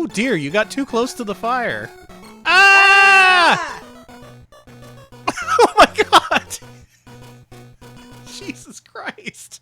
Oh dear, you got too close to the fire. Ah! Oh my god! Jesus Christ.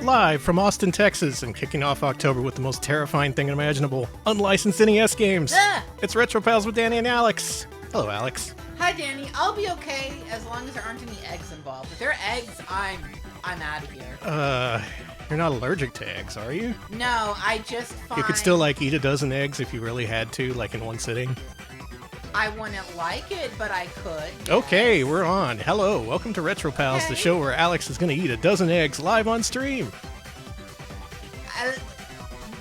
Live from Austin, Texas, and kicking off October with the most terrifying thing imaginable, unlicensed NES games. It's Retro Pals with Danny and Alex. Hello, Alex. Hi, Danny. I'll be okay as long as there aren't any eggs involved. If there are eggs, I'm out of here. You're not allergic to eggs, are you? No, I just find... You could still, eat a dozen eggs if you really had to, in one sitting? I wouldn't like it, but I could. Okay, yes. we're on. Hello, welcome to Retro Pals, the show where Alex is going to eat a dozen eggs live on stream.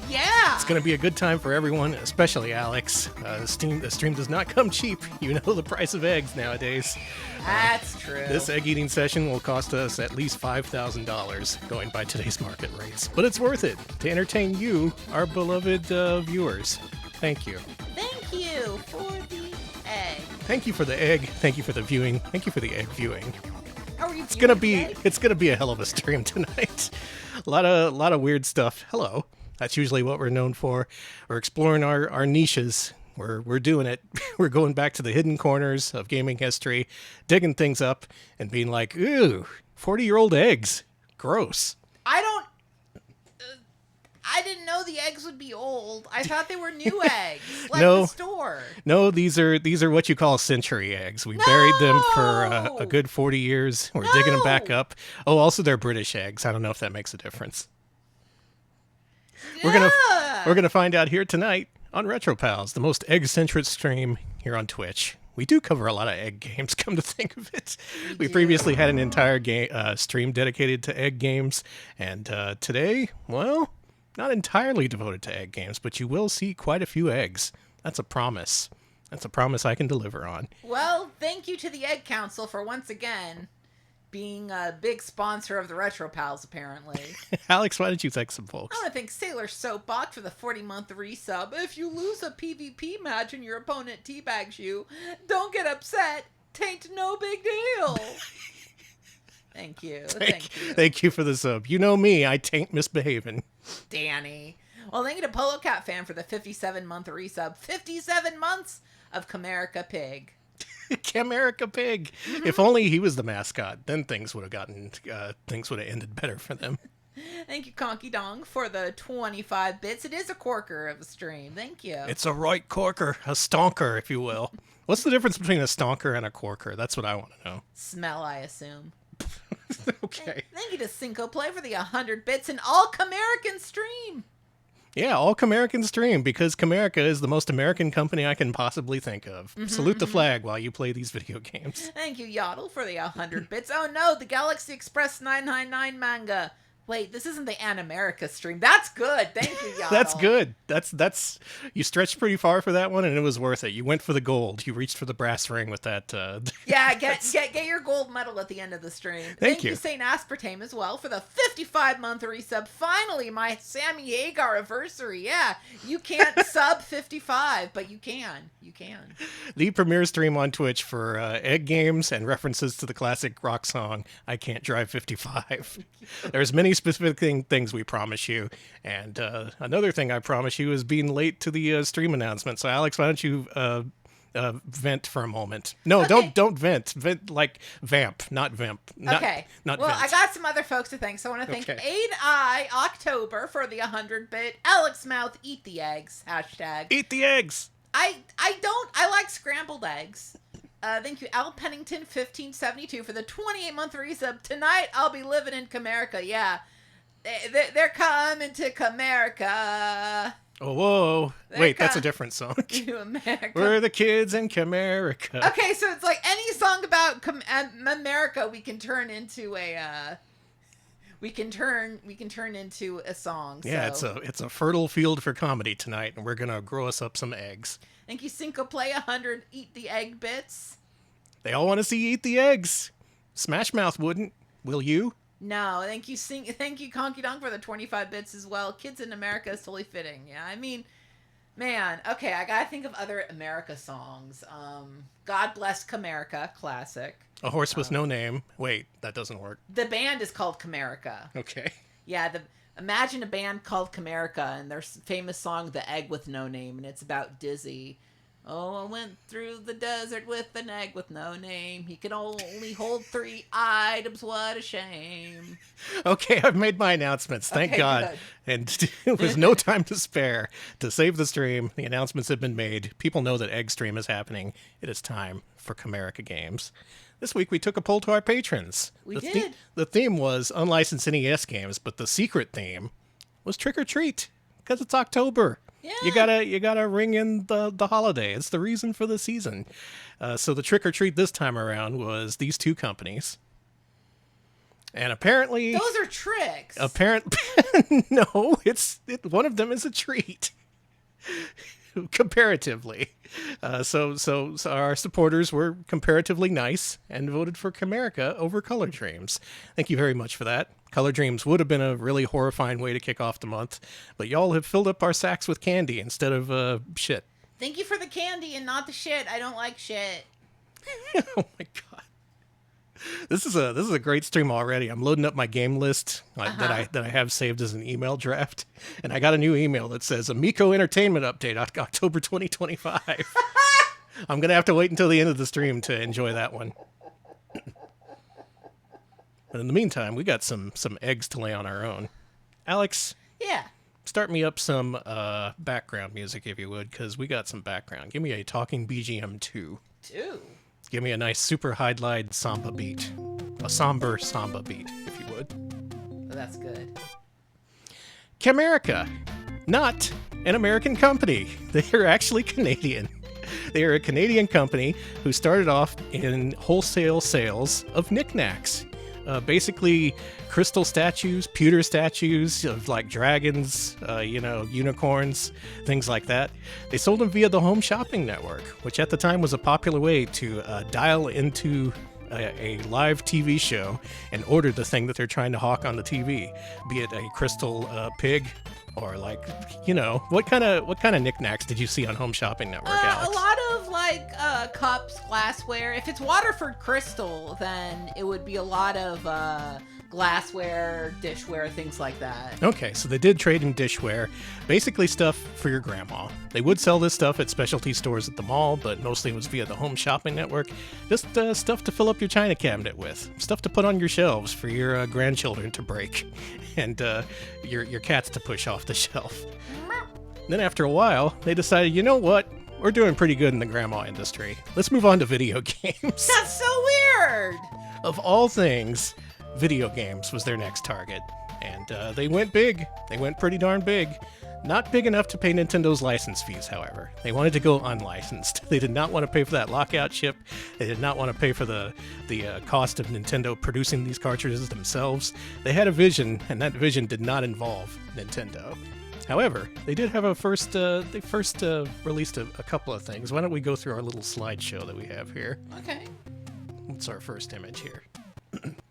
Yeah. It's going to be a good time for everyone, especially Alex. The stream does not come cheap. You know the price of eggs nowadays. That's true. This egg eating session will cost us at least $5,000, going by today's market rates. But it's worth it to entertain you, our beloved viewers. Thank you. Thank you for the egg. Thank you for the egg. Thank you for the viewing. Thank you for the egg viewing. Are we It's gonna be a hell of a stream tonight. A lot of weird stuff. Hello. That's usually what we're known for. We're exploring our niches. We're doing it. We're going back to the hidden corners of gaming history, digging things up, and being like, ooh, 40-year-old eggs. Gross. I didn't know the eggs would be old. I thought they were new eggs, No. the store. No, these are what you call century eggs. We buried them for a good 40 years. We're digging them back up. Oh, also they're British eggs. I don't know if that makes a difference. We're gonna find out here tonight on Retro Pals, the most egg-centric stream here on Twitch. We do cover a lot of egg games, come to think of it. We previously had an entire stream dedicated to egg games, and today, well, not entirely devoted to egg games, but you will see quite a few eggs. That's a promise. That's a promise I can deliver on. Well, thank you to the Egg Council for once again being a big sponsor of the Retro Pals, apparently. Alex, why don't you thank some folks? I want to thank Sailor Soapbox for the 40-month resub. If you lose a PvP match and your opponent teabags you, don't get upset. Tain't no big deal. Thank you. Thank you. Thank you for the sub. You know me, I tain't misbehaving. Danny. Well, thank you to Polo Cat Fan for the 57-month resub. 57 months of Camerica Pig. Camerica Pig. If only he was the mascot, then things would have ended better for them. Thank you, Conky Dong, for the 25 bits. It is a corker of a stream. Thank you. It's a right corker, a stonker, if you will. What's the difference between a stonker and a corker? That's what I want to know. Smell, I assume. Okay. Thank you to Cinco Play for the 100 bits and all Camerican stream. Yeah, all Camerican stream, because Camerica is the most American company I can possibly think of. Salute the flag while you play these video games. Thank you, Yaddle, for the 100 bits. Oh no, the Galaxy Express 999 manga. Wait, this isn't the Animerica stream. That's good. Thank you, Yaddle. That's good. That's you stretched pretty far for that one, and it was worth it. You went for the gold. You reached for the brass ring with that. Yeah, get your gold medal at the end of the stream. Thank you, St. Aspartame, as well, for the 55-month resub. Finally, my Sammy Hagar anniversary. Yeah, you can't sub 55, but you can. You can. The premier stream on Twitch for egg games and references to the classic rock song "I Can't Drive 55." There's many specific things we promise you, and another thing I promise you is being late to the stream announcement. So Alex, why don't you vent for a moment? No, okay. don't vent like vamp, not vamp. Okay, not well, vent. I got some other folks to thank, so I want to thank Aid I October for the 100-bit. Alex Mouth, eat the eggs, hashtag eat the eggs. I like scrambled eggs. Thank you, Al Pennington 1572 for the 28-month resub. Tonight I'll be living in Camerica. Yeah, they're coming to Camerica. Oh, whoa. Wait, that's a America. different song. America. We're the kids in Camerica. Okay, so it's like any song about America we can turn into a we can turn into a song. Yeah, so. it's a fertile field for comedy tonight, and we're gonna grow us up some eggs. Thank you, Cinco Play 100. Eat the egg bits. They all want to see you eat the eggs. Smash Mouth wouldn't. Will you? No, thank you, Conky Donk for the 25 bits as well. Kids in America is totally fitting. Yeah, I mean, man. Okay, I gotta think of other America songs. God Bless Camerica, classic. A Horse with No Name. Wait, that doesn't work. The band is called Camerica. Okay. Yeah, imagine a band called Camerica and their famous song, The Egg with No Name, and it's about Dizzy. Oh, I went through the desert with an egg with no name. He could only hold 3 items. What a shame. Okay, I've made my announcements. Thank Okay, God. good. And with no time to spare to save the stream, the announcements have been made. People know that Egg Stream is happening. It is time for Camerica games. This week we took a poll to our patrons. We did. The theme was unlicensed NES games, but the secret theme was Trick or Treat because it's October. Yeah. You gotta ring in the holiday. It's the reason for the season. So the Trick or Treat this time around was these 2 companies. And apparently... Those are tricks. No, one of them is a treat. Comparatively. So our supporters were comparatively nice and voted for Camerica over Color Dreams. Thank you very much for that. Color Dreams would have been a really horrifying way to kick off the month, but y'all have filled up our sacks with candy instead of shit. Thank you for the candy and not the shit. I don't like shit. Oh my god. This is a great stream already. I'm loading up my game list that I have saved as an email draft, and I got a new email that says Amico Entertainment update October 2025. I'm gonna have to wait until the end of the stream to enjoy that one. But in the meantime, we got some eggs to lay on our own. Alex, Yeah. start me up some background music if you would, because we got some background. Give me a talking BGM 2. 2. Give me a nice super high-light samba beat. A somber samba beat, if you would. Oh, that's good. Camerica. Not an American company. They are actually Canadian. They are a Canadian company who started off in wholesale sales of knickknacks. Basically, crystal statues, pewter statues of like dragons, unicorns, things like that. They sold them via the Home Shopping Network, which at the time was a popular way to dial into a live TV show and order the thing that they're trying to hawk on the TV, be it a crystal pig or what kind of knickknacks did you see on Home Shopping Network, Alex? A lot of cups, glassware. If it's Waterford Crystal, then it would be a lot of glassware, dishware, things like that. Okay, so they did trade in dishware, basically stuff for your grandma. They would sell this stuff at specialty stores at the mall, but mostly it was via the Home Shopping Network. Just stuff to fill up your china cabinet with, stuff to put on your shelves for your grandchildren to break, and your cats to push off the shelf. Then after a while, they decided, you know what? We're doing pretty good in the grandma industry. Let's move on to video games. That's so weird! Of all things, video games was their next target. And they went big. They went pretty darn big. Not big enough to pay Nintendo's license fees, however. They wanted to go unlicensed. They did not want to pay for that lockout chip. They did not want to pay for the cost of Nintendo producing these cartridges themselves. They had a vision, and that vision did not involve Nintendo. However, they did have they first released a couple of things. Why don't we go through our little slideshow that we have here? Okay. What's our first image here?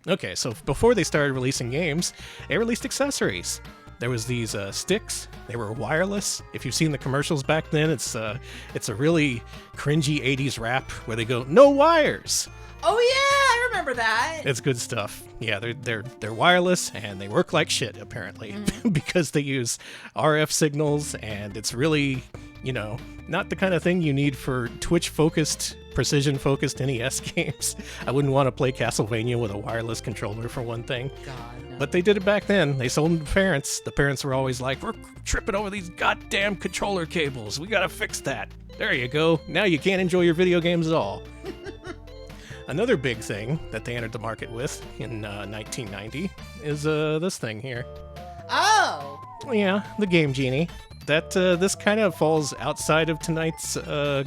Okay, so before they started releasing games, they released accessories. There was these sticks. They were wireless. If you've seen the commercials back then, it's a really cringy 80s rap where they go, "No wires." Oh yeah, I remember that. It's good stuff. Yeah, they're wireless and they work like shit apparently because they use RF signals, and it's really, not the kind of thing you need for Twitch-focused, precision-focused NES games. I wouldn't want to play Castlevania with a wireless controller for one thing. God, no. But they did it back then. They sold them to parents. The parents were always like, "We're tripping over these goddamn controller cables. We gotta fix that." There you go. Now you can't enjoy your video games at all. Another big thing that they entered the market with in 1990 is this thing here. Oh. Yeah, the Game Genie. that this kind of falls outside of tonight's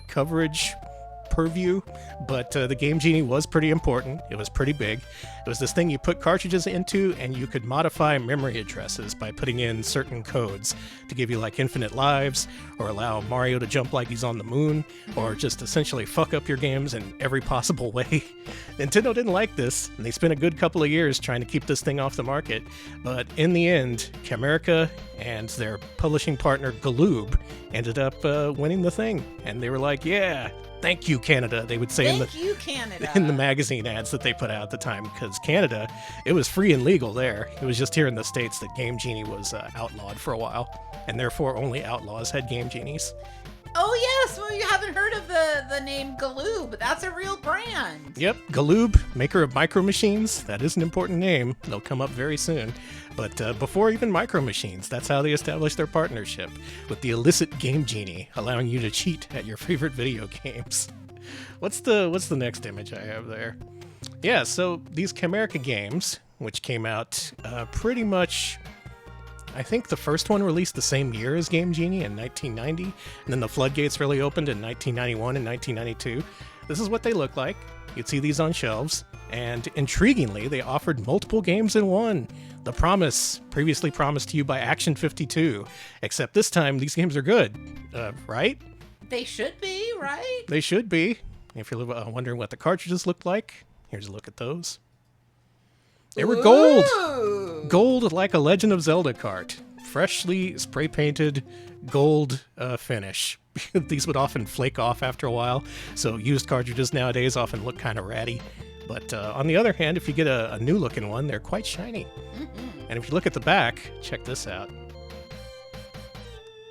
coverage purview, but the Game Genie was pretty important. It was pretty big. It was this thing you put cartridges into, and you could modify memory addresses by putting in certain codes to give you like infinite lives, or allow Mario to jump like he's on the moon, or just essentially fuck up your games in every possible way. Nintendo didn't like this, and they spent a good couple of years trying to keep this thing off the market, but in the end, Camerica and their publishing partner Galoob ended up winning the thing, and they were like, yeah, thank you, Canada, they would say Canada. in the magazine ads that they put out at the time, because Canada, it was free and legal there. It was just here in the States that Game Genie was outlawed for a while, and therefore only outlaws had Game Genies. Oh, yes. Well, you haven't heard of the name Galoob. That's a real brand. Yep, Galoob, maker of Micro Machines. That is an important name. They'll come up very soon. But before even Micro Machines, that's how they established their partnership with the illicit Game Genie, allowing you to cheat at your favorite video games. What's the next image I have there? Yeah, so these Camerica games, which came out pretty much, I think the first one released the same year as Game Genie in 1990, and then the floodgates really opened in 1991 and 1992. This is what they look like. You'd see these on shelves, and intriguingly, they offered multiple games in one. The promise, previously promised to you by Action 52, except this time these games are good, right? They should be, right? They should be. If you're wondering what the cartridges looked like, here's a look at those. They were gold! Ooh. Gold like a Legend of Zelda cart. Freshly spray-painted gold finish. These would often flake off after a while, so used cartridges nowadays often look kind of ratty. But on the other hand, if you get a new-looking one, they're quite shiny. Mm-hmm. And if you look at the back, check this out.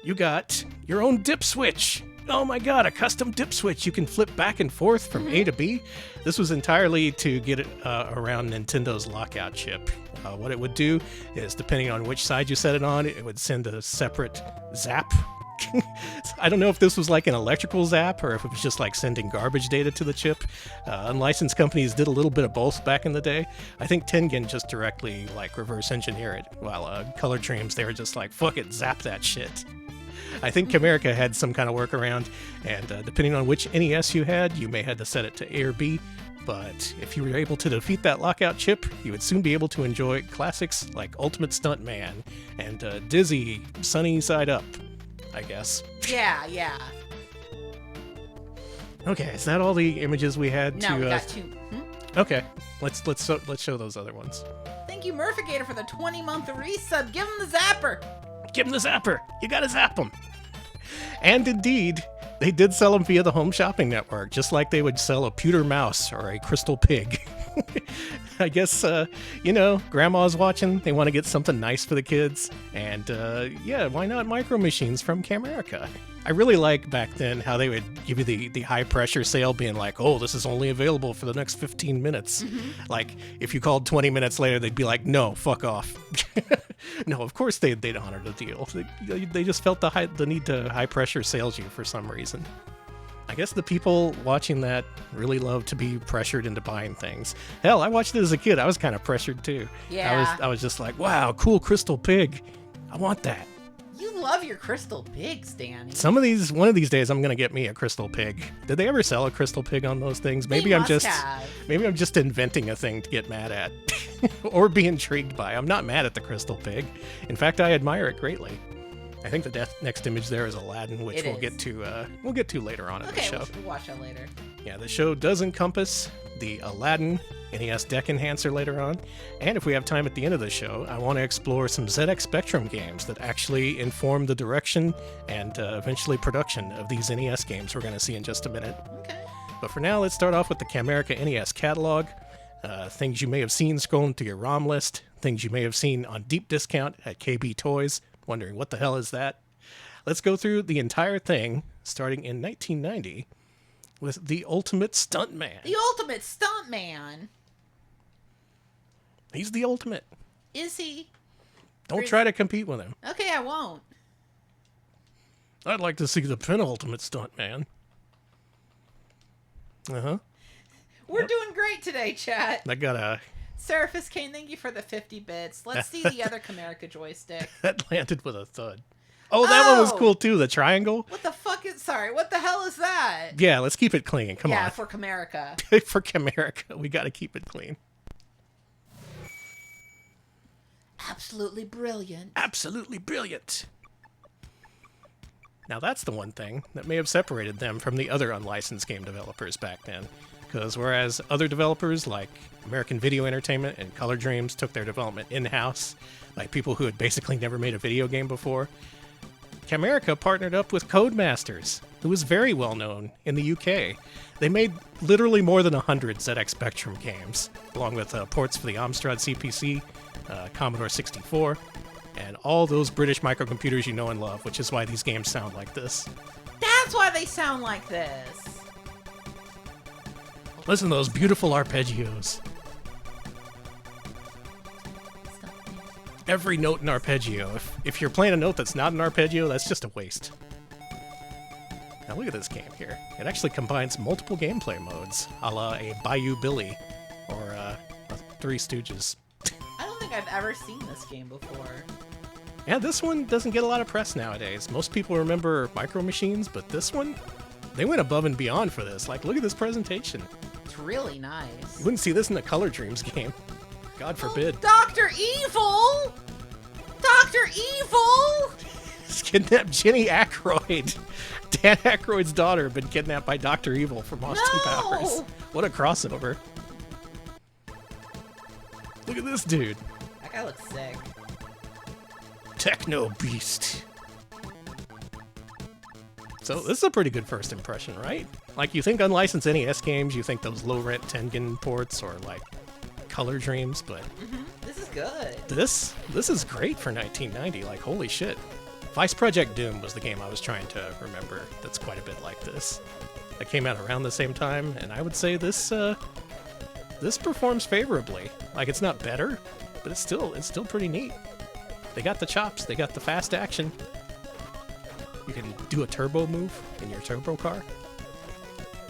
You got your own dip switch. Oh my god, a custom dip switch you can flip back and forth from A to B. This was entirely to get it around Nintendo's lockout chip. What it would do is, depending on which side you set it on, it would send a separate zap. I don't know if this was like an electrical zap or if it was just like sending garbage data to the chip. Unlicensed companies did a little bit of both back in the day. I think Tengen just directly like reverse engineer it, while Color Dreams, they were just like, fuck it, zap that shit. I think Camerica had some kind of workaround, and depending on which NES you had, you may have to set it to A or B. But if you were able to defeat that lockout chip, you would soon be able to enjoy classics like Ultimate Stuntman and Dizzy Sunny Side Up, I guess. Yeah. Okay, is that all the images we had? No, we got two. Okay, let's show those other ones. Thank you, Murphigator, for the 20-month resub. Give him the zapper. Give him the zapper. You gotta zap him. And indeed, they did sell them via the Home Shopping Network, just like they would sell a pewter mouse or a crystal pig. I guess, grandma's watching. They want to get something nice for the kids. And, why not Micro Machines from Camerica? I really like back then how they would give you the high-pressure sale being like, oh, this is only available for the next 15 minutes. Mm-hmm. Like, if you called 20 minutes later, they'd be like, no, fuck off. No, of course they'd honor the deal. They just felt the need to high-pressure sales you for some reason. I guess the people watching that really love to be pressured into buying things. Hell, I watched it as a kid. I was kind of pressured, too. Yeah. I was just like, wow, cool crystal pig. I want that. You love your crystal pigs, Danny. One of these days, I'm gonna get me a crystal pig. Did they ever sell a crystal pig on those things? Maybe I'm just inventing a thing to get mad at, or be intrigued by. I'm not mad at the crystal pig. In fact, I admire it greatly. I think the next image there is Aladdin, which we'll get to later on in the show. We'll watch that later. Yeah, the show does encompass the Aladdin NES deck enhancer later on, and if we have time at the end of the show, I want to explore some ZX Spectrum games that actually inform the direction and eventually production of these NES games we're going to see in just a minute. Okay. But for now, let's start off with the Camerica NES catalog. Things you may have seen scrolling through your ROM list, things you may have seen on deep discount at KB Toys, wondering what the hell is that? Let's go through the entire thing, starting in 1990, with the Ultimate Stuntman. The Ultimate Stuntman? He's the ultimate. Is he? Don't try to compete with him. Okay, I won't. I'd like to see the penultimate Stuntman. Uh-huh. We're doing great today, chat. I got a... Seraphis Kane, thank you for the 50 bits. Let's see the other Camerica joystick. That landed with a thud. Oh, that one was cool too, the triangle. What the fuck is... Sorry, what the hell is that? Yeah, let's keep it clean. Come on. Yeah, for Camerica. For Camerica, we got to keep it clean. Absolutely brilliant. Absolutely brilliant. Now that's the one thing that may have separated them from the other unlicensed game developers back then. Because whereas other developers like American Video Entertainment and Color Dreams took their development in-house, like people who had basically never made a video game before, Camerica partnered up with Codemasters, who was very well known in the UK. They made literally more than 100 ZX Spectrum games, along with ports for the Amstrad CPC, Commodore 64, and all those British microcomputers you know and love, which is why these games sound like this. That's why they sound like this. Listen to those beautiful arpeggios. Every note an arpeggio. If you're playing a note that's not an arpeggio, that's just a waste. Now look at this game here. It actually combines multiple gameplay modes, a la a Bayou Billy or a Three Stooges. I don't think I've ever seen this game before. Yeah, this one doesn't get a lot of press nowadays. Most people remember Micro Machines, but this one, they went above and beyond for this. Like, look at this presentation. It's really nice. You wouldn't see this in a Color Dreams game. God forbid. Oh, Dr. Evil! Dr. Evil! He's kidnapped Jenny Aykroyd. Dan Aykroyd's daughter been kidnapped by Dr. Evil from Austin Powers. What a crossover. Look at this dude. That guy looks sick. Techno Beast. So this is a pretty good first impression, right? Like, you think unlicensed NES games, you think those low-rent Tengen ports or, like, Color Dreams, but... This is good. This is great for 1990. Like, holy shit. Vice Project Doom was the game I was trying to remember that's quite a bit like this. It came out around the same time, and I would say this performs favorably. Like, it's not better, but it's still pretty neat. They got the chops, they got the fast action. You can do a turbo move in your turbo car.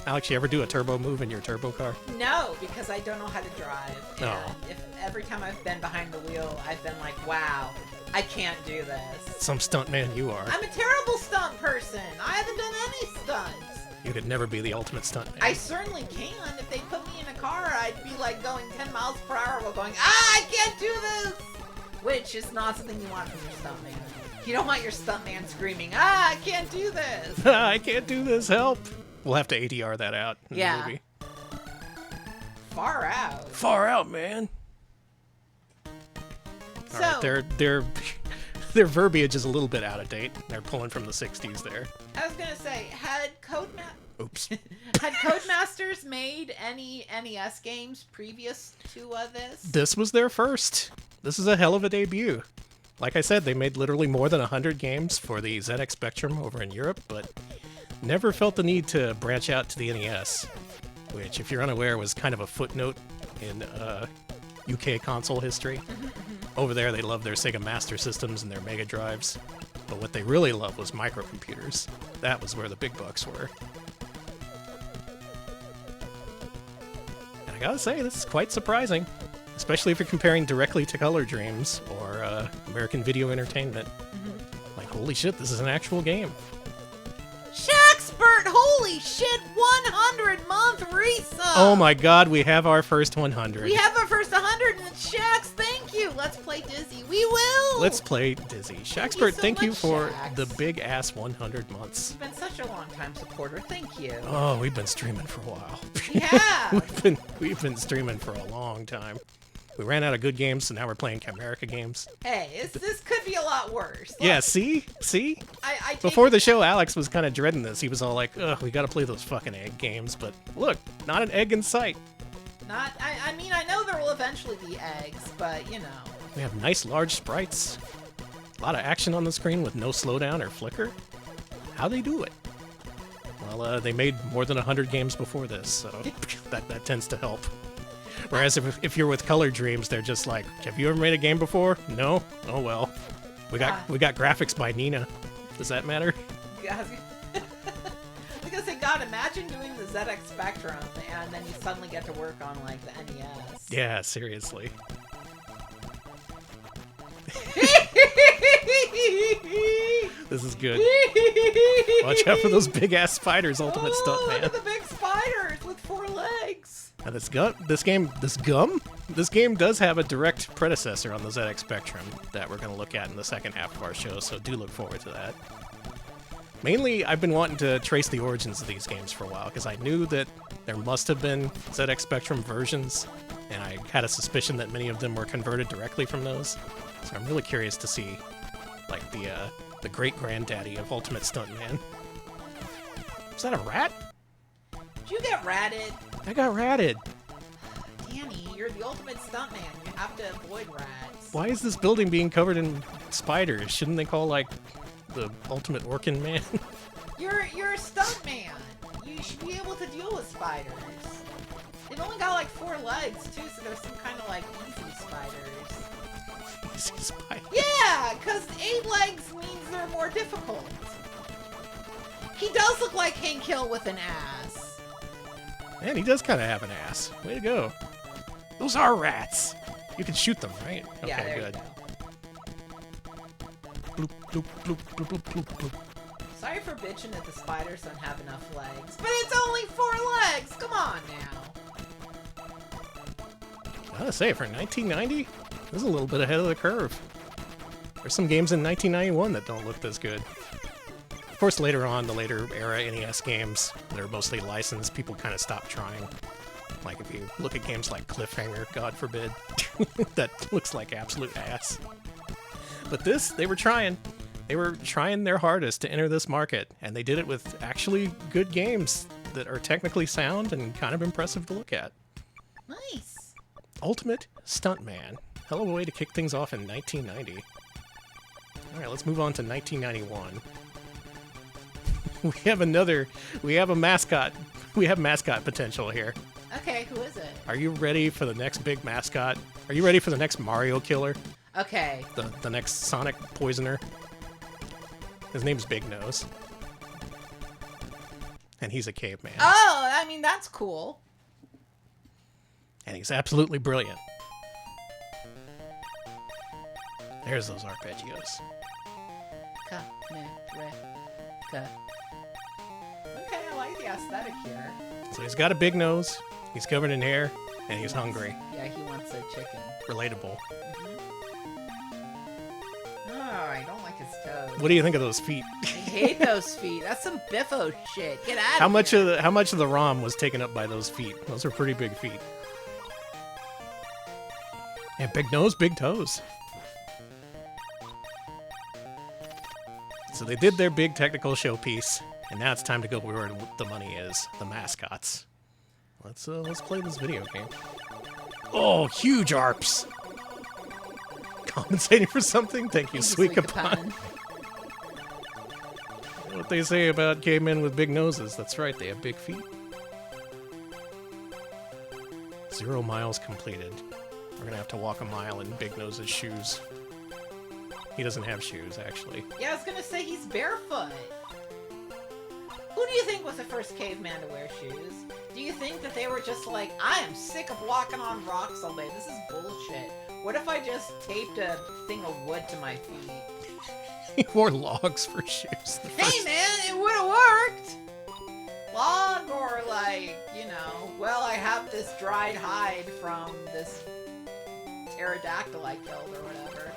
Alex, you ever do a turbo move in your turbo car? No, because I don't know how to drive. And Oh. if every time I've been behind the wheel, I've been like, wow, I can't do this. Some stuntman you are. I'm a terrible stunt person. I haven't done any stunts. You could never be the ultimate stuntman. I certainly can. If they put me in a car, I'd be like going 10 miles per hour while going, I can't do this! Which is not something you want from your stuntman. You don't want your stuntman screaming, I can't do this! I can't do this, help! We'll have to ADR that out in the movie. Far out. Far out, man. So, All right, their verbiage is a little bit out of date. They're pulling from the 60s there. I was gonna say, had Oops. Codemasters made any NES games previous to this? This was their first. This is a hell of a debut. Like I said, they made literally more than 100 games for the ZX Spectrum over in Europe, but never felt the need to branch out to the NES, which, if you're unaware, was kind of a footnote in UK console history. Over there, they loved their Sega Master Systems and their Mega Drives, but what they really loved was microcomputers. That was where the big bucks were. And I gotta say, this is quite surprising, especially if you're comparing directly to Color Dreams or American Video Entertainment. Like, holy shit, this is an actual game. Shaxpert, holy shit, 100-month resub! Oh my god, we have our first 100. We have our first 100, and it's Shax, thank you! Let's play Dizzy, we will! Let's play Dizzy. Thank Shaxpert, you so thank you much, for Shax. the big-ass 100 months. You've been such a long-time supporter, thank you. Oh, we've been streaming for a while. Yeah! we've been streaming for a long time. We ran out of good games, so now we're playing Camerica games. Hey, this could be a lot worse. Look, Yeah, see? I take Before the show, Alex was kind of dreading this. He was all like, ugh, we gotta play those fucking egg games. But look, not an egg in sight. I mean, I know there will eventually be eggs, but, you know. We have nice large sprites. A lot of action on the screen with no slowdown or flicker. How they do it? Well, they made more than 100 games before this, so that tends to help. Whereas if you're with Color Dreams, they're just like, have you ever made a game before? No? Oh well. We got graphics by Nina. Does that matter? I was gonna say, God, imagine doing the ZX Spectrum, and then you suddenly get to work on, like, the NES. Yeah, seriously. This is good. Watch out for those big-ass spiders, Ultimate Stuntman. Look at the big spiders with 4 legs. Now this game does have a direct predecessor on the ZX Spectrum that we're going to look at in the second half of our show, so do look forward to that. Mainly, I've been wanting to trace the origins of these games for a while, because I knew that there must have been ZX Spectrum versions, and I had a suspicion that many of them were converted directly from those. So I'm really curious to see, like, the great-granddaddy of Ultimate Stuntman. Is that a rat? Did you get ratted? I got ratted. Danny, you're the ultimate stuntman. You have to avoid rats. Why is this building being covered in spiders? Shouldn't they call, like, the Ultimate Orkin Man? You're a stuntman. You should be able to deal with spiders. They've only got like 4 legs too, so there's some kind of like easy spiders. Easy spider. Yeah, because 8 legs means they're more difficult. He does look like Hank Hill with an ass. Man, he does kind of have an ass. Way to go. Those are rats. You can shoot them, right? Okay, Yeah, there good. you go. Bloop, bloop, bloop, bloop, bloop, bloop, bloop. Sorry for bitching that the spiders don't have enough legs, but it's only 4 legs. Come on now. I gotta say, for 1990, this is a little bit ahead of the curve. There's some games in 1991 that don't look this good. Of course, later on, the later era NES games that are mostly licensed, people kind of stopped trying. Like if you look at games like Cliffhanger, God forbid, that looks like absolute ass. But this, they were trying. They were trying their hardest to enter this market, and they did it with actually good games that are technically sound and kind of impressive to look at. Nice. Ultimate Stuntman. Hell of a way to kick things off in 1990. Alright, let's move on to 1991. We have a mascot. We have mascot potential here. Okay, who is it? Are you ready for the next big mascot? Are you ready for the next Mario killer? Okay. The next Sonic poisoner? His name's Big Nose. And he's a caveman. Oh, I mean, that's cool. And he's absolutely brilliant. There's those arpeggios. Camerica. Okay, I like the aesthetic here. So he's got a big nose, he's covered in hair, and he's hungry. Yeah, he wants a chicken. Relatable. Oh, I don't like his toes. What do you think of those feet? I hate those feet. That's some biffo shit. Get out How of much here. of the ROM was taken up by those feet? Those are pretty big feet. Yeah, big nose, big toes. So they did their big technical showpiece, and now it's time to go where the money is, the mascots. Let's play this video game. Oh, huge arps! Compensating for something? Thank you, Sweet Capon. What they say about cavemen with big noses. That's right, they have big feet. 0 miles completed. We're gonna have to walk a mile in Big Nose's shoes. He doesn't have shoes, actually. Yeah, I was gonna say he's barefoot. Who do you think was the first caveman to wear shoes? Do you think that they were just like, I am sick of walking on rocks all day. This is bullshit. What if I just taped a thing of wood to my feet? He wore logs for shoes. Hey man, it would have worked! Log or like, you know, well, I have this dried hide from this pterodactyl I killed or whatever.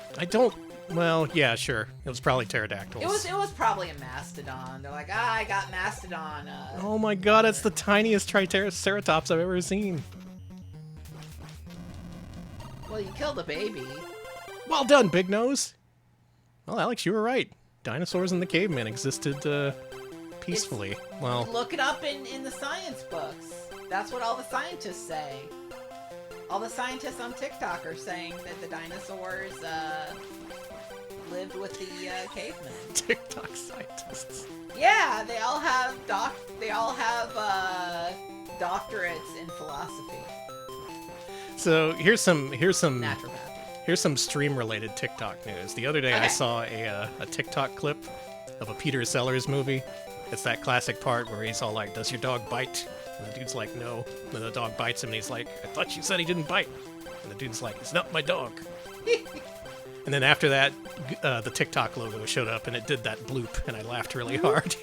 Well, yeah, sure. It was probably pterodactyls. It was probably a mastodon. They're like, I got mastodon. Oh my god, it's the tiniest triceratops I've ever seen. Well, you killed a baby. Well done, Big Nose! Well, Alex, you were right. Dinosaurs and the cavemen existed, peacefully. Well, look it up in the science books. That's what all the scientists say. All the scientists on TikTok are saying that the dinosaurs, lived with the, cavemen. TikTok scientists. Yeah, they all have doctorates in philosophy. So here's some Naturopathy. Here's some stream-related TikTok news. The other day I Okay. saw a TikTok clip of a Peter Sellers movie. It's that classic part where he's all like, "Does your dog bite?" And the dude's like, "No." And the dog bites him, and he's like, "I thought you said he didn't bite." And the dude's like, "It's not my dog." And then after that, the TikTok logo showed up, and it did that bloop, and I laughed really hard.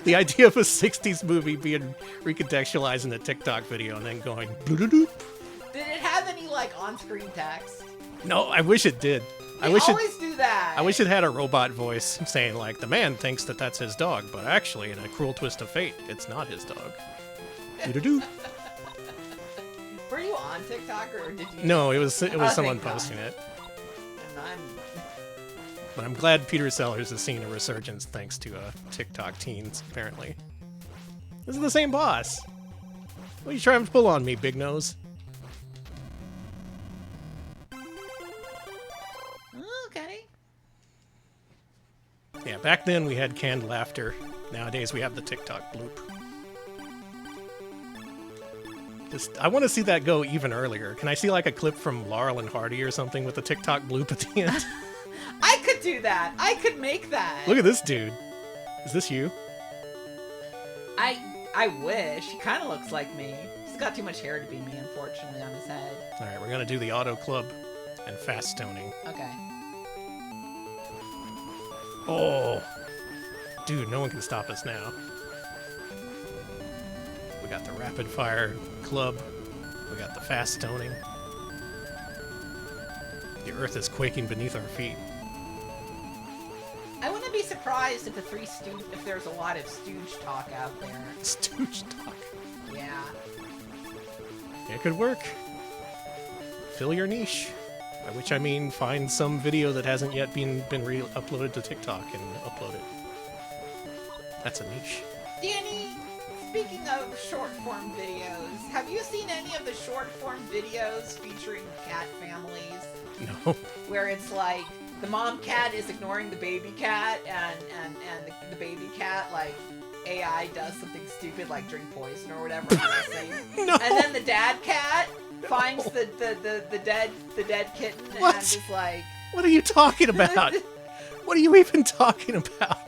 The idea of a 60s movie being recontextualized in a TikTok video and then going bloop. Did it have any, like, on-screen text? No, I wish it did. They always do that. I wish it had a robot voice saying, like, the man thinks that that's his dog, but actually, in a cruel twist of fate, it's not his dog. Doo-doo-doo. Were you on TikTok, or did you? No, it was someone posting it. But I'm glad Peter Sellers has seen a resurgence thanks to TikTok teens, apparently. This is the same boss. What are you trying to pull on me, Big Nose? Okay. Yeah, back then we had canned laughter. Nowadays we have the TikTok bloop. I want to see that go even earlier. Can I see like a clip from Laurel and Hardy or something with the TikTok bloop at the end? I could do that. I could make that. Look at this dude. Is this you? I wish. He kind of looks like me. He's got too much hair to be me, unfortunately, on his head. All right, we're going to do the auto club and fast stoning. Okay. Oh. Dude, no one can stop us now. We got the rapid fire club. We got the fast stoning. The earth is quaking beneath our feet. I wouldn't be surprised if if there's a lot of stooge talk out there. Stooge talk. Yeah. It could work. Fill your niche. By which I mean find some video that hasn't yet been uploaded to TikTok and upload it. That's a niche. Danny, speaking of short-form videos, have you seen any of the short-form videos featuring cat families? No. Where it's like the mom cat is ignoring the baby cat, and the baby cat, like, AI does something stupid like drink poison or whatever. No. And then the dad cat finds the dead kitten What? and is like, What are you talking about? What are you even talking about?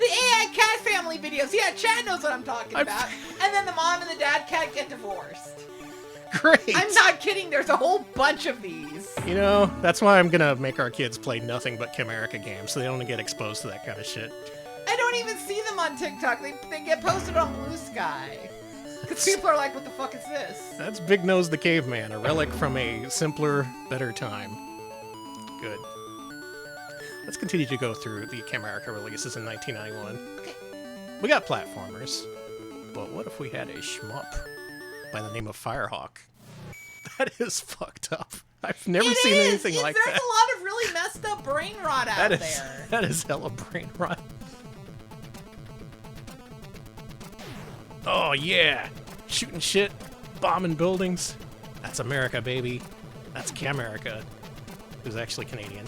the AI cat family videos. Yeah, Chad knows what I'm talking about. And then the mom and the dad cat get divorced. Great. I'm not kidding. There's a whole bunch of these. You know, that's why I'm gonna make our kids play nothing but Camerica games, so they don't get exposed to that kind of shit. I don't even see them on TikTok. They get posted on Blue Sky. Because people are like, what the fuck is this? That's Big Nose the Caveman, a relic from a simpler, better time. Good. Let's continue to go through the Camerica releases in 1991. Okay. We got platformers, but what if we had a shmup by the name of Firehawk? That is fucked up. I've never seen anything like There's that. a lot of really messed up brain rot out there. That is hella brain rot. Oh yeah, shooting shit, bombing buildings. That's America, baby. That's Camerica, who's actually Canadian.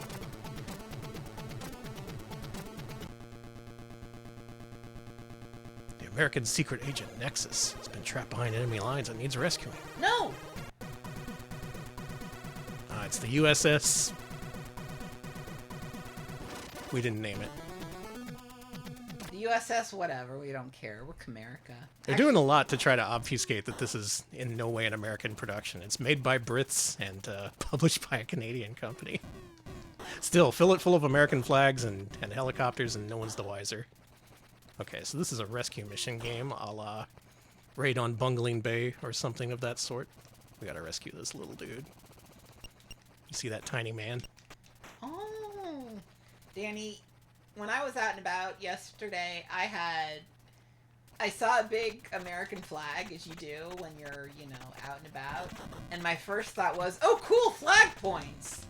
The American secret agent Nexus has been trapped behind enemy lines and needs rescuing. No. It's the USS. We didn't name it. The USS, whatever. We don't care. We're Camerica. They're doing a lot to try to obfuscate that this is in no way an American production. It's made by Brits and published by a Canadian company. Still, fill it full of American flags and helicopters and no one's the wiser. Okay, so this is a rescue mission game a la Raid on Bungling Bay or something of that sort. We gotta rescue this little dude. You see that tiny man? Oh. Danny, when I was out and about yesterday, I saw a big American flag, as you do when you're, out and about. And my first thought was, oh, cool, flag points.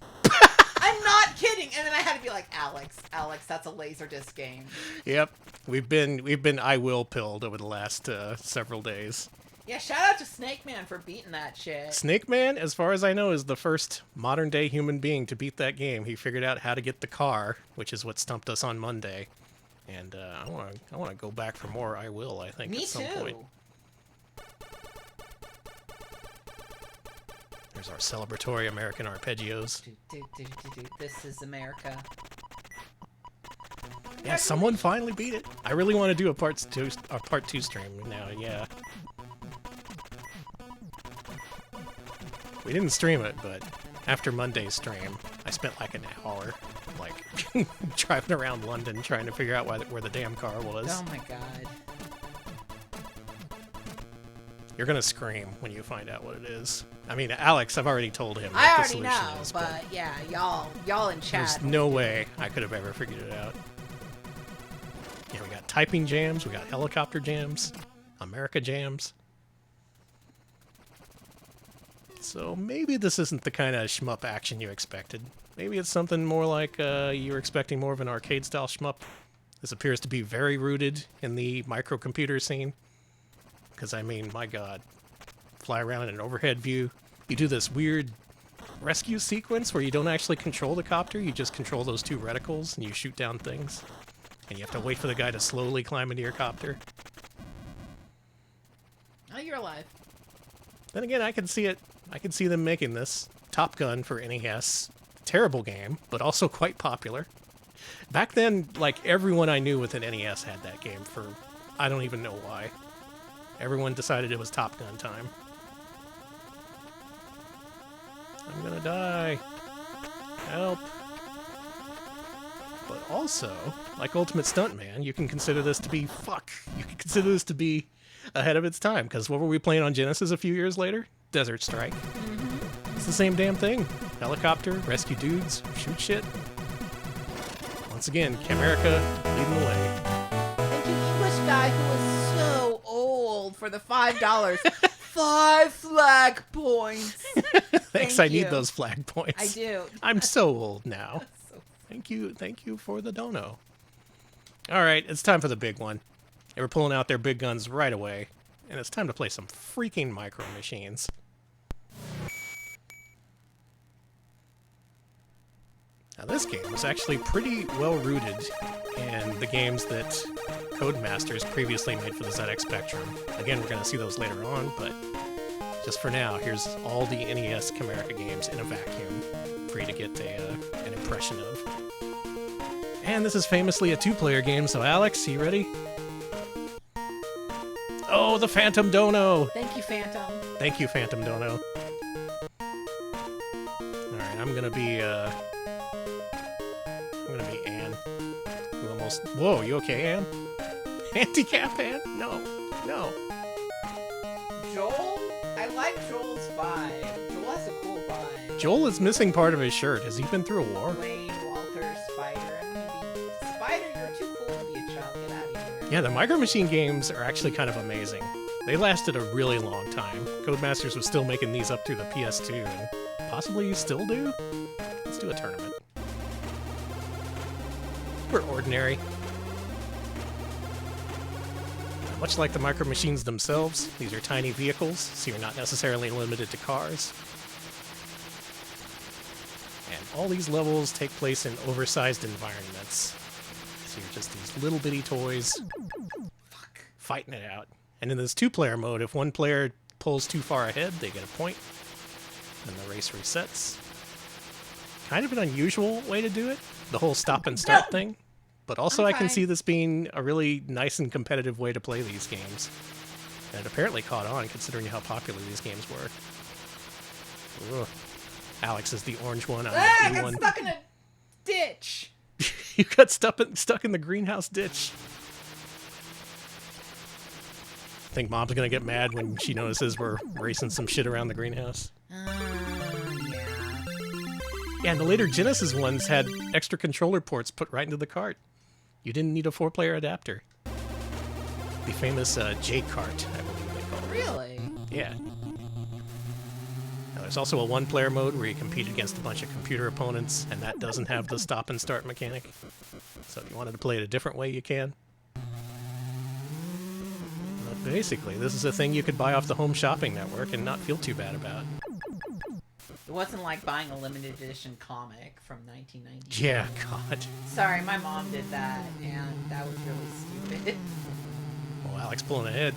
I'm not kidding. And then I had to be like, Alex, that's a Laserdisc game. Yep. We've been I will pilled over the last several days. Yeah, shout out to Snake Man for beating that shit. Snake Man, as far as I know, is the first modern-day human being to beat that game. He figured out how to get the car, which is what stumped us on Monday. And I want to go back for more I will, I think, at some point. There's our celebratory American arpeggios. This is America. Yeah, someone finally beat it. I really want to do a part two stream now, yeah. We didn't stream it, but After Monday's stream, I spent like an hour, like, driving around London trying to figure out where the damn car was. Oh my god. You're gonna scream when you find out what it is. I mean, Alex, I've already told him I what the already solution know, is, but yeah, y'all in chat. there's no way I could have ever figured it out. Yeah, we got typing jams, we got helicopter jams, America jams. So maybe this isn't the kind of shmup action you expected. Maybe it's something more like you were expecting more of an arcade-style shmup. This appears to be very rooted in the microcomputer scene. Because, I mean, my god. Fly around in an overhead view. You do this weird rescue sequence where you don't actually control the copter, you just control those two reticles and you shoot down things. And you have to wait for the guy to slowly climb into your copter. Oh, you're alive. Then again, I can see it. I can see them making this. Top Gun for NES. Terrible game, but also quite popular. Back then, like, everyone I knew with an NES had that game for... I don't even know why. Everyone decided it was Top Gun time. I'm gonna die. Help. But also, like Ultimate Stuntman, you can consider this to be... You can consider this to be ahead of its time, because what were we playing on Genesis a few years later? Desert Strike. It's the same damn thing. Helicopter, rescue dudes, shoot shit. Once again, Camerica leading the way. Thank you, English guy who was so old for the $5. 5 flag points. Thanks, I need those flag points. I do. I'm so old now. Thank you for the dono. All right, it's time for the big one. They were pulling out their big guns right away, and it's time to play some freaking Micro Machines. Now this game was actually pretty well rooted in the games that Codemasters previously made for the ZX Spectrum. Again, we're going to see those later on, but just for now, here's all the NES Camerica games in a vacuum for you to get an impression of. And this is famously a 2-player game, so Alex, you ready? Oh, the Phantom Dono! Thank you, Phantom. Thank you, Phantom Dono. Alright, I'm gonna be Ann. You almost... Whoa, you okay, Ann? Handicap Ann? No. No. Joel? I like Joel's vibe. Joel has a cool vibe. Joel is missing part of his shirt. Has he been through a war? Wayne, Walter, Spider. I'm gonna be... Spider, you're too cool to be a child. Get out of here. Yeah, the Micro Machine games are actually kind of amazing. They lasted a really long time. Codemasters was still making these up through the PS2, and possibly still do? Let's do a tournament. We're ordinary. Much like the Micro Machines themselves, these are tiny vehicles, so you're not necessarily limited to cars. And all these levels take place in oversized environments. So you're just these little bitty toys fighting it out. And in this 2-player mode, if one player pulls too far ahead, they get a point, and the race resets. Kind of an unusual way to do it, the whole stop and start thing. But also I can see this being a really nice and competitive way to play these games. And it apparently caught on, considering how popular these games were. Ugh. Alex is the orange one. I'm the blue one. I got stuck in a ditch. You got stuck in the greenhouse ditch. I think Mom's gonna get mad when she notices we're racing some shit around the greenhouse. Yeah. Yeah, and the later Genesis ones had extra controller ports put right into the cart. You didn't need a 4-player adapter. The famous J-cart, I believe they call it. Really? Yeah. Now, there's also a 1-player mode where you compete against a bunch of computer opponents, and that doesn't have the stop and start mechanic. So if you wanted to play it a different way, you can. But basically, this is a thing you could buy off the Home Shopping Network and not feel too bad about. It wasn't like buying a limited edition comic from 1990. Yeah, God. Sorry, my mom did that, and that was really stupid. Oh, Alex pulling ahead.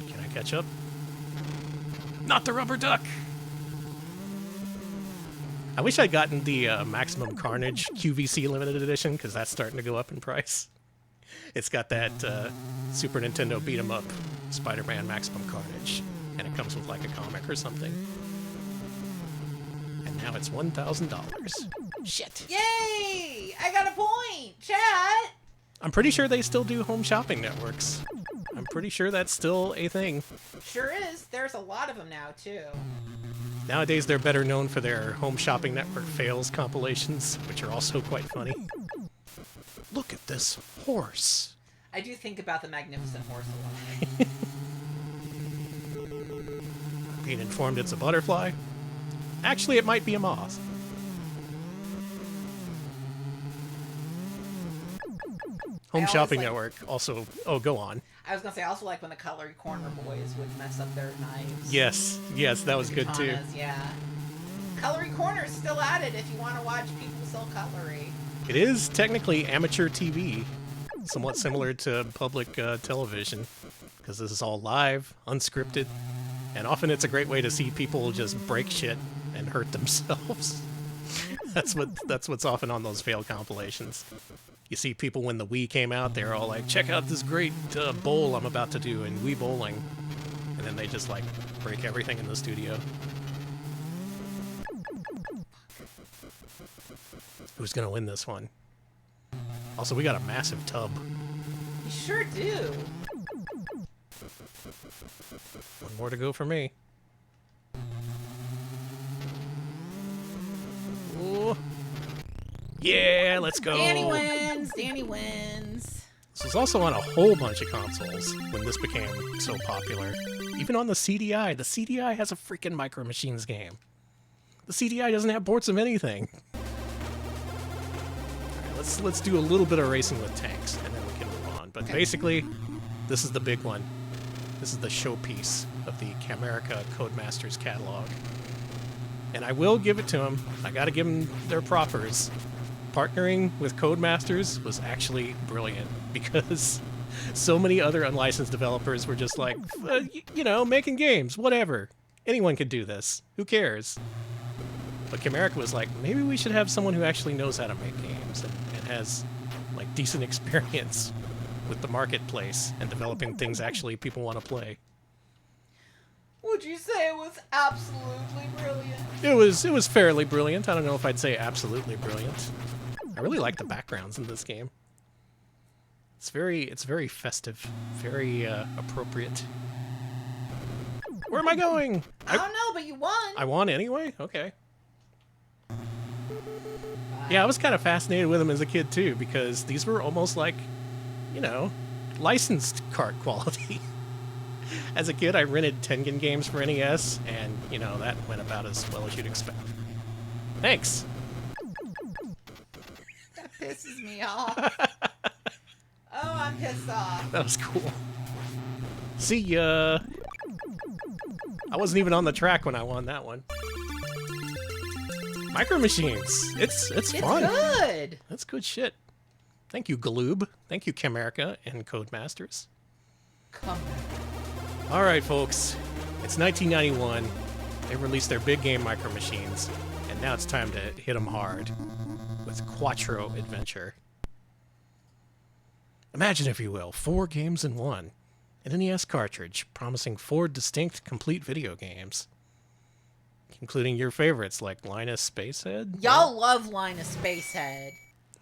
Can I catch up? Not the rubber duck! I wish I'd gotten the Maximum Carnage QVC limited edition, because that's starting to go up in price. It's got that Super Nintendo beat-em-up Spider-Man Maximum Carnage, and it comes with like a comic or something. And Now it's $1,000. Shit. Yay! I got a point! Chat! I'm pretty sure they still do home shopping networks. I'm pretty sure that's still a thing. Sure is. There's a lot of them now, too. Nowadays, they're better known for their home shopping network fails compilations, which are also quite funny. Look at this horse. I do think about the magnificent horse a lot. Being informed it's a butterfly. Actually, it might be a moth. Home shopping network also... Oh, go on. I was going to say, I also like when the Cutlery Corner boys would mess up their knives. Yes, that was good too. Yeah. Cutlery Corner's still at it if you want to watch people sell cutlery. It is technically amateur TV, somewhat similar to public television, because this is all live, unscripted, and often it's a great way to see people just break shit and hurt themselves. That's what's often on those fail compilations. You see people when the Wii came out, they're all like, check out this great bowl I'm about to do in Wii Bowling. And then they just like break everything in the studio. Who's gonna win this one? Also, we got a massive tub. You sure do. One more to go for me. Ooh. Yeah, let's go. Danny wins. Danny wins. This was also on a whole bunch of consoles when this became so popular. Even on the CDI. The CDI has a freaking Micro Machines game. The CDI doesn't have ports of anything. Alright, let's do a little bit of racing with tanks, and then we can move on. But basically, this is the big one. This is the showpiece of the Camerica Codemasters catalog. And I will give it to them. I gotta give them their propers. Partnering with Codemasters was actually brilliant because so many other unlicensed developers were just like, you know, making games, whatever. Anyone could do this. Who cares? But Camerica was like, maybe we should have someone who actually knows how to make games and has like decent experience with the marketplace and developing things actually people want to play. Would you say it was absolutely brilliant? It was fairly brilliant. I don't know if I'd say absolutely brilliant. I really like the backgrounds in this game. It's very festive, very appropriate. Where am I going? I don't know, but you won. I won anyway? Okay. Yeah, I was kind of fascinated with them as a kid too, because these were almost like, you know, licensed cart quality. As a kid, I rented Tengen games for NES, and, you know, that went about as well as you'd expect. Thanks! That pisses me off. Oh, I'm pissed off. That was cool. See ya! I wasn't even on the track when I won that one. Micro Machines! It's fun! It's good! That's good shit. Thank you, Galoob. Thank you, Camerica and Codemasters. Come on. Alright, folks. It's 1991. They released their big game Micro Machines, and now it's time to hit them hard with Quattro Adventure. Imagine, if you will, 4 games in one. An NES cartridge promising 4 distinct, complete video games. Including your favorites like Linus Spacehead. Y'all love Linus Spacehead.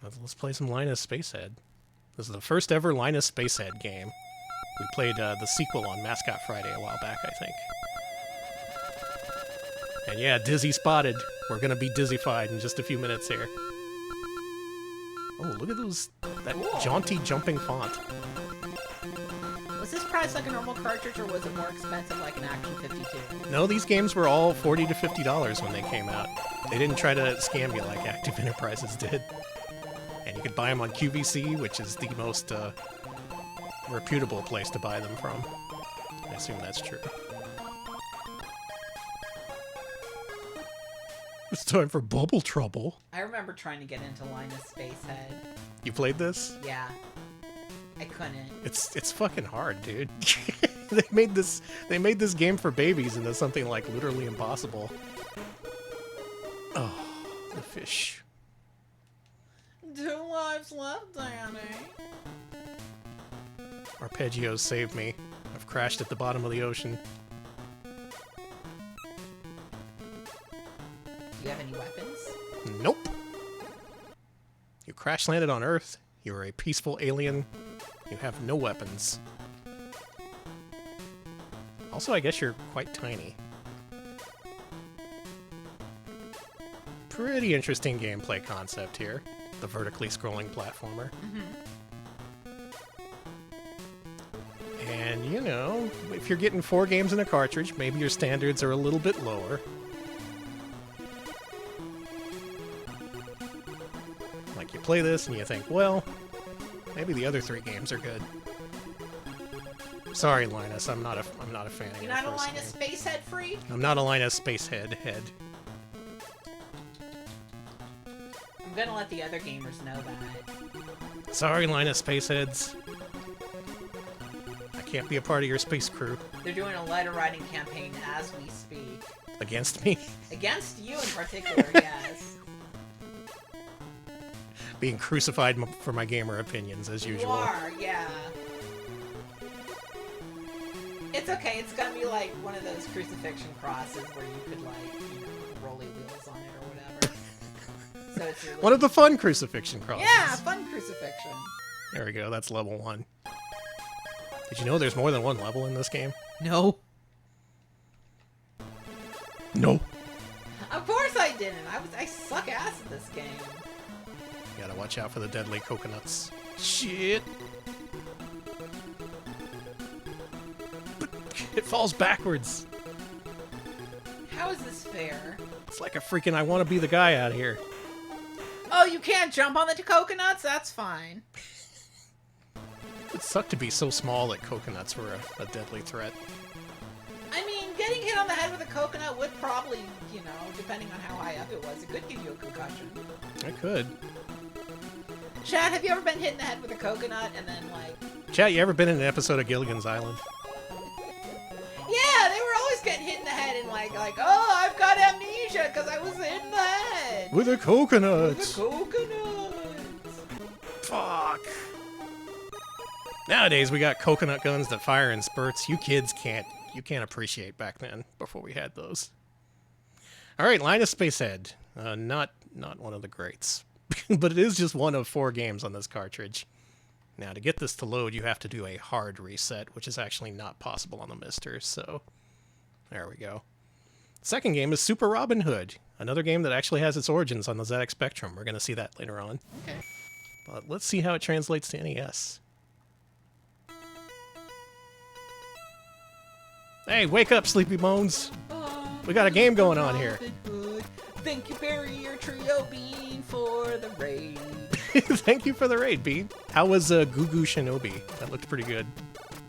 Let's play some Linus Spacehead. This is the first ever Linus Spacehead game. We played the sequel on Mascot Friday a while back, I think. And yeah, Dizzy spotted. We're gonna be dizzyfied in just a few minutes here. Oh, look at that jaunty jumping font. Was this priced like a normal cartridge, or was it more expensive like an Action 52? No, these games were all $40 to $50 when they came out. They didn't try to scam you like Active Enterprises did. And you could buy them on QVC, which is the most reputable place to buy them from. I assume that's true. It's time for Bubble Trouble. I remember trying to get into Linus Spacehead. You played this? Yeah. I couldn't. It's fucking hard, dude. They made this game for babies into something like literally impossible. Oh, the fish. 2 lives left, Danny. Arpeggios saved me. I've crashed at the bottom of the ocean. you have any weapons? Nope. You crash landed on Earth. You're a peaceful alien. You have no weapons. Also, I guess you're quite tiny. Pretty interesting gameplay concept here. The vertically scrolling platformer. And, you know, if you're getting 4 games in a cartridge, maybe your standards are a little bit lower. Like, you play this and you think, well, maybe the other 3 games are good. Sorry, Linus, I'm not a fan of You're your not a first Linus game. Spacehead free? I'm not a Linus Spacehead head. I'm gonna let the other gamers know that. Sorry, Linus Spaceheads. I can't be a part of your space crew. They're doing a letter writing campaign as we speak. Against me? Against you in particular, yes. Being crucified for my gamer opinions, as usual. You are, yeah. It's okay, it's gonna be like one of those crucifixion crosses where you could, like, you know, rolly wheels on it or whatever. So it's your One of the fun crucifixion crosses. Yeah, fun crucifixion. There we go, that's level 1. Did you know there's more than one level in this game? No. No. Of course I didn't. I suck ass at this game. You gotta watch out for the deadly coconuts. Shit. It falls backwards. How is this fair? It's like a freaking I want to be the guy out here. Oh, you can't jump on the coconuts? That's fine. It sucked to be so small that coconuts were a deadly threat. I mean, getting hit on the head with a coconut would probably, you know, depending on how high up it was, it could give you a concussion. It could. Chad, have you ever been hit in the head with a coconut and then, like... Chat, you ever been in an episode of Gilligan's Island? Yeah, they were always getting hit in the head and like, oh, I've got amnesia because I was hit in the head. With a coconut. With a coconut. Fuck. Nowadays, we got coconut guns that fire in spurts. You kids can't appreciate back then before we had those. All right, Linus Spacehead. Not one of the greats, but it is just one of 4 games on this cartridge. Now, to get this to load, you have to do a hard reset, which is actually not possible on the Mister, so there we go. Second game is Super Robin Hood, another game that actually has its origins on the ZX Spectrum. We're going to see that later on. Okay. But let's see how it translates to NES. Hey, wake up, Sleepy Bones! We got a game going on here. Thank you, Barrier Trio Bean, for the raid. Thank you for the raid, Bean. How was Goo Goo Shinobi? That looked pretty good.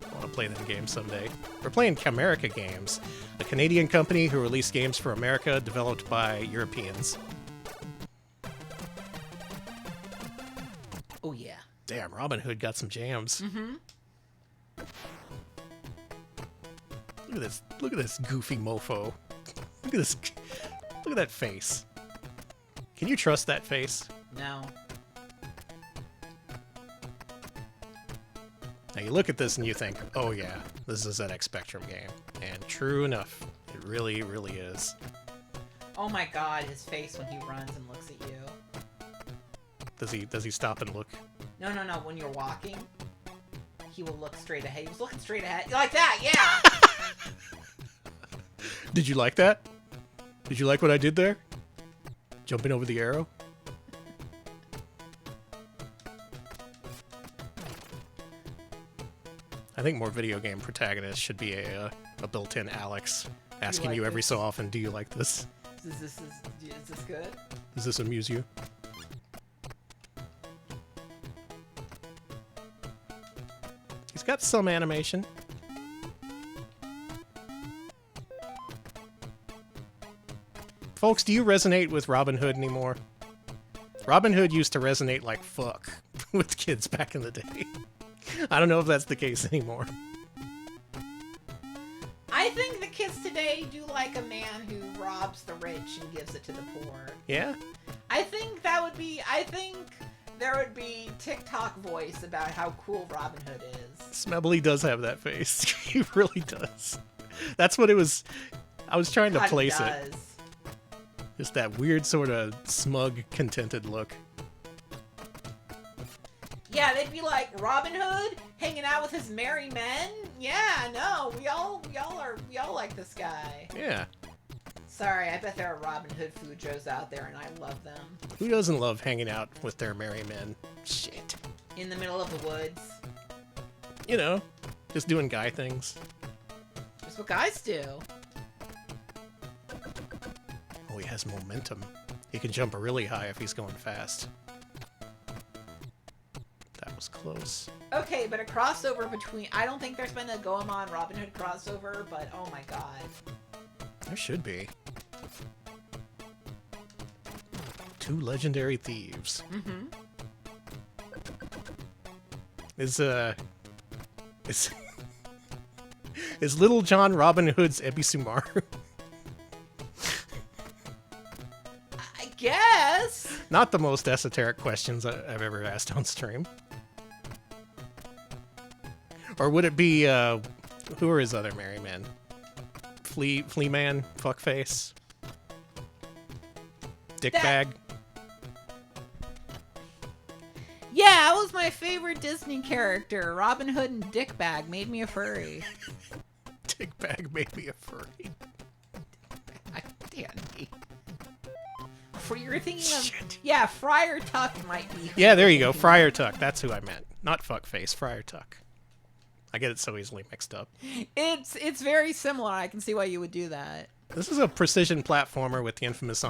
I want to play them games someday. We're playing Camerica Games, a Canadian company who released games for America developed by Europeans. Oh, yeah. Damn, Robin Hood got some jams. Mm-hmm. Look at this goofy mofo. Look at that face. Can you trust that face? No. Now you look at this and you think, oh yeah, this is a ZX Spectrum game. And true enough, it really, really is. Oh my god, his face when he runs and looks at you. Does he stop and look? No, when you're walking, he will look straight ahead. He was looking straight ahead. Like that, yeah! Did you like that? Did you like what I did there? Jumping over the arrow? I think more video game protagonists should be a built-in Alex asking you every so often, do you like this? Is this good? Does this amuse you? He's got some animation. Folks, do you resonate with Robin Hood anymore? Robin Hood used to resonate like fuck with kids back in the day. I don't know if that's the case anymore. I think the kids today do like a man who robs the rich and gives it to the poor. Yeah? I think there would be TikTok voice about how cool Robin Hood is. Smebbly does have that face. He really does. That's what it was. I was trying to place it. Just that weird sort of smug, contented look. Yeah, they'd be like Robin Hood hanging out with his merry men. Yeah, no, we all like this guy. Yeah. Sorry, I bet there are Robin Hood Fujos out there, and I love them. Who doesn't love hanging out with their merry men? Shit. In the middle of the woods. You know, just doing guy things. Just what guys do. Oh, he has momentum. He can jump really high if he's going fast. That was close. Okay, but a crossover between... I don't think there's been a Goemon Robin Hood crossover, but oh my god. There should be. Two legendary thieves. Mm-hmm. Is Little John Robin Hood's Ebisumaru? I guess. Not the most esoteric questions I've ever asked on stream. Or would it be, who are his other merry men? Flea Man? Fuckface? Dickbag? Yeah, that was my favorite Disney character. Robin Hood and Dickbag made me a furry. Dickbag made me a furry. Danny. For you're thinking of... Shit. Yeah, Friar Tuck might be... Yeah, there you go. Friar Tuck. That's who I meant. Not Fuckface. Friar Tuck. I get it so easily mixed up. It's very similar. I can see why you would do that. This is a precision platformer with the emphasis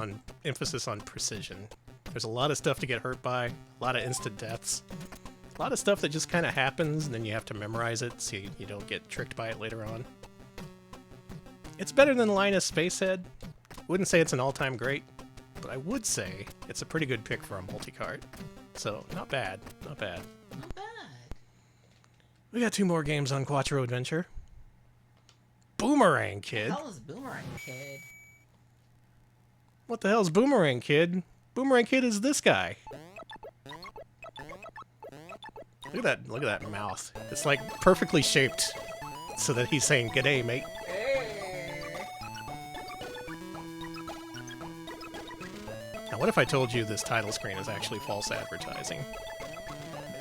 on precision. There's a lot of stuff to get hurt by, a lot of instant deaths, a lot of stuff that just kind of happens, and then you have to memorize it so you don't get tricked by it later on. It's better than Linus Spacehead. Wouldn't say it's an all-time great, but I would say it's a pretty good pick for a multicart. So, not bad, not bad. Not bad. We got two more games on Quattro Adventure. Boomerang Kid. What the hell is Boomerang Kid? What the hell's Boomerang Kid? Boomerang Kid is this guy. Look at that mouth. It's like perfectly shaped so that he's saying "G'day, mate." Now, what if I told you this title screen is actually false advertising?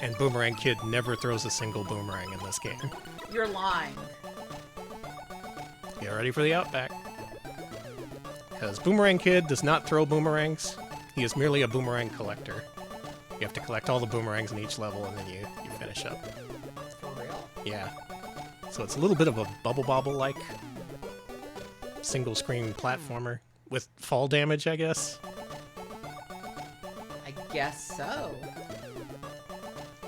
And Boomerang Kid never throws a single boomerang in this game. You're lying. Get ready for the Outback. Because Boomerang Kid does not throw boomerangs. He is merely a boomerang collector. You have to collect all the boomerangs in each level, and then you finish up. For real? Yeah. So it's a little bit of a Bubble Bobble-like single-screen platformer with fall damage, I guess. I guess so.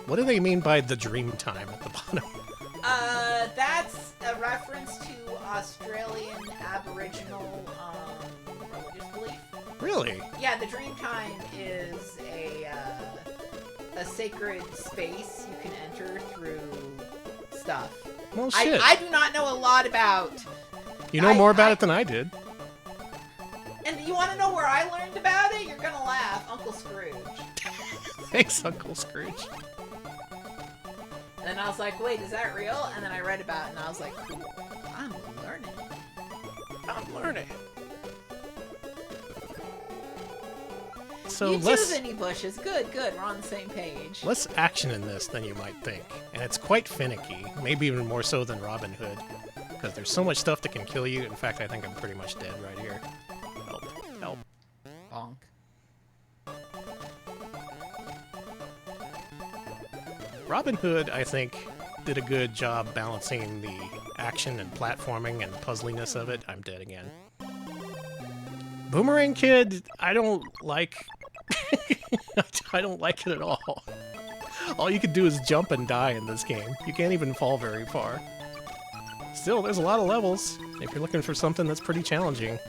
What do they mean by the dream time at the bottom? That's a reference to Australian Aboriginal religious belief. Really? Yeah, the dream time is a sacred space you can enter through stuff. Well, shit. I do not know a lot about... You know more about it than I did. And you want to know where I learned about it? You're gonna laugh. Uncle Scrooge. Thanks, Uncle Scrooge. And I was like, wait, is that real? And then I read about it, and I was like, cool. I'm learning. I'm learning. So You less, too, Vinny Bushes. Good, good. We're on the same page. less action in this than you might think. And it's quite finicky, maybe even more so than Robin Hood. Because there's so much stuff that can kill you. In fact, I think I'm pretty much dead right here. Help. Help. Bonk. Robin Hood, I think, did a good job balancing the action and platforming and puzzliness of it. I'm dead again. Boomerang Kid, I don't like... I don't like it at all. All you can do is jump and die in this game. You can't even fall very far. Still, there's a lot of levels, if you're looking for something that's pretty challenging.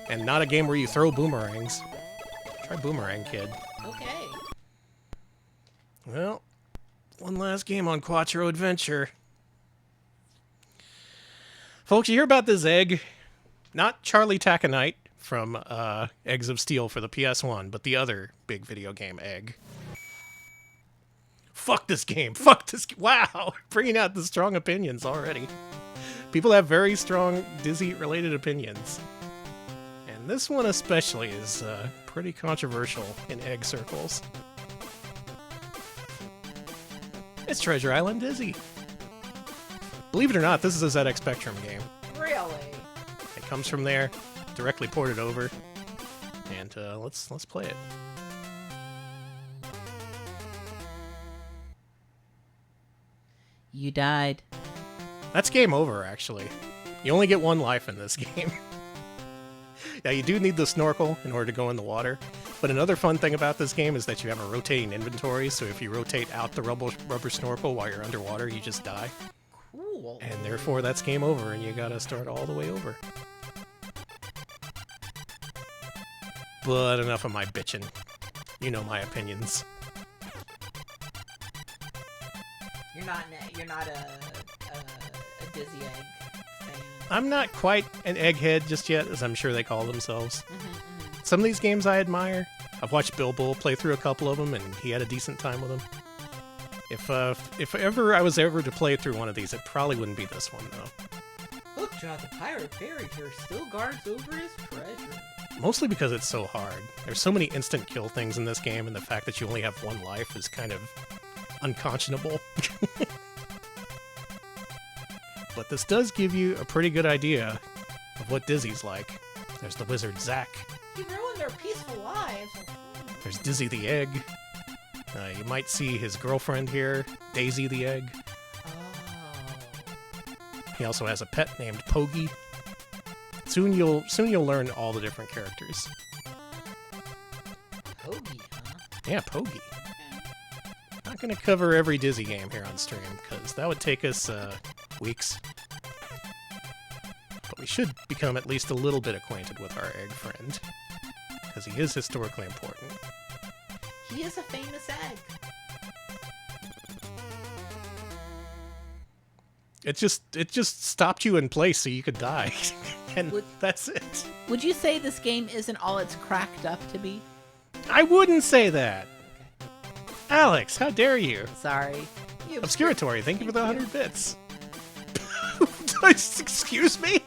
And not a game where you throw boomerangs. Try Boomerang Kid. Okay. Well, one last game on Quattro Adventure. Folks, you hear about this egg? Not Charlie Taconite from Eggs of Steel for the PS1, but the other big video game egg. Fuck this game. Fuck this. Wow. Bringing out the strong opinions already. People have very strong Dizzy-related opinions. And And this one especially is pretty controversial in egg circles. It's Treasure Island Dizzy. Believe it or not, this is a ZX Spectrum game. Really? It comes from there, directly ported over, and let's play it. You died. That's game over, actually. You only get one life in this game. Yeah, you do need the snorkel in order to go in the water. But another fun thing about this game is that you have a rotating inventory, so if you rotate out the rubber snorkel while you're underwater, you just die. Cool. And therefore, that's game over, and you gotta start all the way over. But enough of my bitching. You know my opinions. You're not a dizzy egg fan. I'm not quite an egghead just yet, as I'm sure they call themselves. Some of these games I admire. I've watched Bill Bull play through a couple of them, and he had a decent time with them. If ever I was ever to play through one of these, it probably wouldn't be this one, though. Hookjaw the pirate buried here still guards over his treasure. Mostly because it's so hard. There's so many instant kill things in this game, and the fact that you only have one life is kind of unconscionable. But this does give you a pretty good idea of what Dizzy's like. There's the wizard Zack. He ruined their peaceful lives. There's Dizzy the Egg. You might see his girlfriend here, Daisy the Egg. Oh. He also has a pet named Pogy. Soon you'll learn all the different characters. Pogy, huh? Yeah, Pogy. Not gonna cover every Dizzy game here on stream, because that would take us weeks. But we should become at least a little bit acquainted with our egg friend, because he is historically important. He is a famous egg. It just stopped you in place so you could die. And that's it. Would you say this game isn't all it's cracked up to be? I wouldn't say that. Alex, how dare you? Sorry. Obscuratory, thank you for the 100 bits. Excuse me?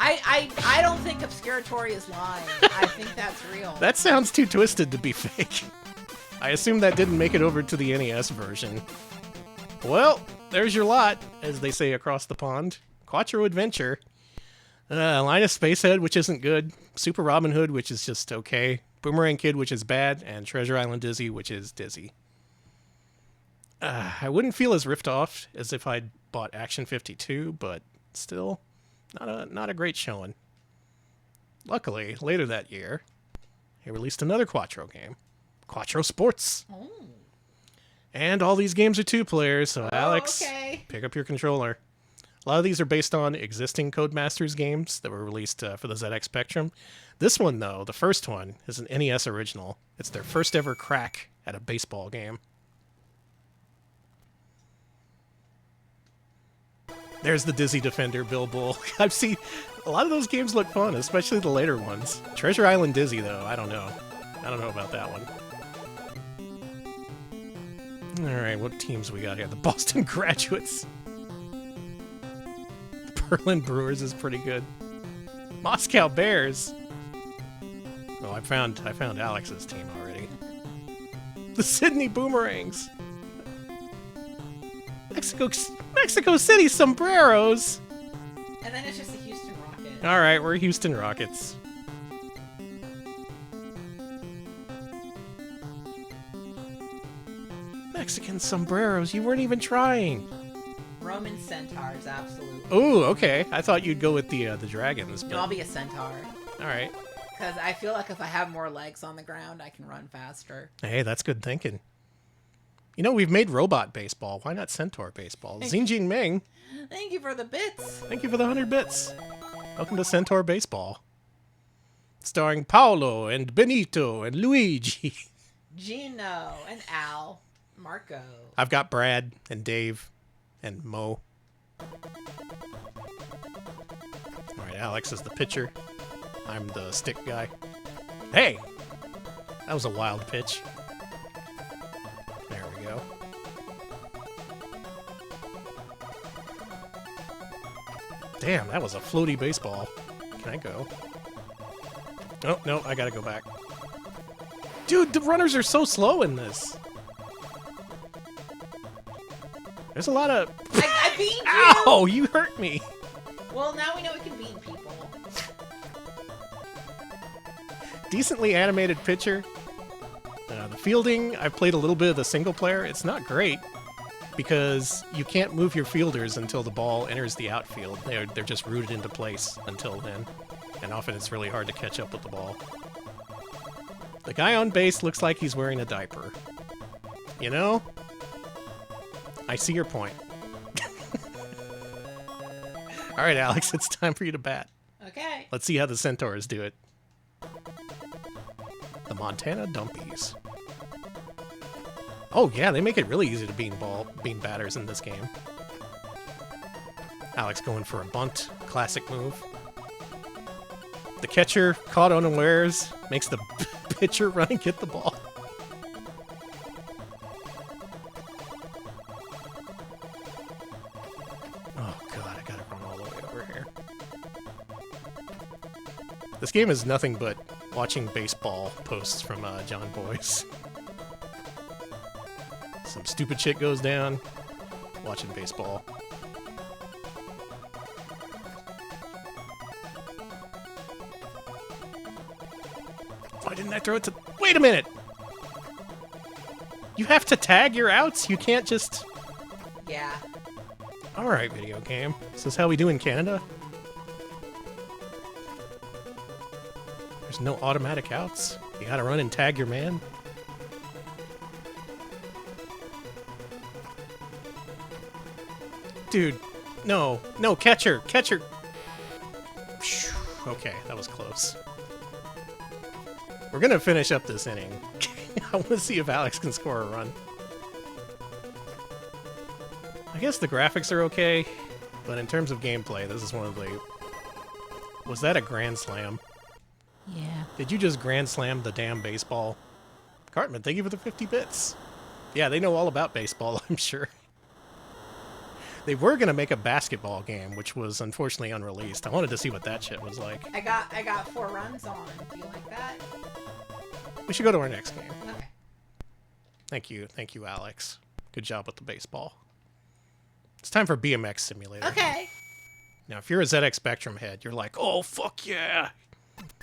I don't think Obscuratory is lying. I think that's real. That sounds too twisted to be fake. I assume that didn't make it over to the NES version. Well, there's your lot, as they say across the pond. Quattro Adventure. Linus Spacehead, which isn't good. Super Robin Hood, which is just okay. Boomerang Kid, which is bad. And Treasure Island Dizzy, which is dizzy. I wouldn't feel as ripped off as if I'd bought Action 52, but still, not a great showing. Luckily, later that year, he released another Quattro game, Quattro Sports. Oh. And all these games are 2-player, so Alex, okay. Pick up your controller. A lot of these are based on existing Codemasters games that were released for the ZX Spectrum. This one, though, the first one, is an NES original. It's their first ever crack at a baseball game. There's the Dizzy Defender, Bill Bull. I've seen a lot of those games look fun, especially the later ones. Treasure Island Dizzy, though, I don't know. I don't know about that one. Alright, what teams we got here? The Boston Graduates. The Berlin Brewers is pretty good. Moscow Bears. Well, I found Alex's team already. The Sydney Boomerangs. Mexico City Sombreros. And then it's just the Houston Rockets. Alright, we're Houston Rockets. Mexican Sombreros, you weren't even trying. Roman Centaurs, absolutely. Ooh, okay. I thought you'd go with the dragons. But... No, I'll be a centaur. Alright. Because I feel like if I have more legs on the ground, I can run faster. Hey, that's good thinking. You know, we've made robot baseball. Why not centaur baseball? Xinjing Ming. Thank you for the bits. Thank you for the 100 bits. Welcome to Centaur Baseball. Starring Paolo and Benito and Luigi. Gino and Al. Marco. I've got Brad and Dave and Mo. Alright, Alex is the pitcher. I'm the stick guy. Hey! That was a wild pitch. There we go. Damn, that was a floaty baseball. Can I go? Oh, no, I gotta go back. Dude, the runners are so slow in this. There's a lot of... I beamed you! Ow! You hurt me! Well, now we know we can beam people. Decently animated picture. The fielding, I've played a little bit of the single player. It's not great because you can't move your fielders until the ball enters the outfield. They're just rooted into place until then. And often it's really hard to catch up with the ball. The guy on base looks like he's wearing a diaper. You know? I see your point. Alright, Alex, it's time for you to bat. Okay. Let's see how the Centaurs do it. The Montana Dumpies. Oh yeah, they make it really easy to bean batters in this game. Alex going for a bunt, classic move. The catcher, caught unawares, makes the pitcher run and get the ball. Oh god, I gotta run all the way over here. This game is nothing but watching baseball posts from John Boyce. Some stupid shit goes down, watching baseball. Why didn't I throw it to... Wait a minute! You have to tag your outs? You can't just... Yeah. Alright, video game. Is this how we do in Canada? There's no automatic outs. You gotta run and tag your man. Dude, no. No, catcher! Catcher! Okay, that was close. We're gonna finish up this inning. I want to see if Alex can score a run. I guess the graphics are okay, but in terms of gameplay, this is one of the... Was that a grand slam? Yeah. Did you just grand slam the damn baseball? Cartman, thank you for the 50 bits. Yeah, they know all about baseball, I'm sure. They were gonna make a basketball game, which was unfortunately unreleased. I wanted to see what that shit was like. I got 4 runs on. Do you like that? We should go to our next game. Okay. Thank you, Alex. Good job with the baseball. It's time for BMX Simulator. Okay. Now, if you're a ZX Spectrum head, you're like, oh, fuck yeah.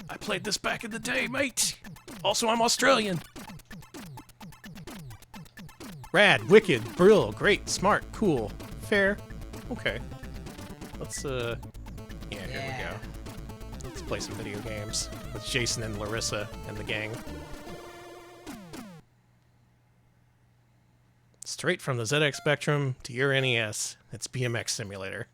I played this back in the day, mate. Also, I'm Australian. Rad, wicked, brill, great, smart, cool, fair. Okay. Let's, here we go. Let's play some video games with Jason and Larissa and the gang. Straight from the ZX Spectrum to your NES, it's BMX Simulator.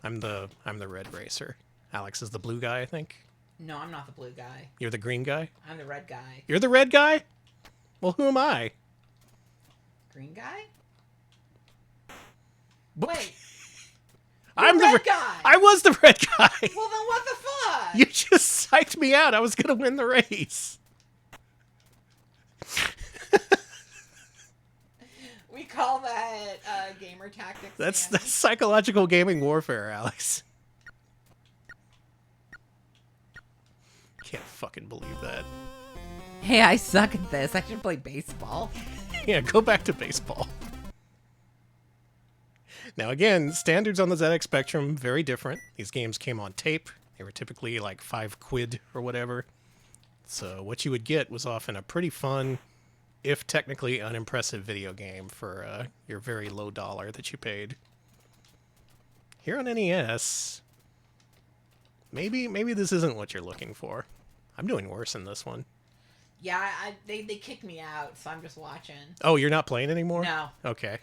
I'm the red racer. Alex is the blue guy, I think. No, I'm not the blue guy. You're the green guy? I'm the red guy. You're the red guy? Well, who am I? Green guy? What? Wait. I'm the the red guy. I was the red guy. Well, then what the fuck? You just psyched me out. I was gonna win the race. We call that gamer tactics. That's psychological gaming warfare, Alex. Can't fucking believe that. Hey, I suck at this. I should play baseball. Yeah, go back to baseball. Now again, standards on the ZX Spectrum, very different. These games came on tape. They were typically like £5 or whatever. So what you would get was often a pretty fun, if technically unimpressive video game for your very low dollar that you paid. Here on NES, maybe this isn't what you're looking for. I'm doing worse in this one. Yeah, they kicked me out, so I'm just watching. Oh, you're not playing anymore? No. Okay.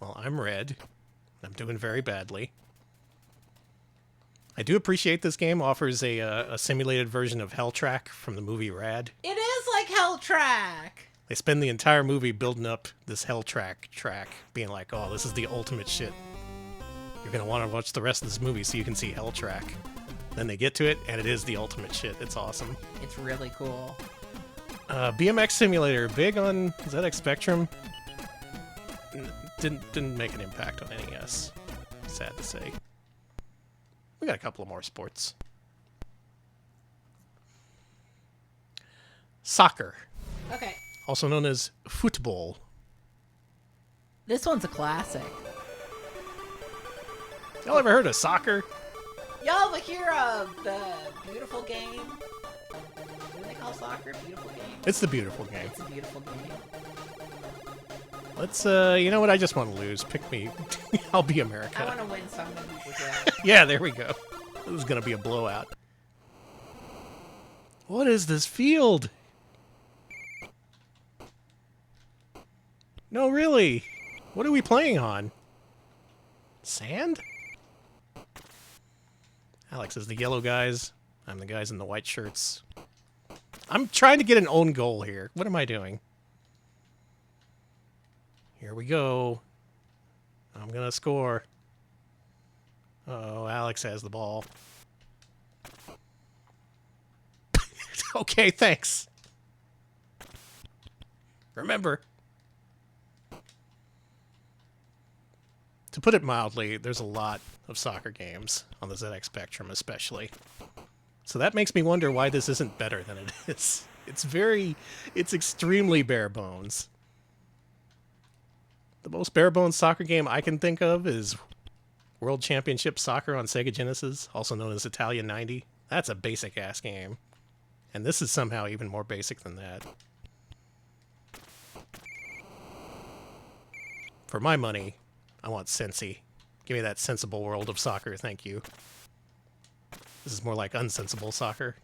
Well, I'm red. I'm doing very badly. I do appreciate this game offers a simulated version of Hell Track from the movie Rad. It is like Hell Track. They spend the entire movie building up this Hell Track, being like, oh, this is the ultimate shit. You're going to want to watch the rest of this movie so you can see Hell Track. Then they get to it, and it is the ultimate shit. It's awesome. It's really cool. BMX Simulator, big on ZX Spectrum. Didn't make an impact on NES. Sad to say. We got a couple of more sports. Soccer, Okay. also known as football. This one's a classic. Y'all ever heard of soccer? Y'all ever hear of the beautiful game? What do they call soccer? Beautiful game? It's the beautiful game. It's a beautiful game. Let's, you know what? I just want to lose. Pick me. I'll be I America. want to win some of these as well. Yeah, there we go. This is going to be a blowout. What is this field? No, really. What are we playing on? Sand? Alex is the yellow guys. I'm the guys in the white shirts. I'm trying to get an own goal here. What am I doing? Here we go. I'm going to score. Oh, Alex has the ball. Okay, thanks. Remember. To put it mildly, there's a lot of soccer games on the ZX Spectrum especially. So that makes me wonder why this isn't better than it is. It's extremely bare bones. The most bare bones soccer game I can think of is World Championship Soccer on Sega Genesis, also known as Italian 90. That's a basic ass game. And this is somehow even more basic than that. For my money, I want Sensi. Give me that sensible world of soccer, thank you. This is more like unsensible soccer.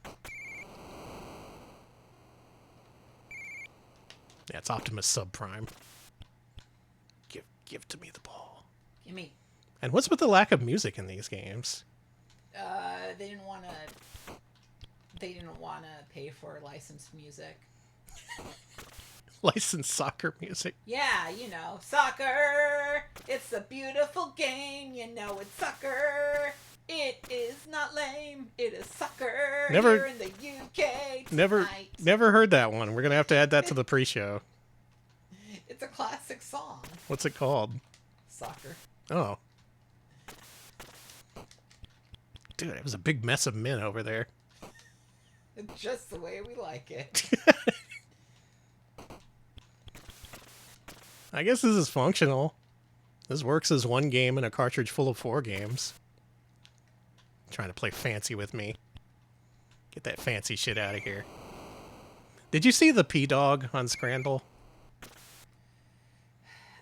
Yeah, it's Optimus Subprime. Give to me the ball. Give me. And what's with the lack of music in these games? They didn't want to. They didn't want to pay for licensed music. Licensed soccer music. Yeah, you know, soccer. It's a beautiful game. You know, it's soccer. It is not lame. It is soccer. Never- here in the UK Never tonight. heard that one. We're gonna have to add that to the pre-show. It's a classic song. What's it called? Soccer. Oh. Dude, it was a big mess of men over there. It's just the way we like it. I guess this is functional. This works as one game in a cartridge full of 4 games. Trying to play fancy with me. Get that fancy shit out of here. Did you see the P-Dog on Scrandle?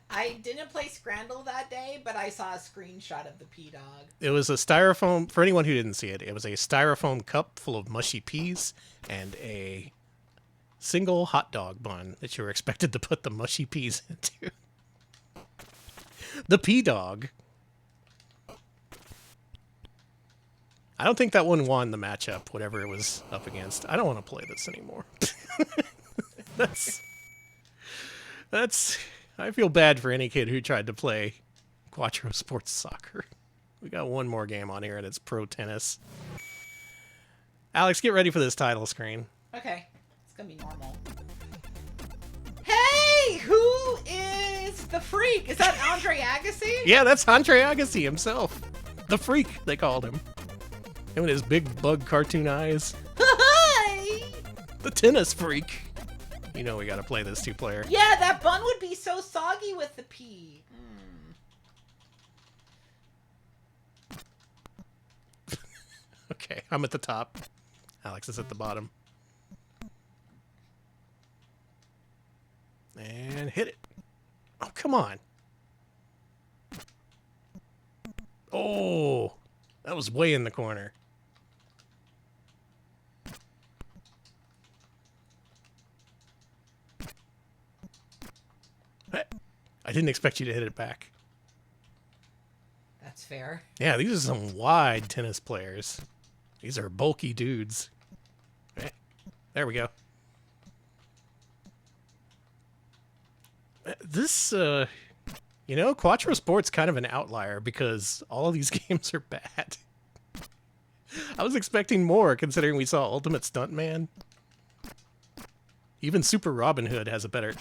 I didn't play Scrandle that day, but I saw a screenshot of the P-Dog. It was a styrofoam, for anyone who didn't see it, it was a styrofoam cup full of mushy peas and a single hot dog bun that you were expected to put the mushy peas into. The P-Dog. I don't think that one won the matchup, whatever it was up against. I don't want to play this anymore. That's... I feel bad for any kid who tried to play Quattro Sports Soccer. We got one more game on here, and it's Pro Tennis. Alex, get ready for this title screen. Okay, it's gonna be normal. Hey, who is the freak? Is that Andre Agassi? Yeah, that's Andre Agassi himself. The Freak, they called him. Him and his big bug cartoon eyes. Hi! The Tennis Freak. You know we gotta play this 2-player. Yeah, that bun would be so soggy with the P. Okay, I'm at the top. Alex is at the bottom. And hit it. Oh, come on. Oh, that was way in the corner. I didn't expect you to hit it back. That's fair. Yeah, these are some wide tennis players. These are bulky dudes. There we go. This, you know, Quattro Sports kind of an outlier because all of these games are bad. I was expecting more considering we saw Ultimate Stuntman. Even Super Robin Hood has a better...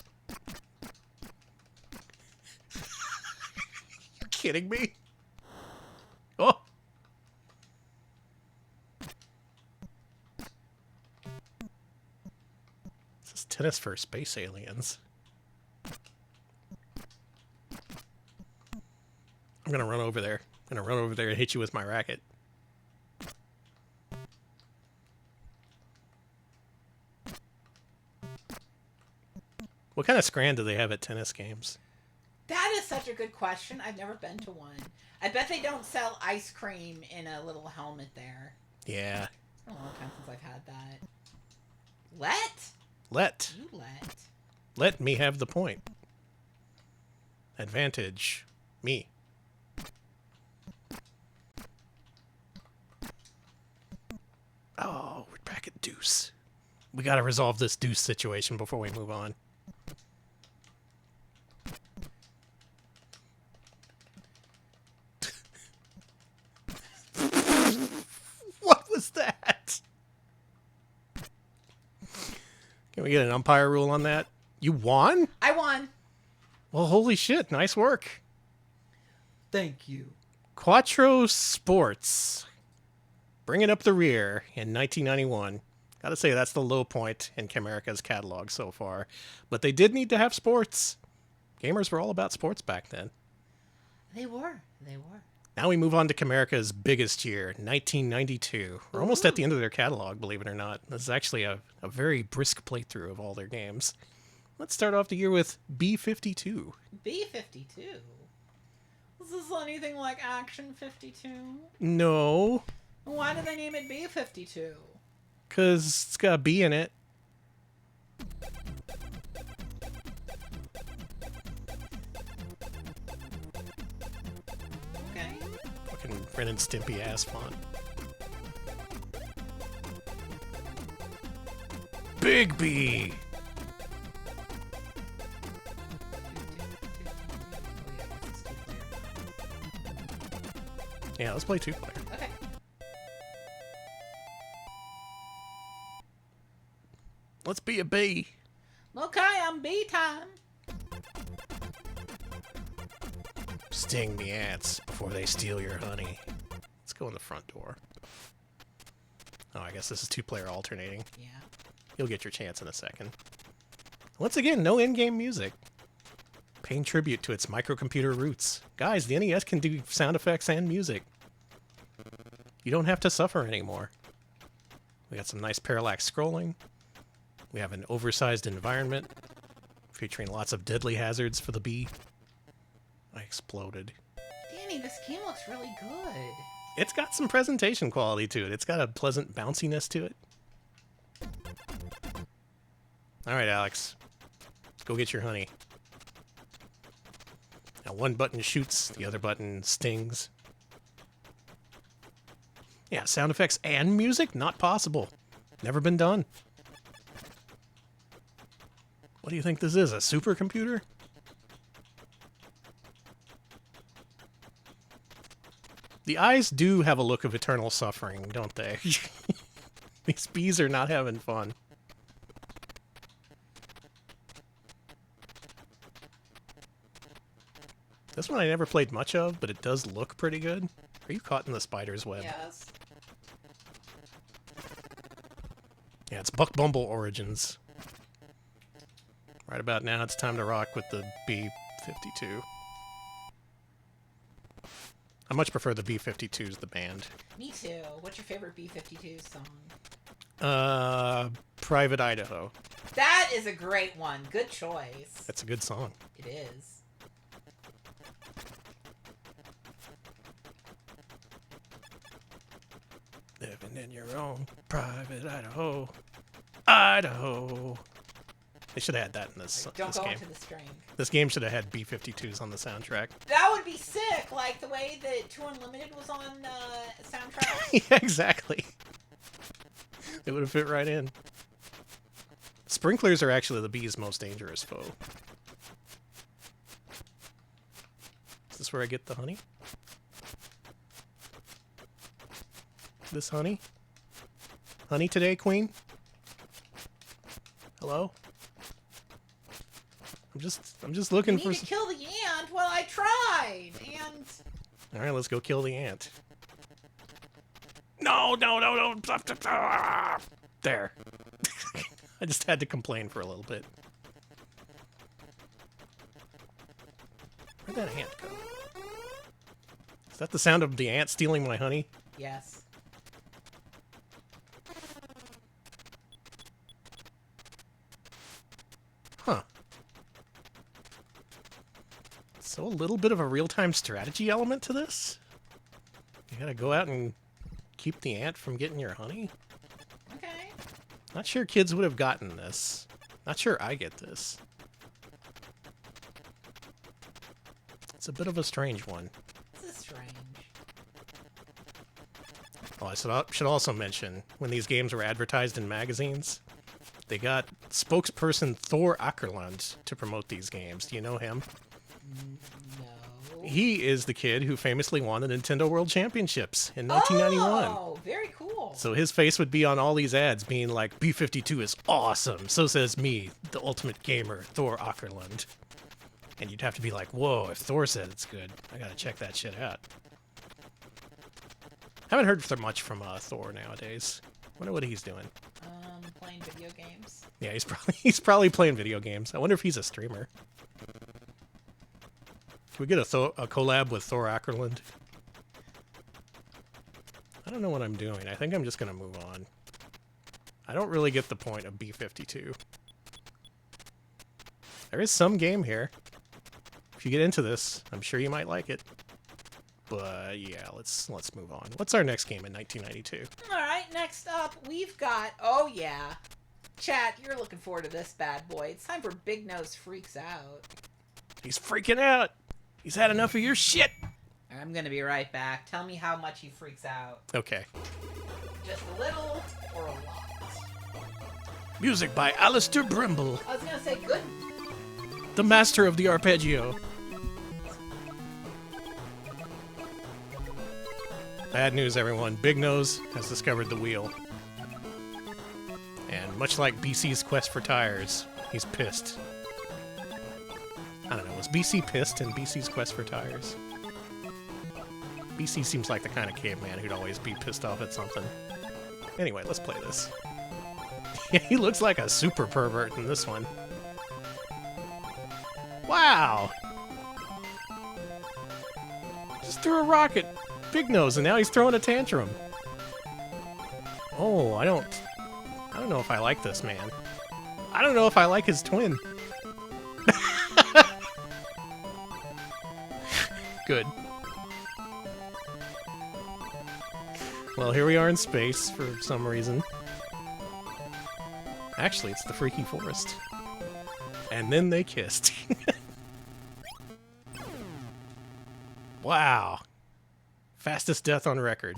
You kidding me? Oh! tennis for space aliens. I'm gonna run over there. I'm gonna run over there and hit you with my racket. What kind of scran do they have at tennis games? That is such a good question. I've never been to one. I bet they don't sell ice cream in a little helmet there. Yeah. It's been a long time since I've had that. Let? You let. Let me have the point. Advantage. Me. Oh, we're back at deuce. We gotta resolve this deuce situation before we move on. What was that? Can we get an umpire rule on that? You won? I won. Well, holy shit. Nice work. Thank you. Quattro Sports. Bringing up the rear in 1991. Gotta say, that's the low point in Camerica's catalog so far. But they did need to have sports. Gamers were all about sports back then. They were. Now we move on to Camerica's biggest year, 1992. We're almost at the end of their catalog, believe it or not. This is actually a very brisk playthrough of all their games. Let's start off the year with B-52. B-52? Is this anything like Action 52? No. Why did they name it B-52? Because it's got a B in it. Okay. Fucking Ren and Stimpy ass font. Big B! Yeah, let's play 2-player. Okay. Let's be a bee. Okay, I'm B time. Sting the ants before they steal your honey. Let's go in the front door. Oh, I guess this is 2-player alternating. Yeah. You'll get your chance in a second. Once again, no in-game music. Paying tribute to its microcomputer roots. Guys, the NES can do sound effects and music. You don't have to suffer anymore. We got some nice parallax scrolling. We have an oversized environment featuring lots of deadly hazards for the bee. I exploded. Danny, this game looks really good. It's got some presentation quality to it. It's got a pleasant bounciness to it. All right, Alex. Let's go get your honey. Now, one button shoots, the other button stings. Yeah, sound effects and music? Not possible. Never been done. What do you think this is, a supercomputer? The eyes do have a look of eternal suffering, don't they? These bees are not having fun. This one I never played much of, but it does look pretty good. Are you caught in the spider's web? Yes. Yeah, it's Buck Bumble Origins. Right about now, it's time to rock with the B-52. I much prefer the B-52s, the band. Me too. What's your favorite B-52 song? Private Idaho. That is a great one. Good choice. That's a good song. It is. Living in your own private Idaho. Idaho. They should have had that in this, Don't this go game. into the string. This game should have had B-52s on the soundtrack. That would be sick, like the way that 2 Unlimited was on soundtrack. Yeah, exactly. It would have fit right in. Sprinklers are actually the bee's most dangerous foe. Is this where I get the honey? This honey? Honey today, Queen? Hello? I'm just looking You for need to kill the ant. Well, I tried, and All right, let's go kill the ant. No. There. I I just had to complain for a little bit. Where'd that ant go? Is that the sound of the ant stealing my honey? Yes. Huh. So a little bit of a real-time strategy element to this? You gotta go out and keep the ant from getting your honey? Okay. Not sure kids would have gotten this. Not sure I get this. It's a bit of a strange one. This is strange. Oh, I should also mention, when these games were advertised in magazines, they got spokesperson Thor Ackerlund to promote these games. Do you know him? No. He is the kid who famously won the Nintendo World Championships in 1991. Oh, very cool. So his face would be on all these ads being like, B-52 is awesome. So says me, the ultimate gamer, Thor Ackerlund. And you'd have to be like, whoa, if Thor said it's good, I gotta check that shit out. Haven't heard much from Thor nowadays. Wonder what he's doing. Playing video games. Yeah, he's probably playing video games. I wonder if he's a streamer. Can we get a collab with Thor Ackerlund? I don't know what I'm doing. I think I'm just gonna move on. I don't really get the point of B-52. There is some game here. If you get into this, I'm sure you might like it. But yeah, let's move on. What's our next game in 1992? All right, next up we've got. Oh yeah, chat. You're looking forward to this bad boy. It's time for Big Nose Freaks Out. He's freaking out. He's had enough of your shit. I'm gonna be right back. Tell me how much he freaks out. Okay. Just a little or a lot? Music by Alistair Brimble, I was gonna say good. the master of the arpeggio. Bad news, everyone. Big Nose has discovered the wheel. And much like BC's quest for tires, he's pissed. I don't know, was BC pissed in BC's quest for tires? BC seems like the kind of caveman who'd always be pissed off at something. Anyway, let's play this. Yeah, he looks like a super pervert in this one. Wow! Just threw a rocket. Big Nose, and now he's throwing a tantrum. Oh, I don't know if I like this man. I don't know if I like his twin. Good. Well, here we are in space for some reason. Actually, it's the Freaky Forest. And then they kissed. Wow. Fastest death on record.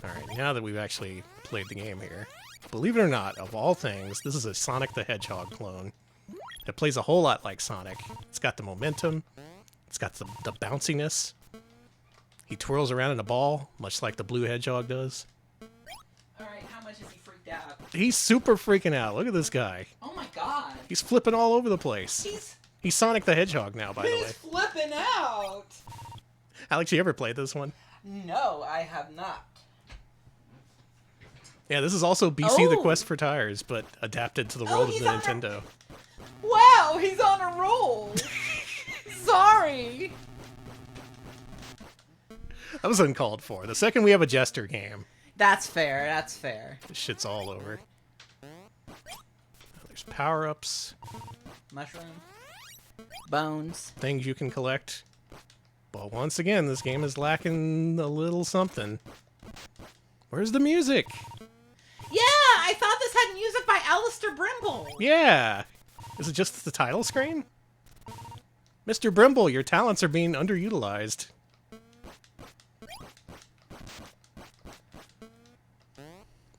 Alright, now that we've actually played the game here, believe it or not, of all things, this is a Sonic the Hedgehog clone. It plays a whole lot like Sonic. It's got the momentum, it's got the bounciness. He twirls around in a ball, much like the blue hedgehog does. Alright, how much is he freaked out? He's super freaking out. Look at this guy. Oh my god. He's flipping all over the place. He's Sonic the Hedgehog now, by the way. He's flipping out! Alex, you ever played this one? No, I have not. Yeah, this is also BC the Oh. Quest for Tires, but adapted to the world of the Nintendo. Wow, he's on a roll! Sorry! That was uncalled for. The second we have a Jester game, That's fair, that's fair. this shit's all over. There's power-ups, Mushroom. Bones. things you can collect. But once again, this game is lacking a little something. Where's the music? Yeah, I thought this had music by Alistair Brimble. Yeah! Is it just the title screen? Mr. Brimble, your talents are being underutilized.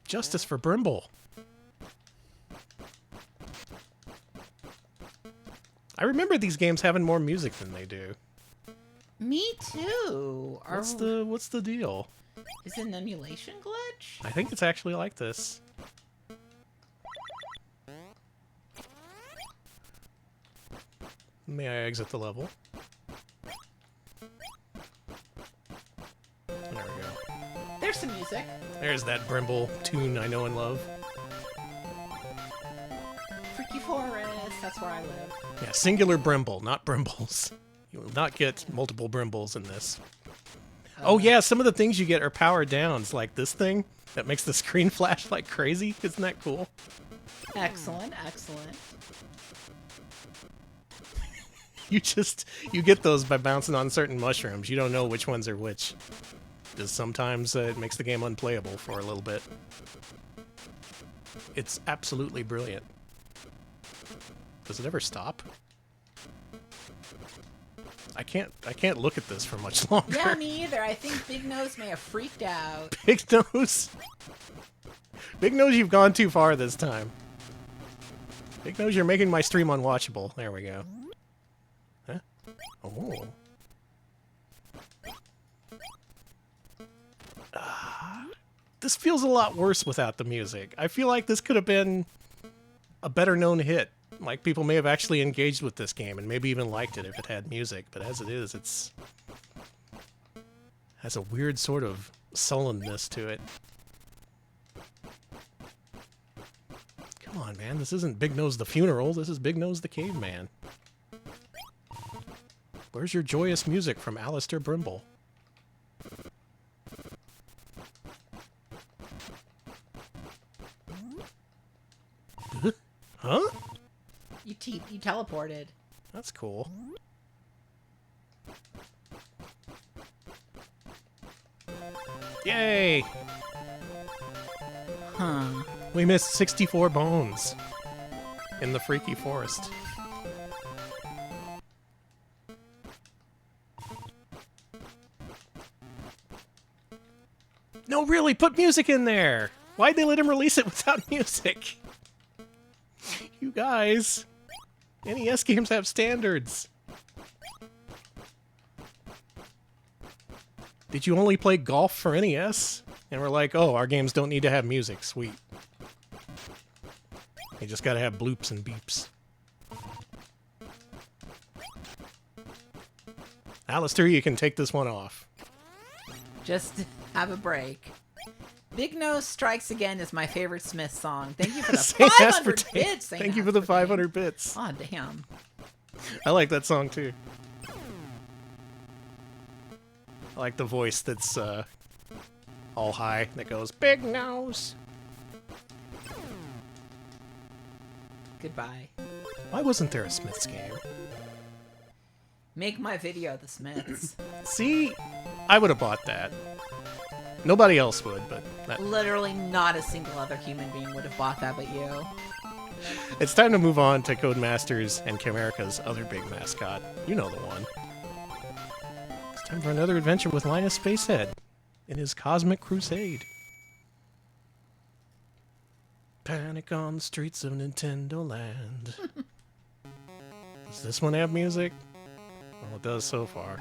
Justice for Brimble. I remember these games having more music than they do. Me too. What's the deal? Is it an emulation glitch? I think it's actually like this. May I exit the level? There we go. There's some music. There's that Brimble tune I know and love. That's where I live. Yeah, singular brimble, not brimbles. You will not get multiple brimbles in this. Oh yeah, some of the things you get are power downs, like this thing that makes the screen flash like crazy. Isn't that cool? Excellent, excellent. You get those by bouncing on certain mushrooms. You don't know which ones are which. Because sometimes it makes the game unplayable for a little bit. It's absolutely brilliant. Does it ever stop? I can't look at this for much longer. Yeah, me either. I think Big Nose may have freaked out. Big Nose. Big Nose, you've gone too far this time. Big Nose, you're making my stream unwatchable. There we go. Huh? Oh. This feels a lot worse without the music. I feel like this could have been a better known hit. Like, people may have actually engaged with this game and maybe even liked it if it had music. But as it is, it's has a weird sort of sullenness to it. Come on, man. This isn't Big Nose the Funeral. This is Big Nose the Caveman. Where's your joyous music from Alistair Brimble? Huh? You teleported. That's cool. Yay! Huh. We missed 64 bones in the freaky forest. No, really, put music in there! Why'd they let him release it without music? You guys! NES games have standards! Did you only play golf for NES? And we're like, oh, our games don't need to have music. Sweet. You just gotta have bloops and beeps. Alistair, you can take this one off. Just have a break. Big Nose Strikes Again is my favorite Smith song. Thank you for the 500 bits. Thank you for the 500 bits. Oh, damn. I like that song, too. I like the voice that's all high that goes, Big Nose. Goodbye. Why wasn't there a Smiths game? Make my video, The Smiths. See? I would have bought that. Nobody else would, but... Literally not a single other human being would have bought that but you. It's time to move on to Codemasters and Camerica's other big mascot. You know the one. It's time for another adventure with Linus Spacehead in his Cosmic Crusade. Panic on the streets of Nintendo Land. Does this one have music? Well, it does so far.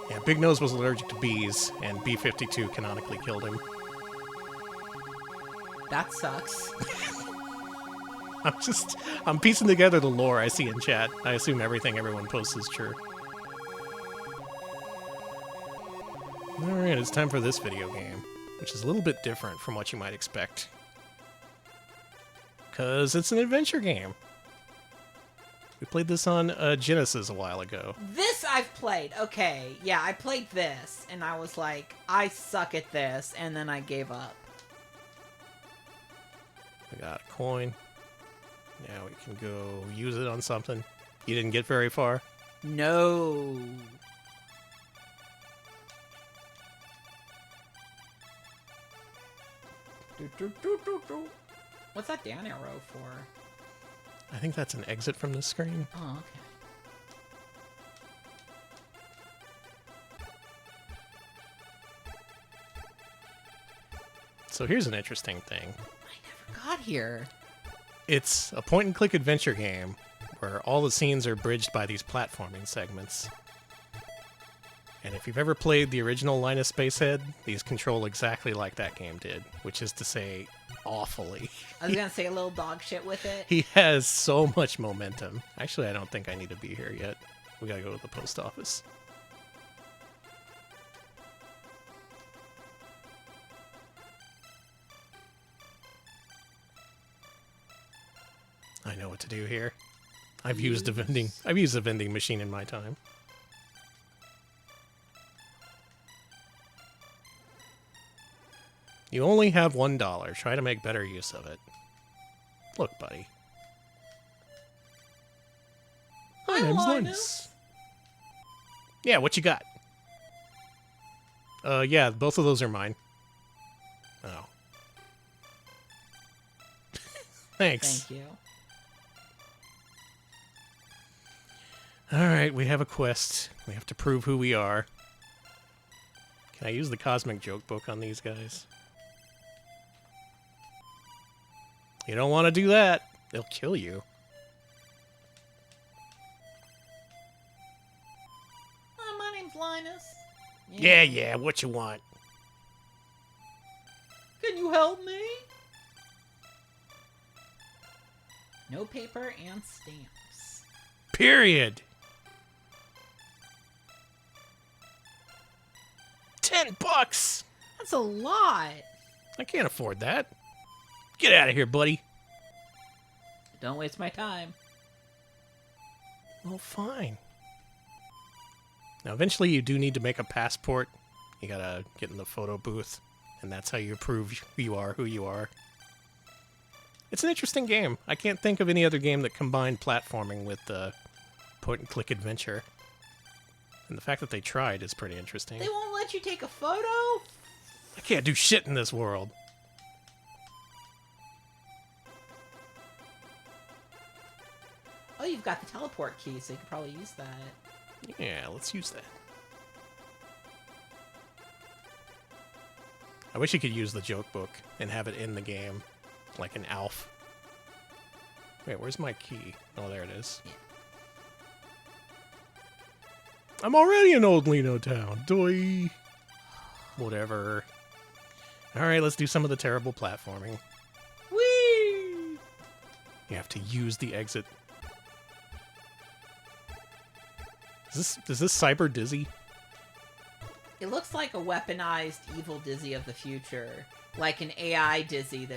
Yeah, Big Nose was allergic to bees, and B-52 canonically killed him. That sucks. I'm piecing together the lore I see in chat. I assume everything everyone posts is true. Alright, it's time for this video game, which is a little bit different from what you might expect. Because it's an adventure game. We played this on Genesis a while ago. This I've played. Okay, yeah, I played this, and I was like, I suck at this, and then I gave up. We got a coin. Now we can go use it on something. You didn't get very far? No. What's that down arrow for? I think that's an exit from the screen. Oh, okay. So here's an interesting thing. I never got here. It's a point-and-click adventure game where all the scenes are bridged by these platforming segments. And if you've ever played the original Linus Spacehead, these control exactly like that game did, which is to say, awfully. I was gonna say a little dog shit with it. He has so much momentum. Actually, I don't think I need to be here yet. We gotta go to the post office. I know what to do here. I've used a vending machine in my time. You only have $1. Try to make better use of it. Look, buddy. My name's Linus. Yeah, what you got? Yeah, both of those are mine. Oh. Thanks. Thank you. Alright, we have a quest. We have to prove who we are. Can I use the cosmic joke book on these guys? You don't want to do that. They'll kill you. My name's Linus. Yeah, what you want? Can you help me? No paper and stamps. Period. $10. That's a lot. I can't afford that. Get out of here, buddy. Don't waste my time. Well, fine. Now, eventually you do need to make a passport. You gotta get in the photo booth, and that's how you prove you are who you are. It's an interesting game. I can't think of any other game that combined platforming with point-and-click adventure. And the fact that they tried is pretty interesting. They won't let you take a photo? I can't do shit in this world. Oh, you've got the teleport key, so you could probably use that. Yeah, let's use that. I wish you could use the joke book and have it in the game, like an Alf. Wait, where's my key? Oh, there it is. Yeah. I'm already in Old Lino Town. Doi. Whatever. Alright, let's do some of the terrible platforming. Whee! You have to use the exit. Is this Cyber Dizzy? It looks like a weaponized evil Dizzy of the future. Like an AI Dizzy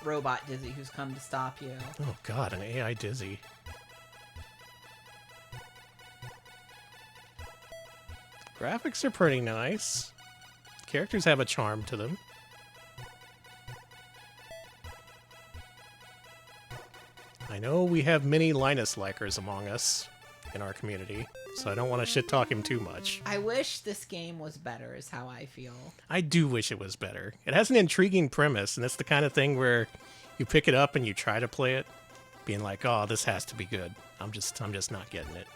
robot Dizzy who's come to stop you. Oh god, an AI Dizzy. Graphics are pretty nice. Characters have a charm to them. I know we have many Linus-likers among us in our community, so I don't want to shit-talk him too much. I wish this game was better, is how I feel. I do wish it was better. It has an intriguing premise, and it's the kind of thing where you pick it up and you try to play it, being like, oh, this has to be good. I'm just not getting it.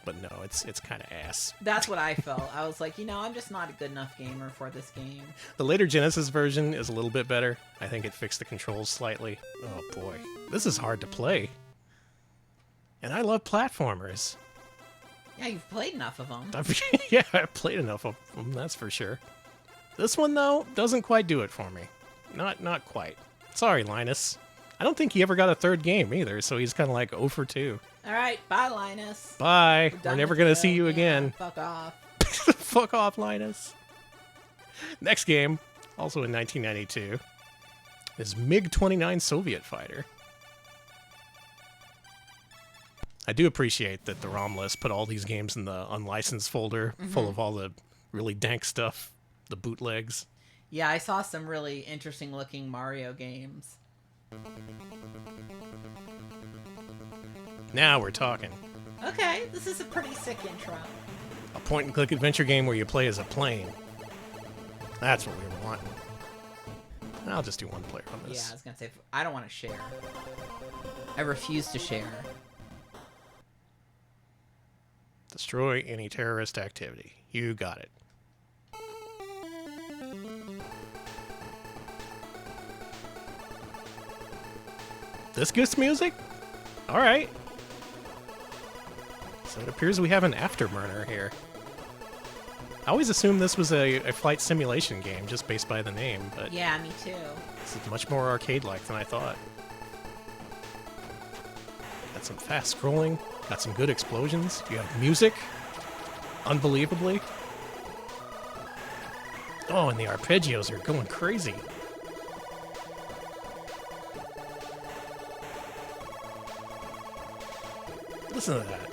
But no, it's kind of ass. That's what I felt. I was like, I'm just not a good enough gamer for this game. The later Genesis version is a little bit better. I think it fixed the controls slightly. Oh boy, this is hard to play. And I love platformers. Yeah, you've played enough of them. Yeah, I've played enough of them, that's for sure. This one, though, doesn't quite do it for me. Not quite. Sorry, Linus. I don't think he ever got a third game either, so he's kind of like 0 for 2. All right, bye, Linus. Bye. We're never going to see you again. Fuck off. Fuck off, Linus. Next game, also in 1992, is MiG-29 Soviet Fighter. I do appreciate that the ROM list put all these games in the unlicensed folder, full of all the really dank stuff, the bootlegs. Yeah, I saw some really interesting looking Mario games. Now we're talking. Okay, this is a pretty sick intro. A point-and-click adventure game where you play as a plane. That's what we want. I'll just do one player on this. Yeah, I was gonna say, I don't want to share. I refuse to share. Destroy any terrorist activity. You got it. This gets music? Alright. So it appears we have an afterburner here. I always assumed this was a flight simulation game just based by the name, but Yeah, me too. this is much more arcade-like than I thought. Got some fast scrolling, got some good explosions, you have music, unbelievably. Oh, and the arpeggios are going crazy. Listen to that.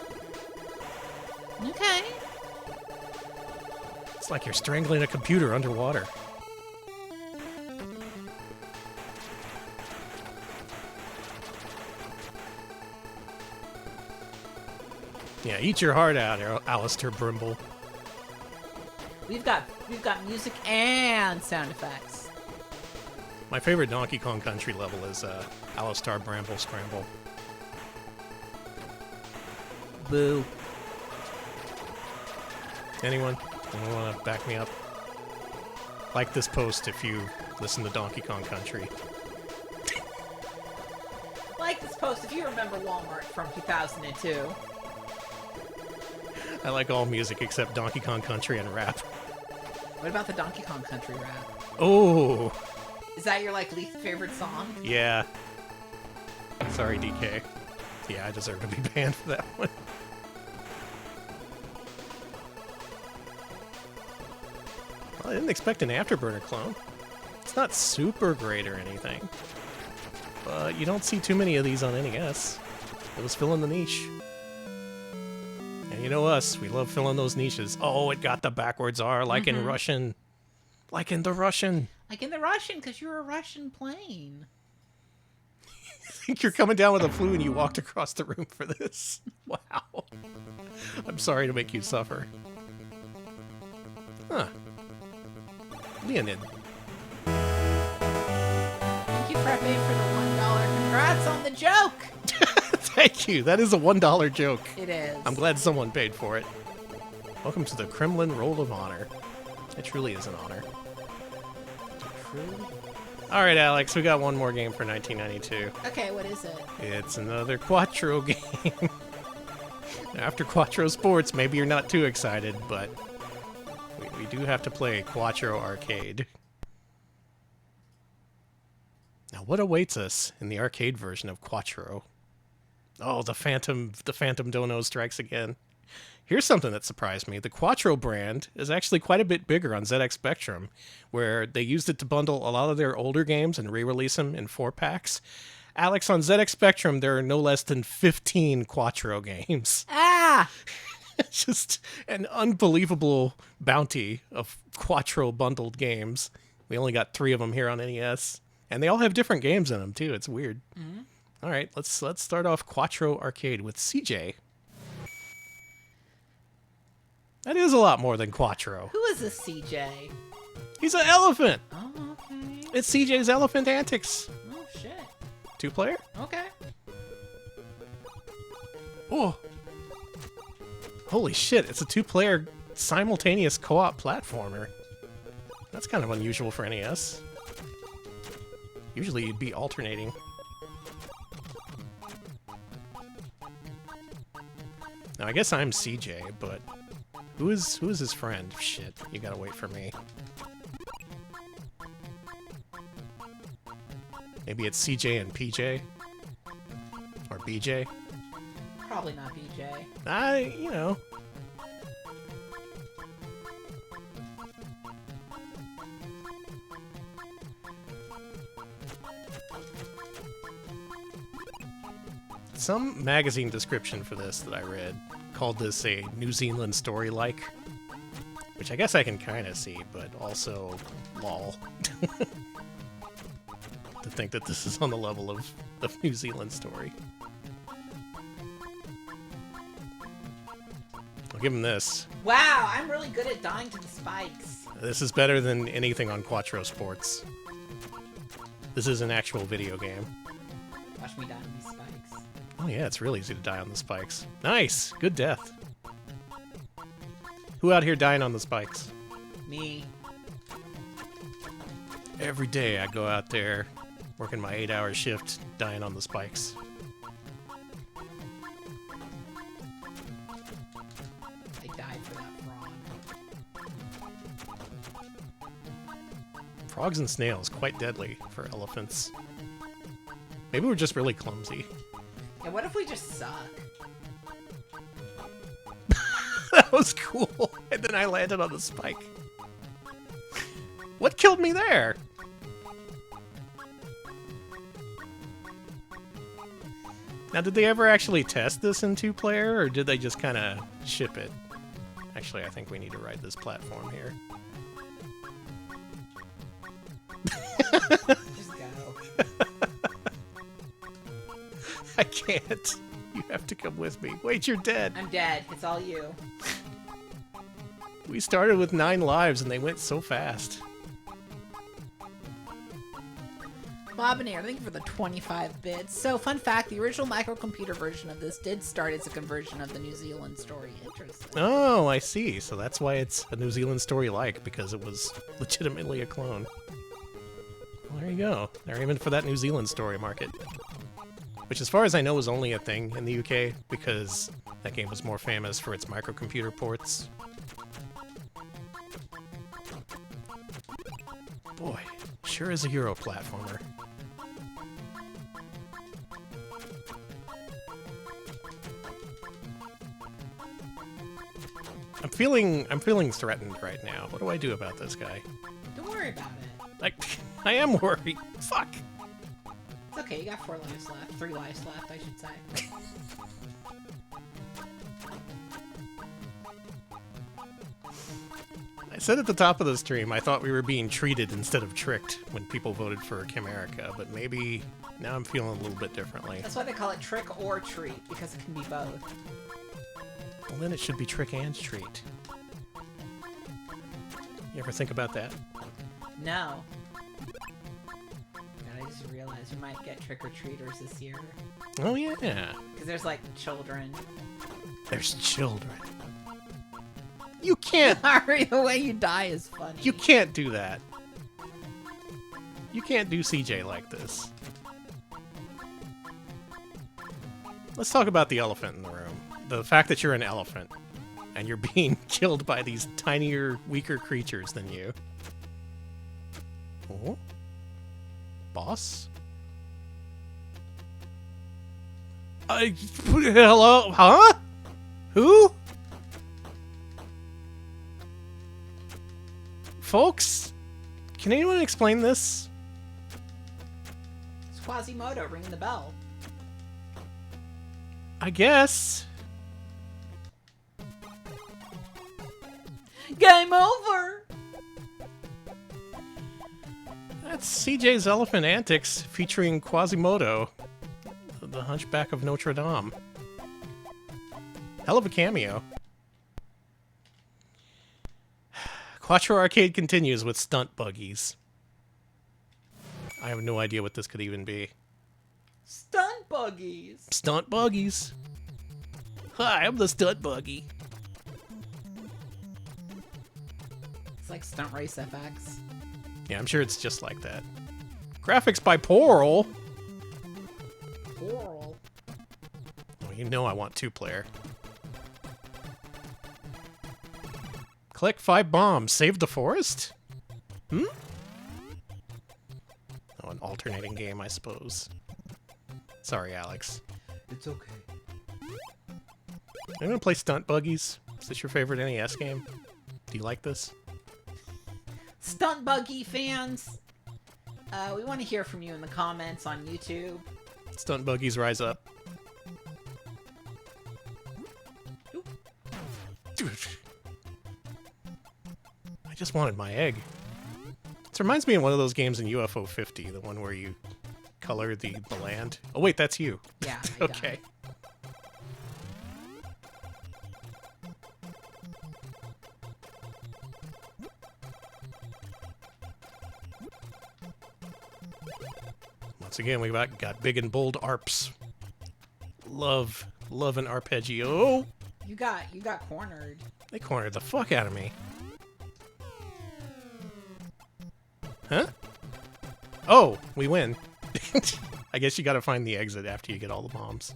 Okay. It's like you're strangling a computer underwater. Yeah, eat your heart out, Alistair Brimble. We've got music and sound effects. My favorite Donkey Kong Country level is Alistair Bramble Scramble. Boo. Anyone want to back me up? Like this post if you listen to Donkey Kong Country. Like this post if you remember Walmart from 2002. I like all music except Donkey Kong Country and rap. What about the Donkey Kong Country rap? Oh! Is that your, like, least favorite song? Yeah. Sorry, DK. Yeah, I deserve to be banned for that one. Well, I didn't expect an Afterburner clone. It's not super great or anything. But you don't see too many of these on NES. It was filling the niche. And you know us, we love filling those niches. Oh, it got the backwards R, like in Russian. Like in the Russian. Like in the Russian, because you're a Russian plane. I think you're coming down with a flu and you walked across the room for this. Wow. I'm sorry to make you suffer. Huh. Leonid. Thank you, Preppy, for the $1. Congrats on the joke! Thank you. That is a $1 joke. It is. I'm glad someone paid for it. Welcome to the Kremlin Roll of Honor. It truly is an honor. True. All right, Alex, we got one more game for 1992. Okay, what is it? It's another Quattro game. After Quattro Sports, maybe you're not too excited, but we do have to play Quattro Arcade. Now, what awaits us in the arcade version of Quattro? Oh, the Phantom Dono strikes again. Here's something that surprised me. The Quattro brand is actually quite a bit bigger on ZX Spectrum, where they used it to bundle a lot of their older games and re-release them in 4-packs. Alex, on ZX Spectrum, there are no less than 15 Quattro games. Ah! It's just an unbelievable bounty of Quattro bundled games. We only got 3 of them here on NES. And they all have different games in them, too. It's weird. Mm-hmm. All right, let's start off Quattro Arcade with CJ. That is a lot more than Quattro. Who is this CJ? He's an elephant. Oh, okay. It's CJ's Elephant Antics. Oh, shit. 2-player? Okay. Oh. Holy shit, it's a 2-player simultaneous co-op platformer. That's kind of unusual for NES. Usually you'd be alternating. Now I guess I'm CJ, but who is his friend? Shit, you gotta wait for me. Maybe it's CJ and PJ? Or BJ? Probably not BJ. You know. Some magazine description for this that I read called this a New Zealand story-like, which I guess I can kind of see, but also lol. To think that this is on the level of New Zealand story. I'll give him this. Wow, I'm really good at dying to the spikes. This is better than anything on Quattro Sports. This is an actual video game. Watch me die on these spikes. Oh yeah, it's really easy to die on the spikes. Nice! Good death. Who out here dying on the spikes? Me. Every day I go out there, working my 8-hour shift, dying on the spikes. I died for that frog. Frogs and snails, quite deadly for elephants. Maybe we're just really clumsy. Yeah, what if we just suck? That was cool. And then I landed on the spike. What killed me there? Now, did they ever actually test this in 2-player, or did they just kind of ship it? Actually, I think we need to ride this platform here. Just go. I can't. You have to come with me. Wait, you're dead. I'm dead. It's all you. We started with 9 lives, and they went so fast. Bob and Air, thank you for the 25 bits. So, fun fact, the original microcomputer version of this did start as a conversion of the New Zealand story. Interesting. Oh, I see. So that's why it's a New Zealand story-like, because it was legitimately a clone. Well, there you go. They're aiming for that New Zealand story market. Which, as far as I know, was only a thing in the UK, because that game was more famous for its microcomputer ports. Boy, sure is a Euro platformer. I'm feeling threatened right now. What do I do about this guy? Don't worry about it. Like, I am worried. Fuck. It's okay, you got 4 lives left. 3 lives left, I should say. I said at the top of the stream I thought we were being treated instead of tricked when people voted for Camerica, but maybe now I'm feeling a little bit differently. That's why they call it trick or treat, because it can be both. Well, then it should be trick and treat. You ever think about that? No. God, I just realized we might get trick-or-treaters this year. Oh, yeah. Because there's, like, children. There's children. You can't... Sorry, the way you die is funny. You can't do that. You can't do CJ like this. Let's talk about the elephant in the room. The fact that you're an elephant, and you're being killed by these tinier, weaker creatures than you. Oh? Boss? Hello? Huh? Who? Folks? Can anyone explain this? It's Quasimodo ringing the bell. I guess. Game over! That's CJ's Elephant Antics featuring Quasimodo, the Hunchback of Notre Dame. Hell of a cameo. Quattro Arcade continues with stunt buggies. I have no idea what this could even be. Stunt buggies! Stunt buggies. Hi, I'm the stunt buggy. It's like Stunt Race FX. Yeah, I'm sure it's just like that. Graphics by Poral. Coral. Oh, you know I want 2-player. Collect 5 bombs. Save the forest? Hmm? Oh, an alternating game, I suppose. Sorry, Alex. It's okay. I'm gonna play Stunt Buggies. Is this your favorite NES game? Do you like this? Stunt Buggy fans, we want to hear from you in the comments on YouTube. Stunt Buggies rise up. Oop. Dude. I just wanted my egg. This reminds me of one of those games in UFO 50, the one where you color the land. Oh wait, that's you. Yeah. I Okay. died. Once again, we got big and bold ARPs. Love an arpeggio. You got cornered. They cornered the fuck out of me. Huh? Oh, we win. I guess you gotta find the exit after you get all the bombs.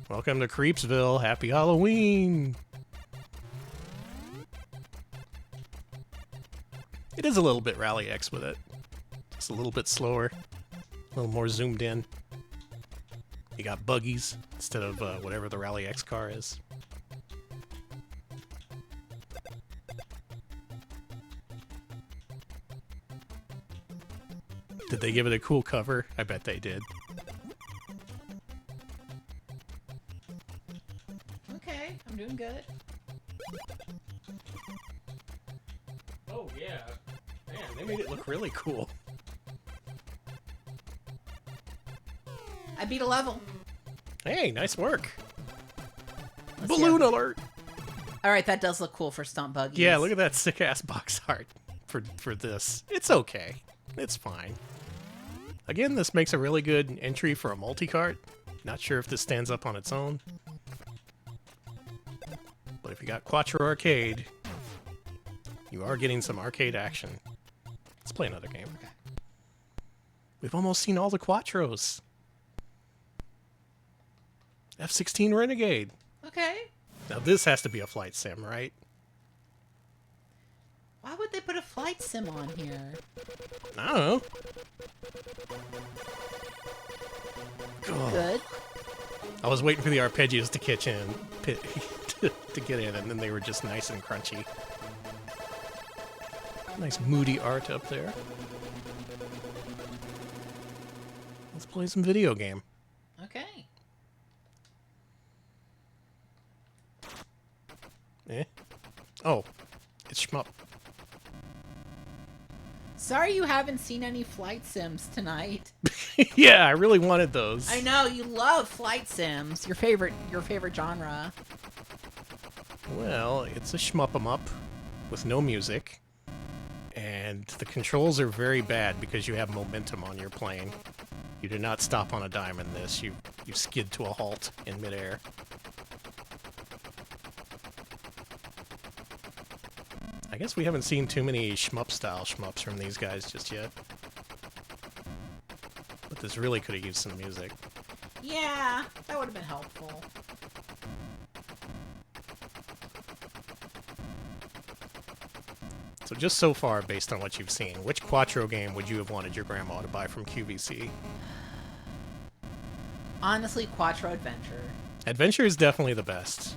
Welcome to Creepsville. Happy Halloween. It is a little bit Rally X with it. Just a little bit slower. A little more zoomed in. You got buggies instead of whatever the Rally X car is. Did they give it a cool cover? I bet they did. Oh, yeah. Man, they made it look really cool. I beat a level. Hey, nice work. Let's see Balloon how- alert! All right, that does look cool for stunt buggies. Yeah, look at that sick-ass box art for this. It's okay. It's fine. Again, this makes a really good entry for a multicart. Not sure if this stands up on its own. But if you got Quattro Arcade, you are getting some arcade action. Let's play another game. Okay. We've almost seen all the Quattros. F-16 Renegade. Okay. Now this has to be a flight sim, right? Why would they put a flight sim on here? I don't know. Ugh. Good. I was waiting for the arpeggios to catch in, to get in, and then they were just nice and crunchy. Nice moody art up there. Let's play some video game. Okay. Eh? Oh, it's shmup. Sorry you haven't seen any flight sims tonight. Yeah, I really wanted those. I know you love flight sims. Your favorite genre. Well, it's a shmup 'em up with no music, and the controls are very bad because you have momentum on your plane. You do not stop on a dime in this. You skid to a halt in midair. I guess we haven't seen too many shmup-style shmups from these guys just yet. But this really could have used some music. Yeah, that would have been helpful. So just so far, based on what you've seen, which Quattro game would you have wanted your grandma to buy from QVC? Honestly, Quattro Adventure. Adventure is definitely the best.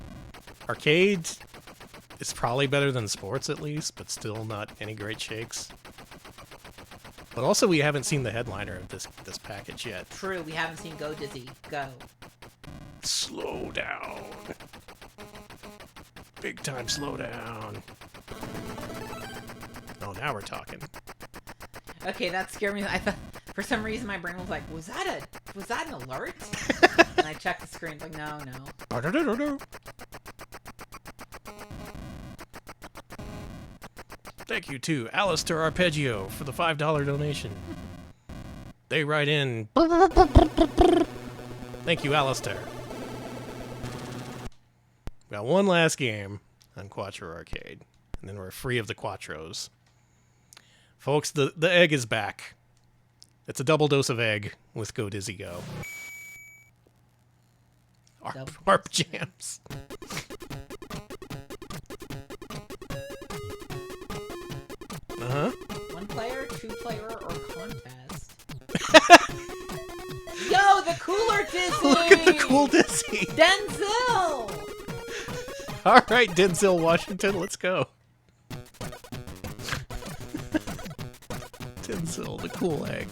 Arcade is probably better than Sports at least, but still not any great shakes. But also we haven't seen the headliner of this package yet. True, we haven't seen Go Dizzy. Go. Slow down. Big time slow down. Oh, now we're talking. Okay, that scared me. I thought, for some reason, my brain was like, was that an alert? And I checked the screen, like, no. Thank you to Alistair Arpeggio for the $5 donation. They write in. Thank you, Alistair. We got one last game on Quattro Arcade, and then we're free of the Quattros. Folks, the egg is back. It's a double dose of egg with Go Dizzy Go. ARP jams. Uh-huh. 1 player, 2 player, or contest? Yo, the cooler Dizzy! Look at the cool Dizzy! Denzel! Alright, Denzel Washington, let's go. Denzel, the cool egg.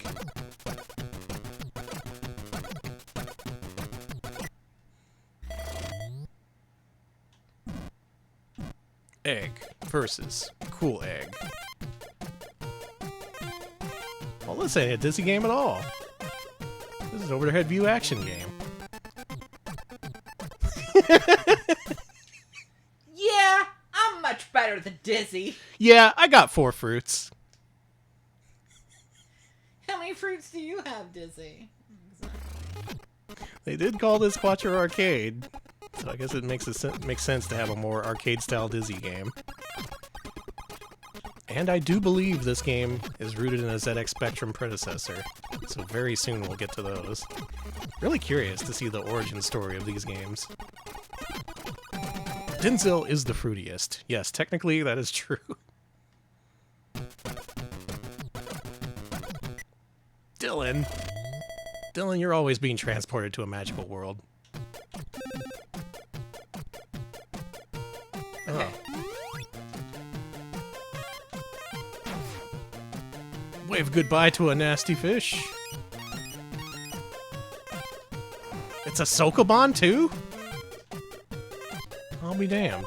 Egg versus cool egg. Well, this ain't a Dizzy game at all. This is an overhead view action game. Yeah, I'm much better than Dizzy. Yeah, I got 4 fruits. How many fruits do you have, Dizzy? They did call this Quattro Arcade, so I guess it makes sense to have a more arcade-style Dizzy game. And I do believe this game is rooted in a ZX Spectrum predecessor, so very soon we'll get to those. Really curious to see the origin story of these games. Denzel is the fruitiest. Yes, technically that is true. Dylan! Dylan, you're always being transported to a magical world. Okay. Wave goodbye to a nasty fish. It's a Sokoban too? I'll be damned.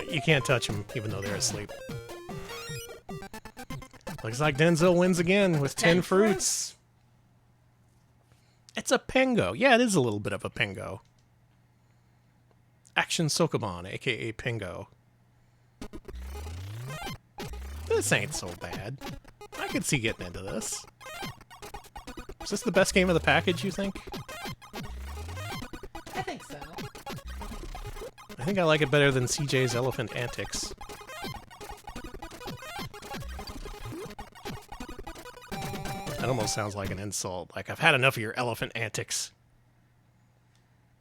You can't touch them, even though they're asleep. Looks like Denzel wins again with 10 fruits. It's a Pengo. Yeah, it is a little bit of a Pengo. Action Sokoban, a.k.a. Pengo. This ain't so bad. I could see getting into this. Is this the best game of the package, you think? I think so. I think I like it better than CJ's Elephant Antics. That almost sounds like an insult. Like, I've had enough of your elephant antics.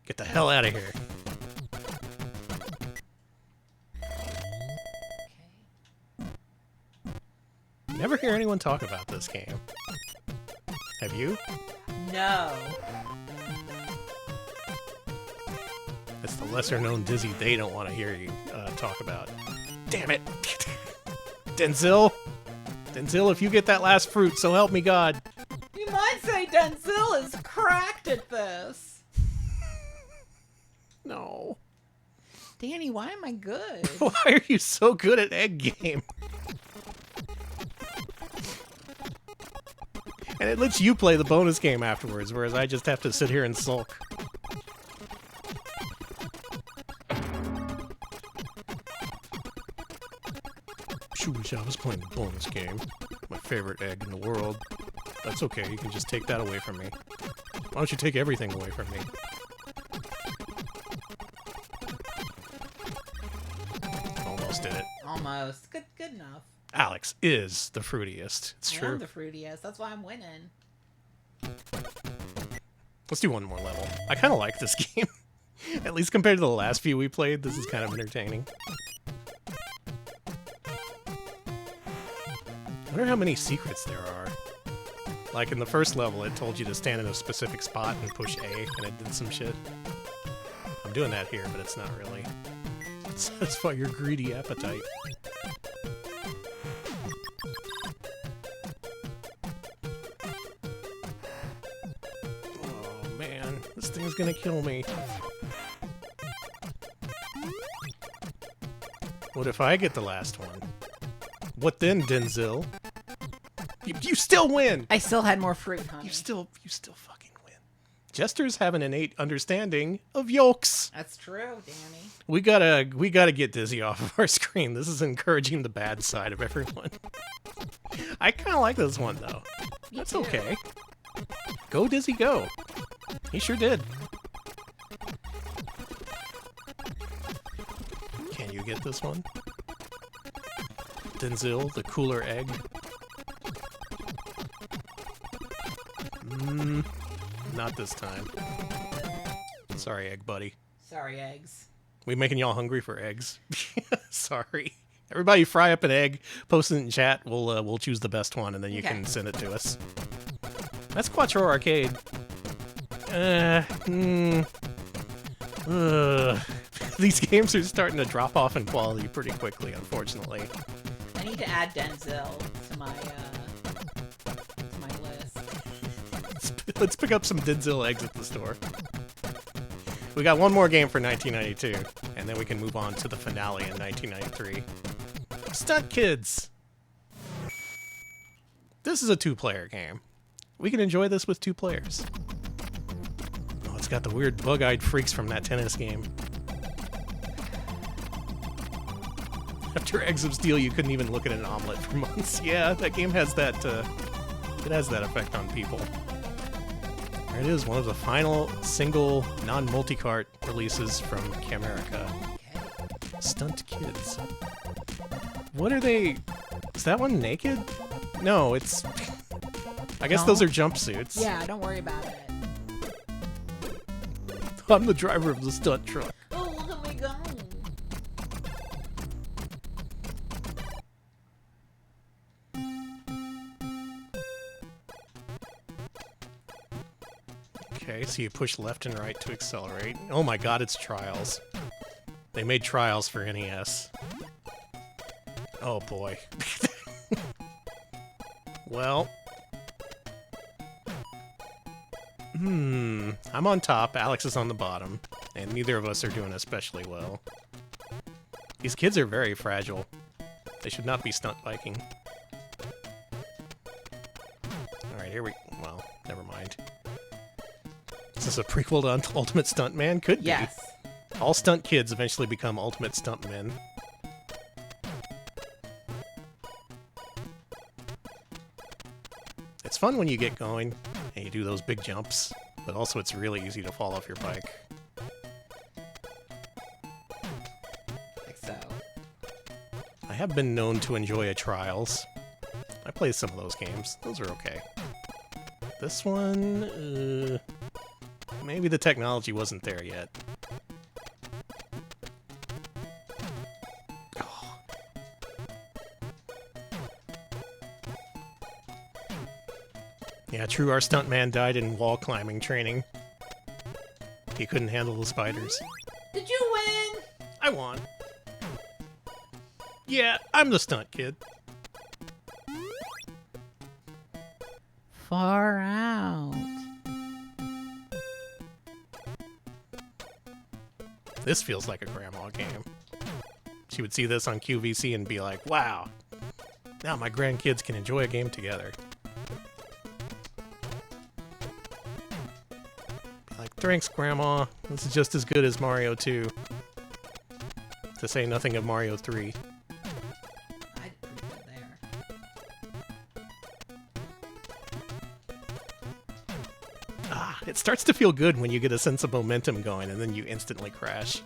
Get the hell out of here. Never hear anyone talk about this game. Have you? No. It's the lesser-known Dizzy they don't want to hear you talk about. Damn it! Denzel! Denzel, if you get that last fruit, so help me God. You might say Denzel is cracked at this. No. Danny, why am I good? Why are you so good at Egg Game? And it lets you play the bonus game afterwards, whereas I just have to sit here and sulk. Sure wish I was playing the bonus game. My favorite egg in the world. That's okay, you can just take that away from me. Why don't you take everything away from me? Almost did it. Almost. Good enough. Alex is the fruitiest. It's I true. am the fruitiest. That's why I'm winning. Let's do one more level. I kind of like this game. At least compared to the last few we played, this is kind of entertaining. I wonder how many secrets there are. Like in the first level, it told you to stand in a specific spot and push A, and it did some shit. I'm doing that here, but it's not really. Satisfy your greedy appetite. Oh man, this thing's gonna kill me. What if I get the last one? What then, Denzel? You still win! I still had more fruit, honey. You still fucking win. Jesters have an innate understanding of yolks. That's true, Danny. We gotta get Dizzy off of our screen. This is encouraging the bad side of everyone. I kind of like this one though. That's okay. Go Dizzy, go. He sure did. Can you get this one? Denzel, the cooler egg. Not this time. Sorry, egg buddy. Sorry, eggs. We making y'all hungry for eggs? Sorry. Everybody fry up an egg, post it in chat. We'll choose the best one, and then you can send it to us. That's Quattro Arcade. These games are starting to drop off in quality pretty quickly, unfortunately. I need to add Denzel to my list. Let's pick up some Denzel eggs at the store. We got one more game for 1992, and then we can move on to the finale in 1993. Stunt Kids! This is a two-player game. We can enjoy this with 2 players. Oh, it's got the weird bug-eyed freaks from that tennis game. After Eggs of Steel, you couldn't even look at an omelet for months. Yeah, that game has that, it has that effect on people. There it is, one of the final single non-multicart releases from Camerica. Stunt Kids. What are they? Is that one naked? No, it's... I guess those are jumpsuits. Yeah, don't worry about it. I'm the driver of the stunt truck. Oh, look at me go. Okay, so you push left and right to accelerate. Oh my god, it's Trials. They made Trials for NES. Oh boy. Well. I'm on top, Alex is on the bottom, and neither of us are doing especially well. These kids are very fragile. They should not be stunt biking. Alright, here we... Well, never mind. Is this a prequel to Ultimate Stuntman? Could be. Yes. All stunt kids eventually become ultimate stuntmen. It's fun when you get going and you do those big jumps, but also it's really easy to fall off your bike. Like so. I have been known to enjoy a Trials. I played some of those games. Those are okay. This one, maybe the technology wasn't there yet. Oh. Yeah, true, our stuntman died in wall climbing training. He couldn't handle the spiders. Did you win? I won. Yeah, I'm the stunt kid. Far out. This feels like a grandma game. She would see this on QVC and be like, wow, now my grandkids can enjoy a game together. Be like, thanks, Grandma. This is just as good as Mario 2. To say nothing of Mario 3. I did pretty good there. It starts to feel good when you get a sense of momentum going and then you instantly crash.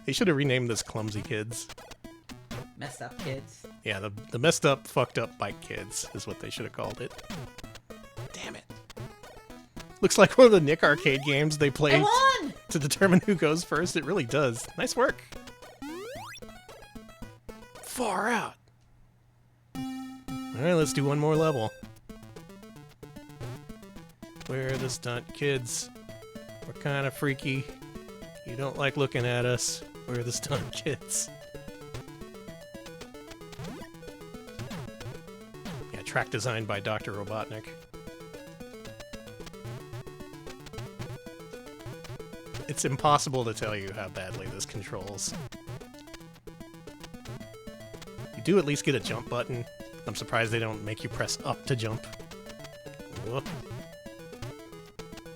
They should have renamed this Clumsy Kids. Messed up kids. Yeah, the messed up, fucked up bike kids is what they should have called it. Damn it. Looks like one of the Nick arcade games they I played won! to determine who goes first. It really does. Nice work. Far out. Alright, let's do one more level. We're the stunt kids. We're kind of freaky. You don't like looking at us. We're the stunt kids. Yeah, track designed by Dr. Robotnik. It's impossible to tell you how badly this controls. You do at least get a jump button. I'm surprised they don't make you press up to jump. Whoa.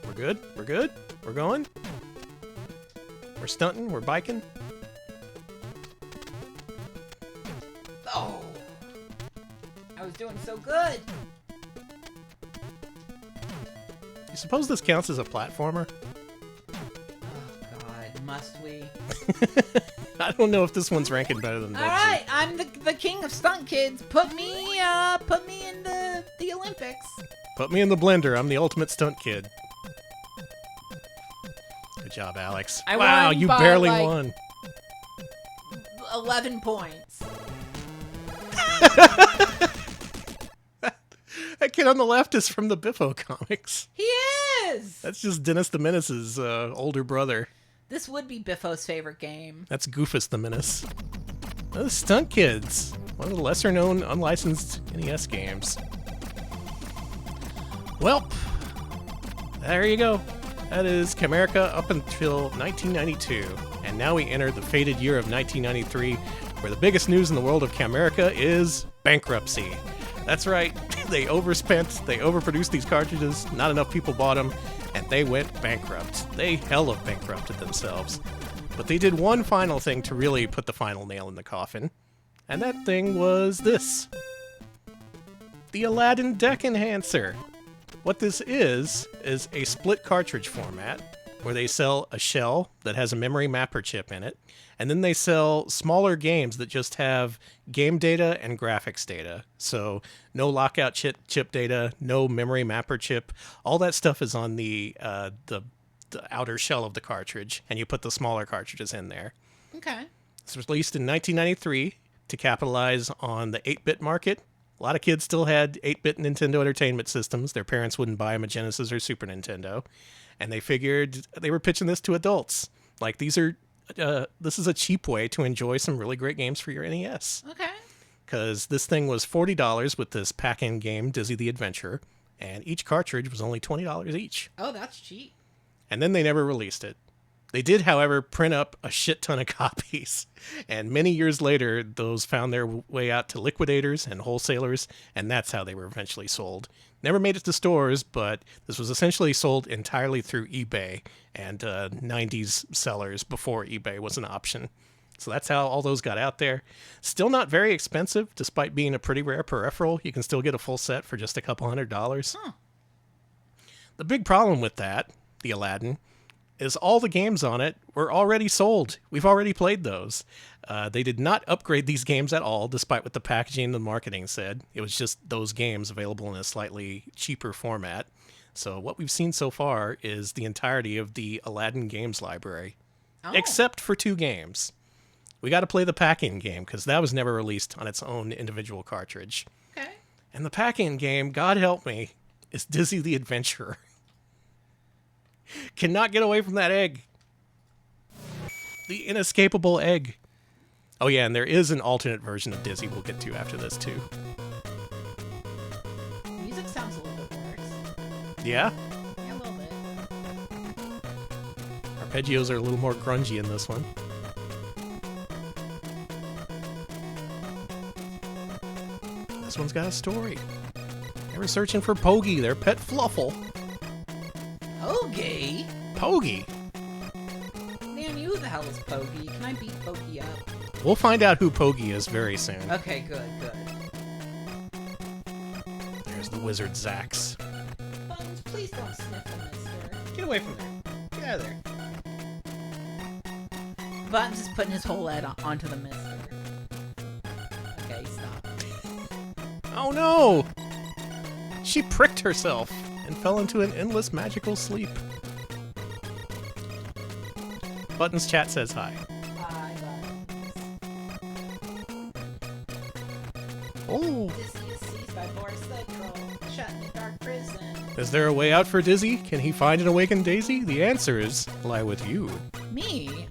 We're good? We're good? We're going? We're stunting? We're biking? Oh! I was doing so good! You suppose this counts as a platformer? Oh god, must we? I don't know if this one's ranking better than Bugsy. Alright, I'm the king of stunt kids. Put me in the Olympics. Put me in the blender. I'm the ultimate stunt kid. Good job, Alex. I wow, won you by, barely like, won. 11 points. That kid on the left is from the Biffo comics. He is! That's just Dennis the Menace's older brother. This would be Biffo's favorite game. That's Goofus the Menace. Those Stunt Kids. One of the lesser-known unlicensed NES games. Well, there you go. That is Camerica up until 1992. And now we enter the fated year of 1993, where the biggest news in the world of Camerica is bankruptcy. That's right, they overspent, they overproduced these cartridges, not enough people bought them, and they went bankrupt. They hella bankrupted themselves. But they did one final thing to really put the final nail in the coffin, and that thing was this. The Aladdin Deck Enhancer. What this is a split cartridge format, where they sell a shell that has a memory mapper chip in it, and then they sell smaller games that just have game data and graphics data. So no lockout chip data, no memory mapper chip. All that stuff is on the outer shell of the cartridge, and you put the smaller cartridges in there. Okay. This was released in 1993 to capitalize on the 8-bit market. A lot of kids still had 8-bit Nintendo Entertainment Systems. Their parents wouldn't buy them a Genesis or Super Nintendo. And they figured they were pitching this to adults. Like, this is a cheap way to enjoy some really great games for your NES. Okay. Because this thing was $40 with this pack-in game, Dizzy the Adventure, and each cartridge was only $20 each. Oh, that's cheap. And then they never released it. They did, however, print up a shit ton of copies. And many years later, those found their way out to liquidators and wholesalers, and that's how they were eventually sold. Never made it to stores, but this was essentially sold entirely through eBay and 90s sellers before eBay was an option. So that's how all those got out there. Still not very expensive, despite being a pretty rare peripheral. You can still get a full set for just a couple $100. Huh. The big problem with that, the Aladdin, is all the games on it were already sold. We've already played those. They did not upgrade these games at all, despite what the packaging and the marketing said. It was just those games available in a slightly cheaper format. So what we've seen so far is the entirety of the Aladdin games library, except for 2 games. We got to play the Pac-In game, because that was never released on its own individual cartridge. Okay. And the Pac-In game, God help me, is Dizzy the Adventurer. Cannot get away from that egg. The inescapable egg. Oh yeah, and there is an alternate version of Dizzy we'll get to after this too. Music sounds a little bit worse. Yeah? Yeah, a little bit. Arpeggios are a little more grungy in this one. This one's got a story. They were searching for Pogy, their pet fluffle. Pogy? Pogy? Man, who the hell is Pogy? Can I beat Pogy up? We'll find out who Pogy is very soon. Okay, good. There's the wizard Zax. Buttons, please don't sniff him, mister. Get away from there. Get out of there. Buttons is putting his whole head onto the mister. Okay, stop. Oh no! She pricked herself and fell into an endless magical sleep. Buttons chat says hi. Hi, Buttons. Oh, Dizzy is seized by Boris the Troll, shut in a dark prison. is there a way out for Dizzy? Can he find an awakened Daisy? The answer is lie with you. Me?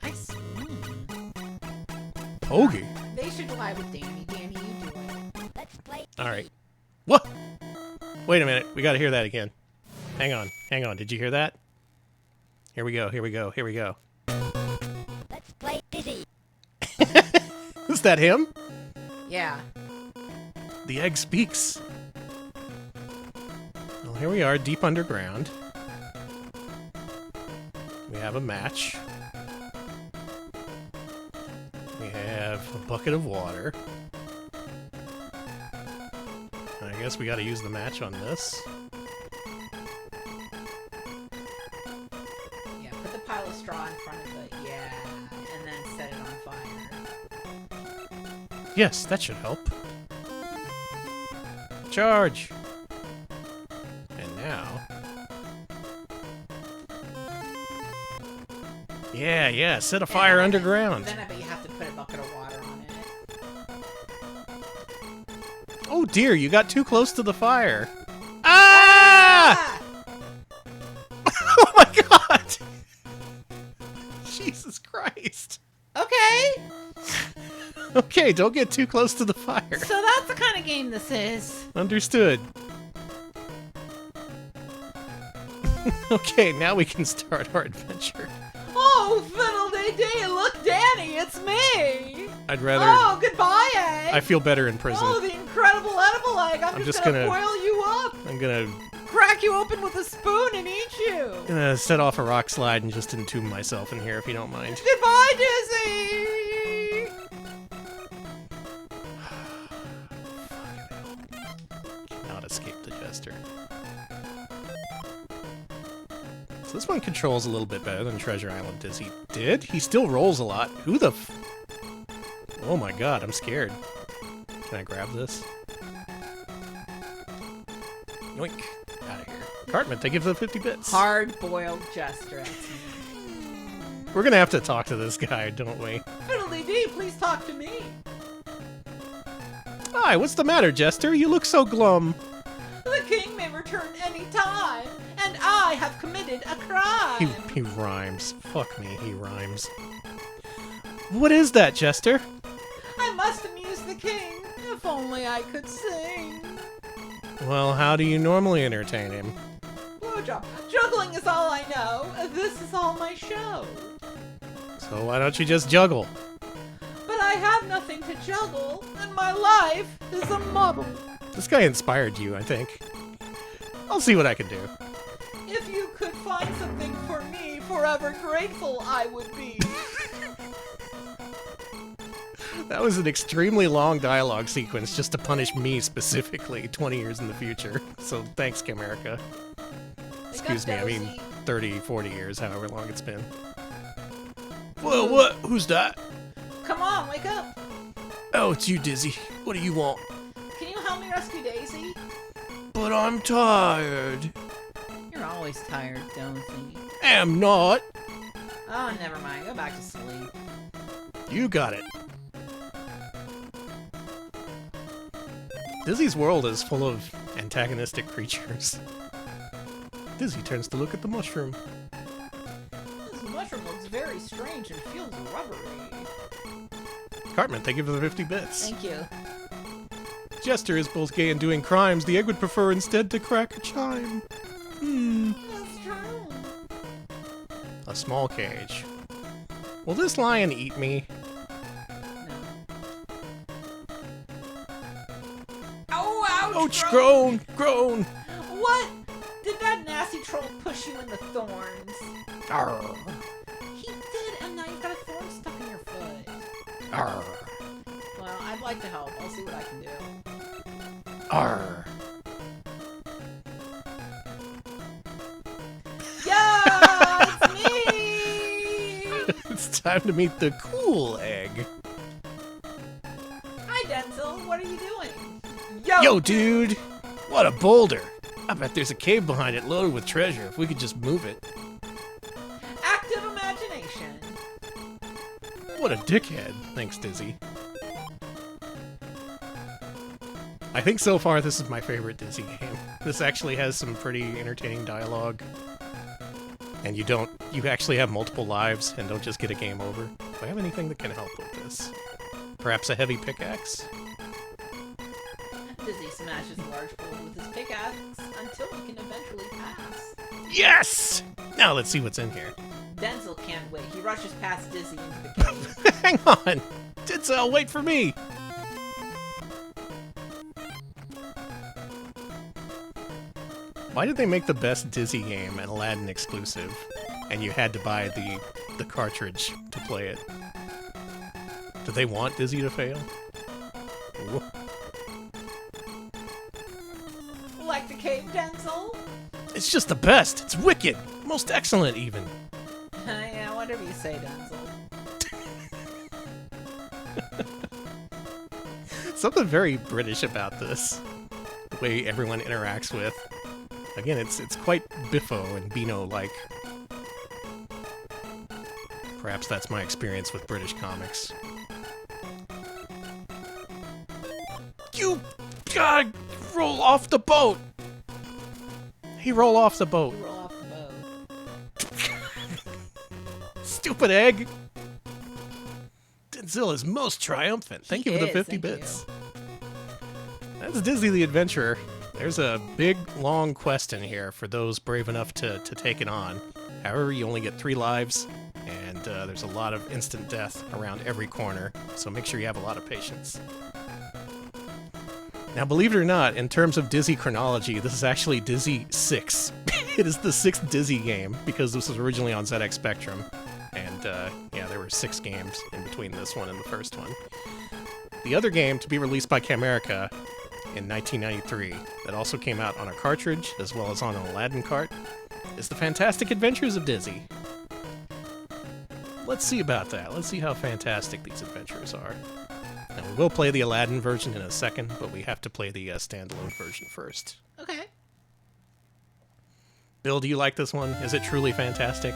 Pogy. They should lie with Danny. Danny, you do it. Let's play. All right. What? Wait a minute. We got to hear that again. Hang on. Did you hear that? Here we go. Let's play Dizzy. Is that him? Yeah. The egg speaks. Well, here we are, deep underground. We have a match. We have a bucket of water. I guess we gotta use the match on this. Yeah, put the pile of straw in front of it. Yeah. And then set it on fire. Yes, that should help. Charge! And now... Yeah, set a fire underground. Then I bet you have to put a bucket of water on it. Oh dear, you got too close to the fire. Ah! Oh my god! Jesus Christ. Okay. Okay, don't get too close to the fire. So that's the kind of game this is. Understood. Okay, now we can start our adventure. Oh, fiddle-dee-dee, look, Danny, it's me. I'd rather... Oh, goodbye, egg. I feel better in prison. Oh, the incredible edible egg. I'm just gonna boil you up. I'm gonna Crack you open with a spoon and eat you. set off a rock slide and just entomb myself in here, if you don't mind. Goodbye, Dizzy. Cannot escape the jester. So this one controls a little bit better than Treasure Island Dizzy did. He still rolls a lot. Who the f... Oh my god, I'm scared. Can I grab this? Yoink. Out of here. Cartman, thank you for the 50 bits. Hard-boiled jester. That's me. We're gonna have to talk to this guy, don't we? Fiddle-dee-dee, please talk to me. Hi, what's the matter, Jester? You look so glum. The king may return any time, and I have committed a crime. He rhymes. Fuck me, he rhymes. What is that, Jester? I must amuse the king. If only I could sing. Well, how do you normally entertain him? Blowjob. Juggling is all I know. This is all my show. So why don't you just juggle? But I have nothing to juggle, and my life is a muddle. This guy inspired you, I think. I'll see what I can do. If you could find something for me, forever grateful I would be. That was an extremely long dialogue sequence just to punish me specifically 20 years in the future. So thanks, Camerica. Excuse me, I mean 30, 40 years, however long it's been. Whoa, what? Who's that? Come on, wake up. Oh, it's you, Dizzy. What do you want? Can you help me rescue Daisy? But I'm tired. You're always tired, Dozy. Am not. Oh, never mind. Go back to sleep. You got it. Dizzy's world is full of antagonistic creatures. Dizzy turns to look at the mushroom. This mushroom looks very strange and feels rubbery. Cartman, thank you for the 50 bits. Thank you. Jester is both gay and doing crimes. The egg would prefer instead to crack a chime. That's true. A small cage. Will this lion eat me? Oh, ouch! Ouch, groan! Groan! What? Did that nasty troll push you in the thorns? Arr. He did, and now you've got a thorn stuck in your foot. Arr. Well, I'd like to help. I'll see what I can do. Arr. Yeah, it's me! It's time to meet the cool egg. Hi, Denzel. What are you doing? Yo, dude! What a boulder! I bet there's a cave behind it loaded with treasure if we could just move it. Active imagination. What a dickhead. Thanks, Dizzy. I think so far this is my favorite Dizzy game. This actually has some pretty entertaining dialogue. And you actually have multiple lives and don't just get a game over. Do I have anything that can help with this? Perhaps a heavy pickaxe? Dizzy smashes a large pool with his pickaxe until he can eventually pass. Yes! Now let's see what's in here. Denzel can't wait. He rushes past Dizzy into the cave. Hang on! Denzel, wait for me! Why did they make the best Dizzy game an Aladdin exclusive, and you had to buy the cartridge to play it? Do they want Dizzy to fail? Ooh. Like the cave, Denzel? It's just the best! It's wicked! Most excellent, even! Yeah, whatever you say, Denzel. Something very British about this. The way everyone interacts with. Again, it's quite Biffo and Beano-like. Perhaps that's my experience with British comics. You gotta roll off the boat! He roll off the boat. You roll off the boat. Stupid egg! Denzel is most triumphant. Thank you for the 50 bits. That's Dizzy the Adventurer. There's a big, long quest in here for those brave enough to take it on. However, you only get 3 lives, and there's a lot of instant death around every corner, so make sure you have a lot of patience. Now, believe it or not, in terms of Dizzy chronology, this is actually Dizzy 6. It is the 6th Dizzy game, because this was originally on ZX Spectrum. And, yeah, there were 6 games in between this one and the first one. The other game, to be released by Camerica in 1993, that also came out on a cartridge, as well as on an Aladdin cart, is The Fantastic Adventures of Dizzy. Let's see about that. Let's see how fantastic these adventures are. Now, we will play the Aladdin version in a second, but we have to play the standalone version first. Okay. Bill, do you like this one? Is it truly fantastic?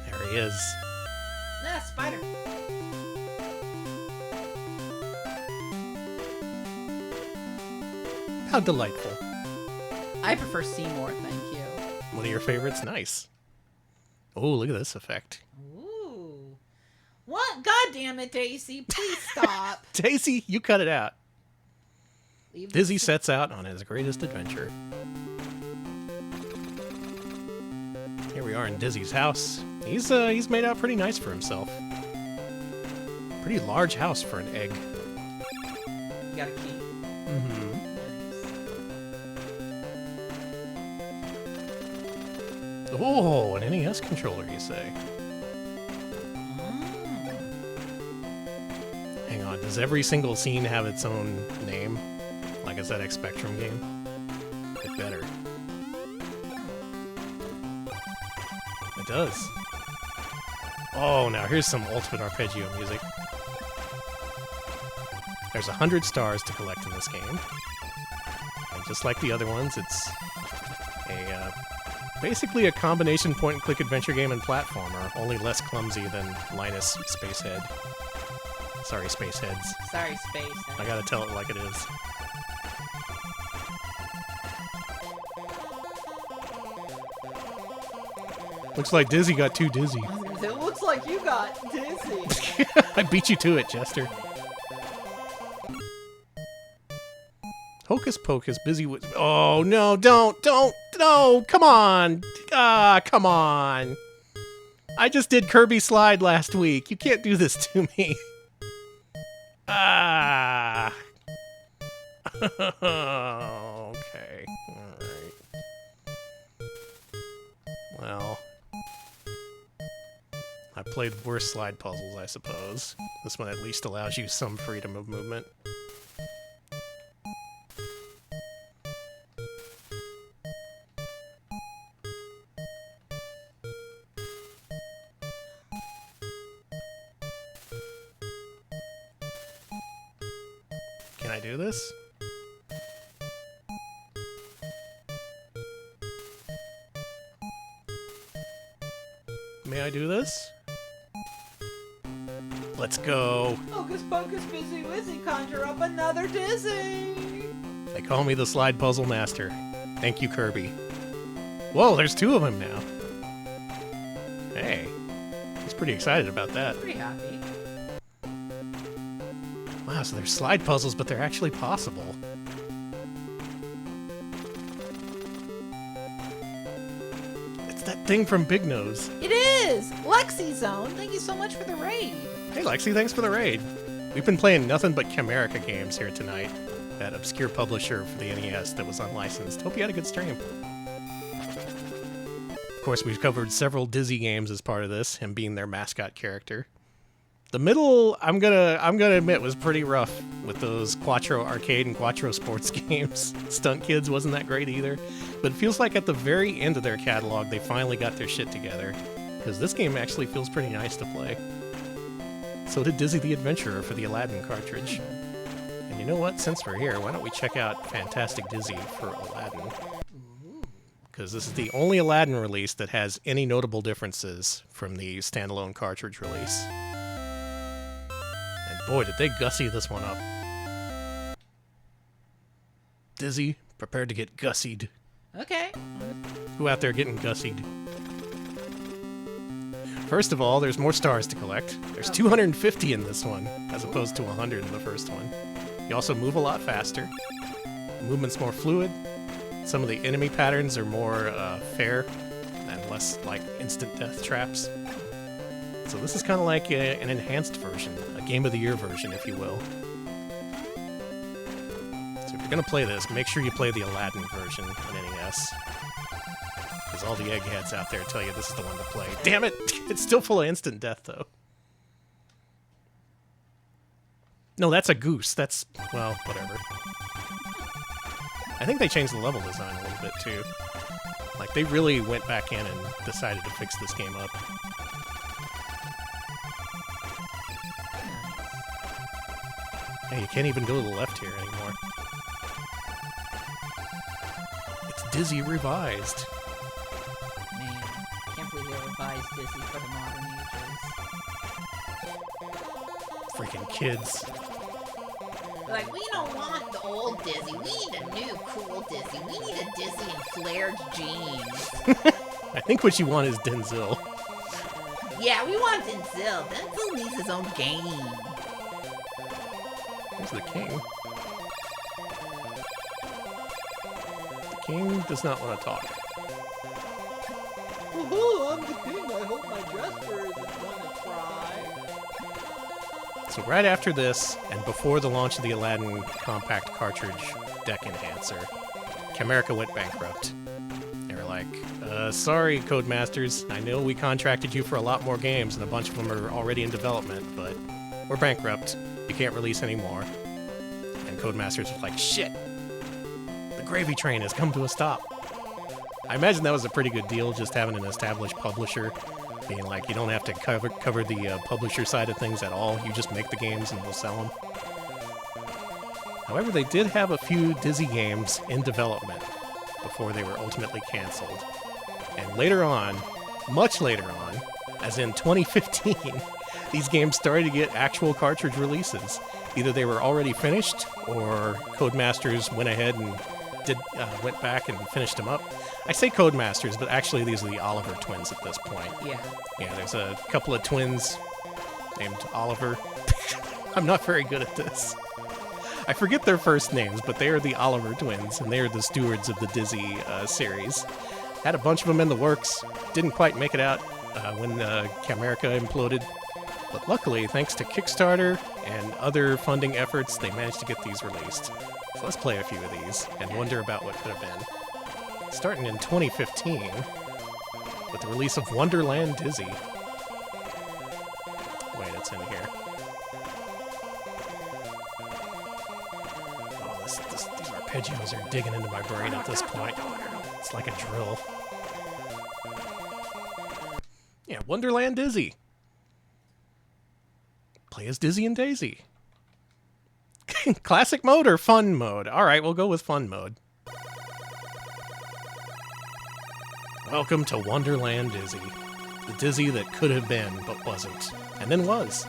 There he is. Ah, spider. How delightful. I prefer Seymour, thank you. One of your favorites? Nice. Oh, look at this effect. Ooh. What? God damn it, Daisy. Please stop. Daisy, you cut it out. Leave Dizzy this- sets out on his greatest adventure. Here Here we are in Dizzy's house. He's made out pretty nice for himself. Pretty large house for an egg. You got a key. Mm-hmm. Nice. Oh, an NES controller, you say? Hang on, does every single scene have its own name? Like a ZX Spectrum game? It better. It does. Oh, now here's some Ultimate Arpeggio music. There's 100 stars to collect in this game. And just like the other ones, it's basically a combination point-and-click adventure game and platformer, only less clumsy than Linus Spacehead. Sorry, Spaceheads. Sorry, Space. I gotta tell it like it is. Looks like Dizzy got too dizzy. It looks like you got dizzy. I beat you to it, Chester. Hocus Pocus, busy with... Oh, no, don't, no, come on. Come on. I just did Kirby Slide last week. You can't do this to me. Okay. Alright. Well... I played worse slide puzzles, I suppose. This one at least allows you some freedom of movement. Can I do this? May I do this? Let's go. Hocus Pocus, busy Wizzy, conjure up another Dizzy. They call me the slide puzzle master. Thank you, Kirby. Whoa, there's two of them now. Hey, he's pretty excited about that. Pretty happy. Wow, so they're slide puzzles, but they're actually possible. It's that thing from Big Nose. It is! Lexi Zone, thank you so much for the raid. Hey, Lexi, thanks for the raid. We've been playing nothing but Camerica games here tonight. That obscure publisher for the NES that was unlicensed. Hope you had a good stream. Of course, we've covered several Dizzy games as part of this, him being their mascot character. The middle, I'm gonna admit, was pretty rough with those Quattro Arcade and Quattro Sports games. Stunt Kids wasn't that great either. But it feels like at the very end of their catalog, they finally got their shit together. Because this game actually feels pretty nice to play. So did Dizzy the Adventurer for the Aladdin cartridge. And you know what? Since we're here, why don't we check out Fantastic Dizzy for Aladdin? Because this is the only Aladdin release that has any notable differences from the standalone cartridge release. And boy, did they gussy this one up. Dizzy, prepare to get gussied. Okay. Who out there getting gussied? First of all, there's more stars to collect. There's 250 in this one, as opposed to 100 in the first one. You also move a lot faster. The movement's more fluid. Some of the enemy patterns are more fair and less like instant death traps. So this is kind of like an enhanced version, a Game of the Year version, if you will. So if you're going to play this, make sure you play the Aladdin version on NES. Because all the eggheads out there tell you this is the one to play. Damn it! It's still full of instant death, though. No, that's a goose. That's, well, whatever. I think they changed the level design a little bit, too. Like, they really went back in and decided to fix this game up. Hey, you can't even go to the left here anymore. It's Dizzy Revised. Man, can't believe they revised Dizzy for the modern ages. Freaking kids. Like, we don't want the old Dizzy. We need a new, cool Dizzy. We need a Dizzy in flared jeans. I think what you want is Denzel. Yeah, we want Denzel. Denzel needs his own game. There's the king. The king does not want to talk. Woohoo, I'm the king. I hope my jester isn't gonna try. So right after this, and before the launch of the Aladdin compact cartridge deck enhancer, Camerica went bankrupt. They were like, sorry, Codemasters, I know we contracted you for a lot more games, and a bunch of them are already in development, but we're bankrupt. You can't release any more. And Codemasters was like, shit! The gravy train has come to a stop. I imagine that was a pretty good deal, just having an established publisher being like, you don't have to cover the publisher side of things at all. You just make the games and we'll sell them. However, they did have a few Dizzy games in development before they were ultimately canceled. And later on, much later on, as in 2015, these games started to get actual cartridge releases. Either they were already finished, or Codemasters went ahead and went back and finished them up. I say Codemasters, but actually these are the Oliver twins at this point. Yeah. Yeah, there's a couple of twins named Oliver. I'm not very good at this. I forget their first names, but they are the Oliver twins, and they are the stewards of the Dizzy series. Had a bunch of them in the works. Didn't quite make it out when Camerica imploded. But luckily, thanks to Kickstarter and other funding efforts, they managed to get these released. So let's play a few of these and wonder about what could have been. Starting in 2015 with the release of Wonderland Dizzy. Wait, it's in here. Oh, these arpeggios are digging into my brain at this point. It's like a drill. Yeah, Wonderland Dizzy. Play as Dizzy and Daisy. Classic mode or fun mode? Alright, we'll go with fun mode. Welcome to Wonderland Dizzy. The Dizzy that could have been, but wasn't. And then was.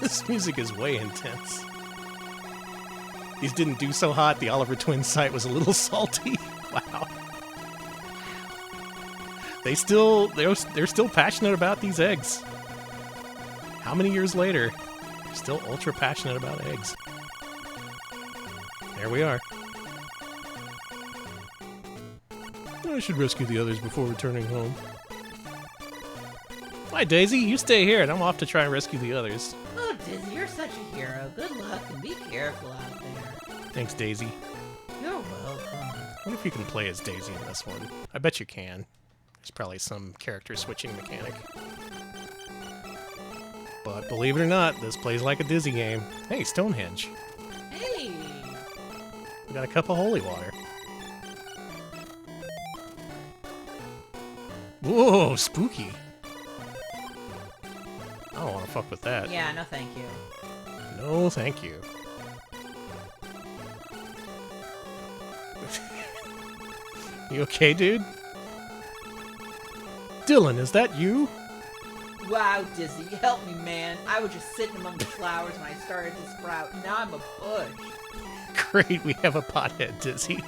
This music is way intense. These didn't do so hot. The Oliver Twins site was a little salty. Wow. They're still passionate about these eggs. How many years later, they're still ultra passionate about eggs. There we are. I should rescue the others before returning home. Hi, Daisy. You stay here, and I'm off to try and rescue the others. Oh, Dizzy, you're such a hero. Good luck, and be careful out there. Thanks, Daisy. You're welcome. I wonder if you can play as Daisy in this one. I bet you can. There's probably some character switching mechanic. But believe it or not, this plays like a Dizzy game. Hey, Stonehenge. Hey! We got a cup of holy water. Whoa, spooky. I don't want to fuck with that. Yeah, no thank you. No, thank you. You okay, dude? Dylan, is that you? Wow, Dizzy, help me, man. I was just sitting among the flowers when I started to sprout. Now I'm a bush. Great, we have a pothead, Dizzy.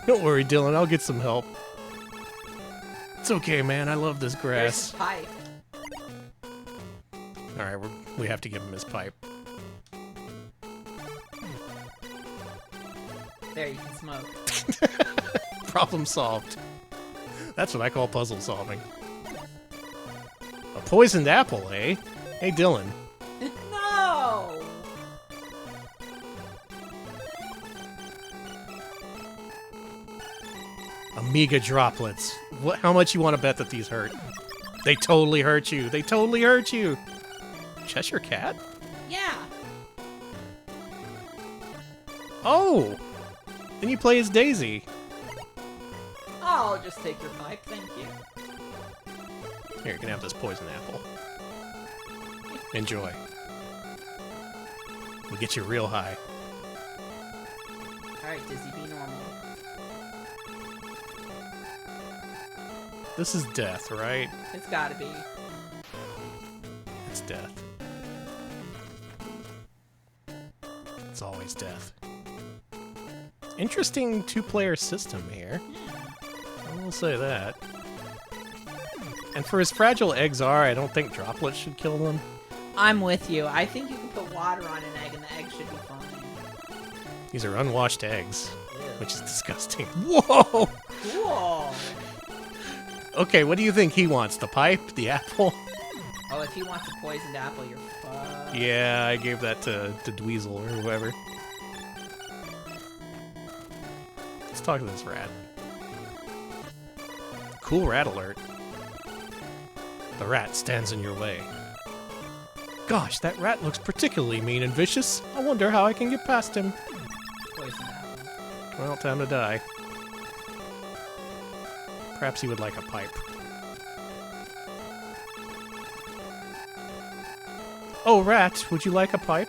Don't worry, Dylan, I'll get some help. It's okay, man. I love this There's grass. his pipe. Alright, we have to give him his pipe. There, you can smoke. Problem solved. That's what I call puzzle solving. A poisoned apple, eh? Hey, Dylan. No! Amiga droplets. How much you want to bet that these hurt? They totally hurt you. They totally hurt you. Cheshire Cat? Yeah. Oh! Then you play as Daisy. I'll just take your pipe, thank you. Here, you can have this poison apple. Enjoy. We'll get you real high. Alright, Dizzy, be normal. This is death, right? It's gotta be. It's death. It's always death. Interesting two-player system here. I will say that. And for as fragile eggs are, I don't think droplets should kill them. I'm with you. I think you can put water on an egg and the egg should be fine. These are unwashed eggs, Ew. which is disgusting. Whoa! Cool. Okay, what do you think he wants? The pipe? The apple? Oh, if he wants a poisoned apple, you're fucked. Yeah, I gave that to Dweezil or whoever. Let's talk to this rat. Cool rat alert. The rat stands in your way. Gosh, that rat looks particularly mean and vicious. I wonder how I can get past him. Poisoned apple. Well, time to die. Perhaps he would like a pipe. Oh, rat, would you like a pipe?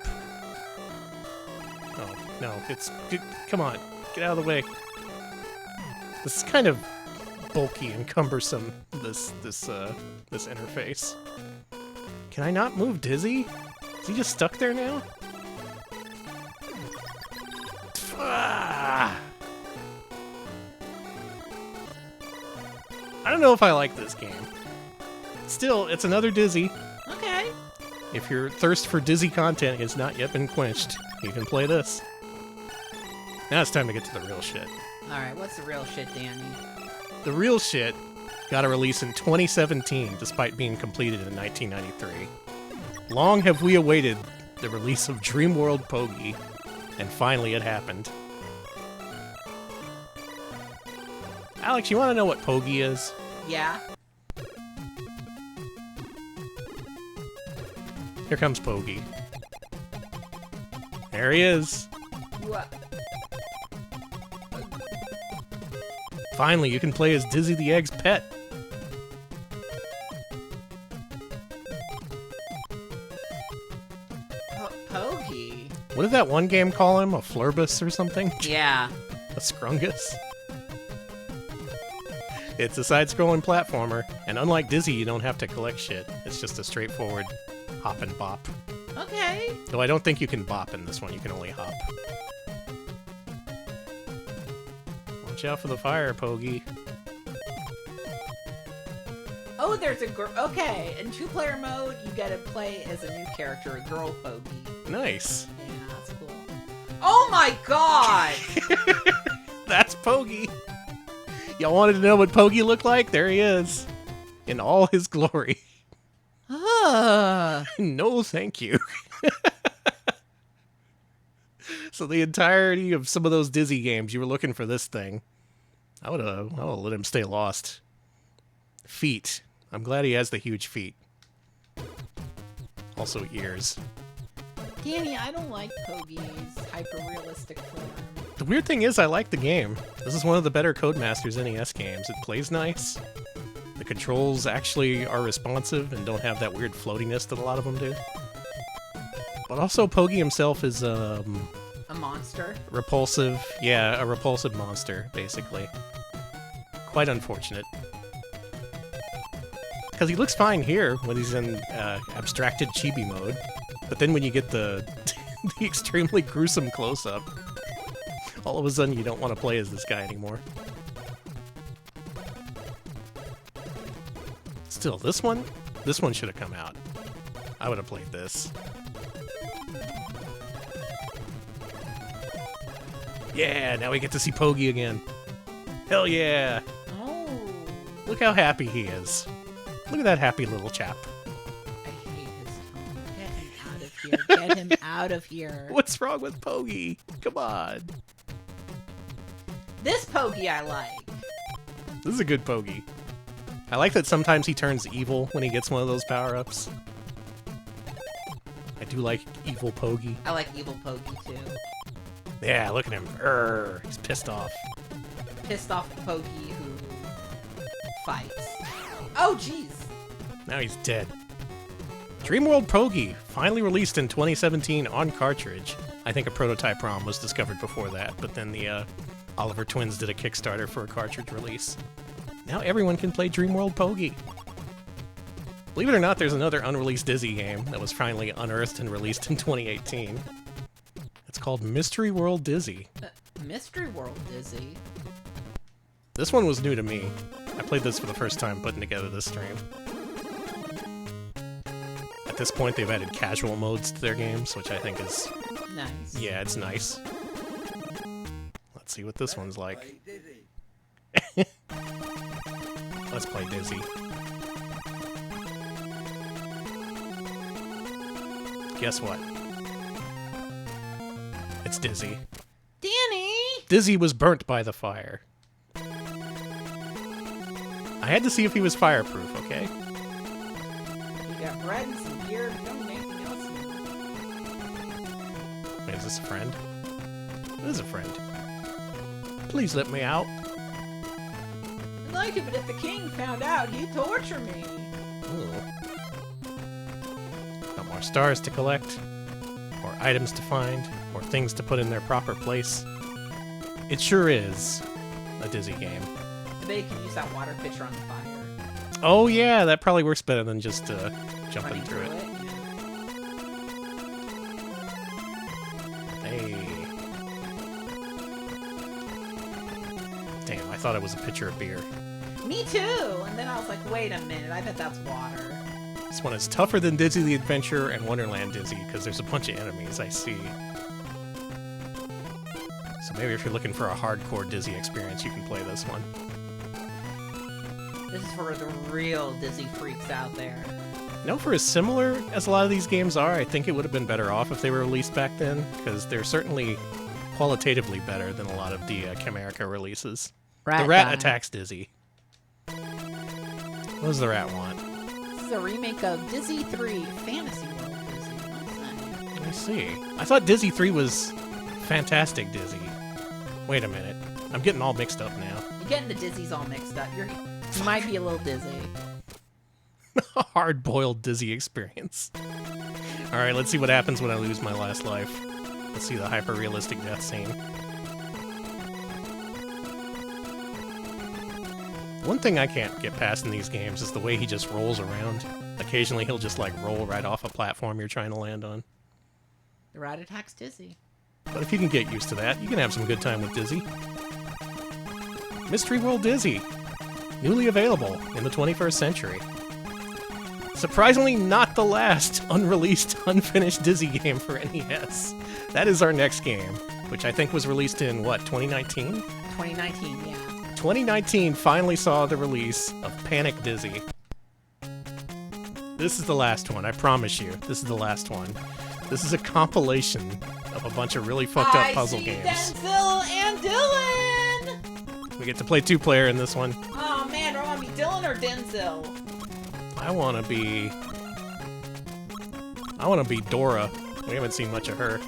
Oh, no, come on, get out of the way. This is kind of bulky and cumbersome, this interface. Can I not move Dizzy? Is he just stuck there now? Ah! I don't know if I like this game. Still, it's another Dizzy. Okay. If your thirst for Dizzy content has not yet been quenched, you can play this. Now it's time to get to the real shit. Alright, what's the real shit, Danny? The real shit got a release in 2017, despite being completed in 1993. Long have we awaited the release of DreamWorld Pogy, and finally it happened. Alex, you want to know what Pogy is? Yeah. Here comes Pogy. There he is. What? Finally, you can play as Dizzy the Egg's pet. Pogy? What did that one game call him? A Flurbus or something? Yeah. A Scrungus? It's a side-scrolling platformer, and unlike Dizzy, you don't have to collect shit. It's just a straightforward hop and bop. Okay. Though I don't think you can bop in this one, you can only hop. Watch out for the fire, Pogy. Oh, there's a girl. Okay, in two-player mode, you get to play as a new character, a girl Pogy. Nice. Yeah, that's cool. Oh my god! That's Pogy. Y'all wanted to know what Pogy looked like? There he is. In all his glory. No, thank you. So the entirety of some of those Dizzy games, you were looking for this thing. I would have let him stay lost. Feet. I'm glad he has the huge feet. Also ears. Danny, I don't like Pogy's hyper-realistic form. The weird thing is I like the game. This is one of the better Codemasters NES games. It plays nice. The controls actually are responsive and don't have that weird floatiness that a lot of them do. But also Pogy himself is A monster? repulsive. Yeah, a repulsive monster, basically. Quite unfortunate. Because he looks fine here when he's in abstracted chibi mode. But then when you get the, the extremely gruesome close-up, all of a sudden you don't want to play as this guy anymore. Still, this one should have come out. I would have played this. Yeah, now we get to see Pogy again. Hell yeah! Oh. Look how happy he is. Look at that happy little chap. I hate his tone. Get him out of here. Get him out of here. What's wrong with Pogy? Come on. This Pogy I like. This is a good Pogy. I like that sometimes he turns evil when he gets one of those power-ups. I do like evil Pogy. I like evil Pogy too. Yeah, look at him. Urgh, he's pissed off. Pissed off Pogy who fights. Oh, jeez. Now he's dead. DreamWorld Pogy, finally released in 2017 on cartridge. I think a prototype ROM was discovered before that, but then the Oliver Twins did a Kickstarter for a cartridge release. Now everyone can play DreamWorld Pogy. Believe it or not, there's another unreleased Dizzy game that was finally unearthed and released in 2018. It's called Mystery World Dizzy. Mystery World Dizzy? This one was new to me. I played this for the first time putting together this stream. At this point, they've added casual modes to their games, which I think is... Nice. Yeah, it's nice. Let's see what this one's like. Let's play by Dizzy. Guess what? It's Dizzy. Danny! Dizzy was burnt by the fire. I had to see if he was fireproof, okay? You got bread and some beer. Don't need anything else. Wait, is this a friend? It is a friend. Please let me out. I'd like it, but if the king found out, he'd torture me. Ooh. Got more stars to collect, more items to find, more things to put in their proper place. It sure is a Dizzy game. I bet you can use that water pitcher on the fire. Oh yeah, that probably works better than just jumping Running through it. Hey. Damn, I thought it was a pitcher of beer. Me too! And then I was like, wait a minute, I bet that's water. This one is tougher than Dizzy the Adventure and Wonderland Dizzy because there's a bunch of enemies I see. So maybe if you're looking for a hardcore Dizzy experience, you can play this one. This is for the real Dizzy freaks out there. No, for as similar as a lot of these games are, I think it would have been better off if they were released back then, because they're certainly qualitatively better than a lot of the Camerica releases. The rat guy. attacks Dizzy. What does the rat want? This is a remake of Dizzy 3 Fantasy World Dizzy. Let me see. I thought Dizzy 3 was Fantastic Dizzy. Wait a minute. I'm getting all mixed up now. You're getting the Dizzies all mixed up. You might be a little dizzy. A hard-boiled Dizzy experience. Alright, let's see what happens when I lose my last life. Let's see the hyper-realistic death scene. One thing I can't get past in these games is the way he just rolls around. Occasionally he'll just like roll right off a platform you're trying to land on. The rat attacks Dizzy. But if you can get used to that, you can have some good time with Dizzy. Mystery World Dizzy. Newly available in the 21st century. Surprisingly not the last unreleased, unfinished Dizzy game for NES. That is our next game, which I think was released in, what, 2019? 2019, yeah. 2019 finally saw the release of Panic Dizzy. This is the last one, I promise you. This is the last one. This is a compilation of a bunch of really fucked up puzzle games. Denzel and Dylan! We get to play two-player in this one. Oh man, do I want to be Dylan or Denzel? I want to be Dora. We haven't seen much of her.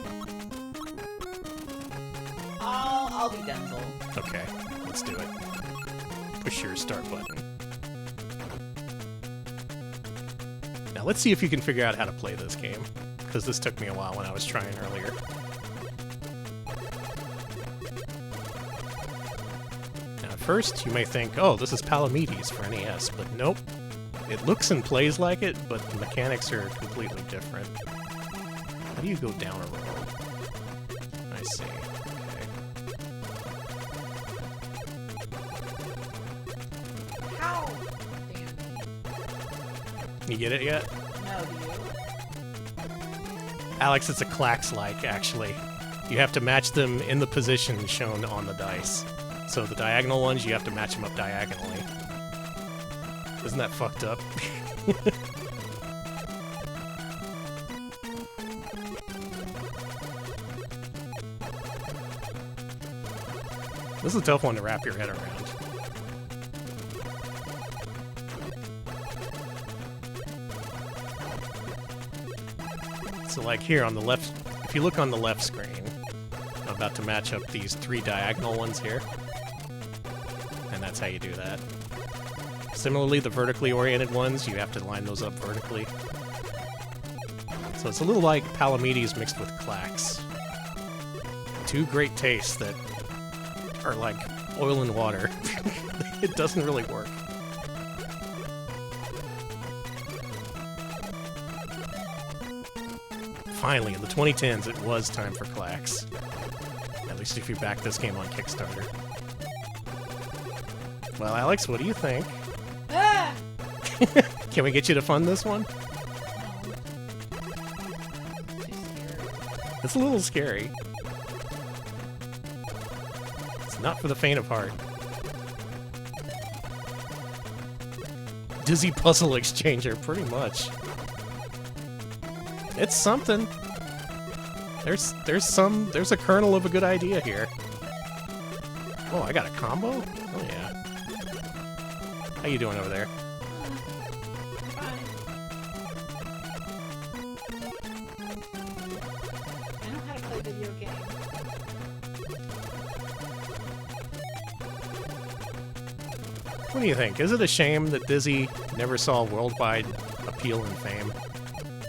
I'll be Denzel. Okay, let's do it. Push your start button. Now let's see if you can figure out how to play this game, because this took me a while when I was trying earlier. Now at first you may think, oh, this is Palamedes for NES, but nope. It looks and plays like it, but the mechanics are completely different. How do you go down a road? I see. Okay. How? You get it yet? No, do you? Alex, it's a Clax-like, actually. You have to match them in the position shown on the dice. So the diagonal ones, you have to match them up diagonally. Isn't that fucked up? This is a tough one to wrap your head around. So like here on the left, if you look on the left screen, I'm about to match up these three diagonal ones here. And that's how you do that. Similarly, the vertically oriented ones, you have to line those up vertically. So it's a little like Palamedes mixed with Clax. Two great tastes that are like oil and water. It doesn't really work. Finally, in the 2010s, it was time for Clax. At least if you back this game on Kickstarter. Well, Alex, what do you think? Ah! Can we get you to fund this one? It's a little scary. It's not for the faint of heart. Dizzy puzzle exchanger, pretty much. It's something. There's a kernel of a good idea here. Oh, I got a combo? Oh yeah. How you doing over there? Fine. I know how to play video games. What do you think? Is it a shame that Dizzy never saw worldwide appeal and fame?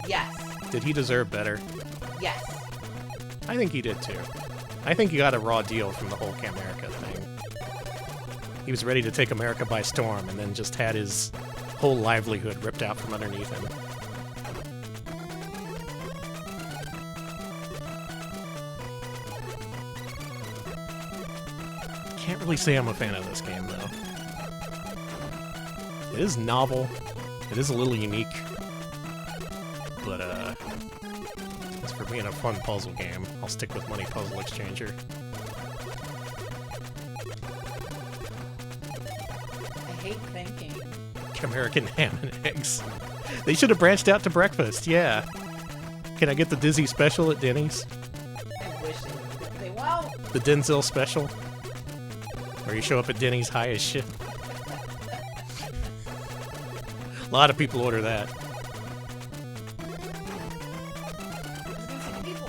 Yes. Did he deserve better? Yes. I think he did too. I think he got a raw deal from the whole Camerica thing. He was ready to take America by storm and then just had his whole livelihood ripped out from underneath him. Can't really say I'm a fan of this game though. It is novel. It is a little unique. But, as for being a fun puzzle game, I'll stick with Money Puzzle Exchanger. I hate thinking. American ham and eggs. They should have branched out to breakfast, yeah. Can I get the Dizzy special at Denny's? I wish they won't. The Denzel special? Where you show up at Denny's high as shit. A lot of people order that.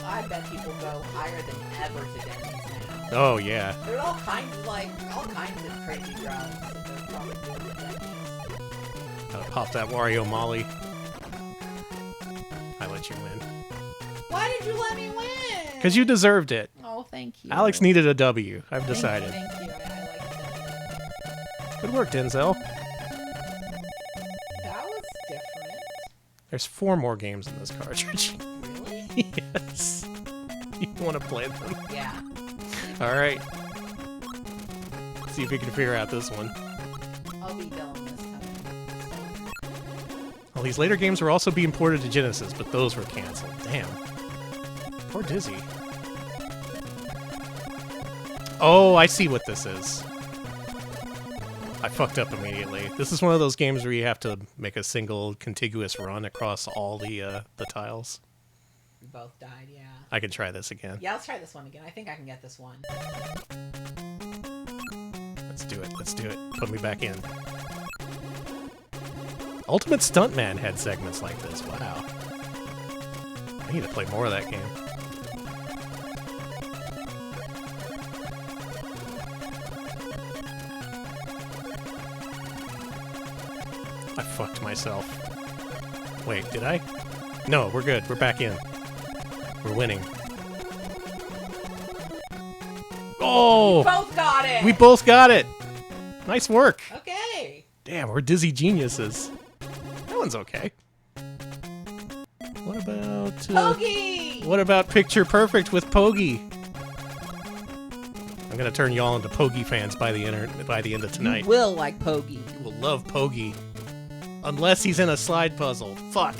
I bet people go higher than ever to Denny's now. Oh, yeah. There's all kinds of crazy drugs that they're probably doing at Denny's. Gotta pop that Wario Molly. I let you win. Why did you let me win? Because you deserved it. Oh, thank you. Alex needed a W. I've decided. Thank you. I like that. Good work, Denzel. That was different. There's 4 more games in this cartridge. Really? Yes. You want to play them? Yeah. Alright. See if we can figure out this one. I'll be done this time. Well, these later games were also being ported to Genesis, but those were canceled. Damn. Poor Dizzy. Oh, I see what this is. I fucked up immediately. This is one of those games where you have to make a single contiguous run across all the tiles. We both died, yeah. I can try this again. Yeah, let's try this one again. I think I can get this one. Let's do it. Let's do it. Put me back in. Ultimate Stuntman had segments like this. Wow. I need to play more of that game. I fucked myself. Wait, did I? No, we're good. We're back in. We're winning. Oh! Both got it! We both got it! Nice work! Okay. Damn, we're Dizzy geniuses. That one's okay. What about... Pogy! What about Picture Perfect with Pogy? I'm gonna turn y'all into Pogy fans by the end of tonight. You will like Pogy. You will love Pogy. Unless he's in a slide puzzle. Fuck.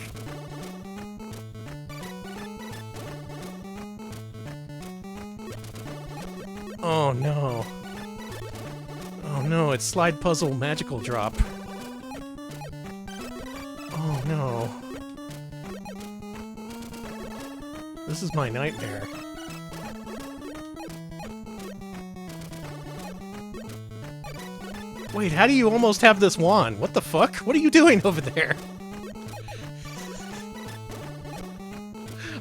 Oh no. Oh no, it's slide puzzle magical drop. Oh no. This is my nightmare. Wait, how do you almost have this wand? What the fuck? What are you doing over there?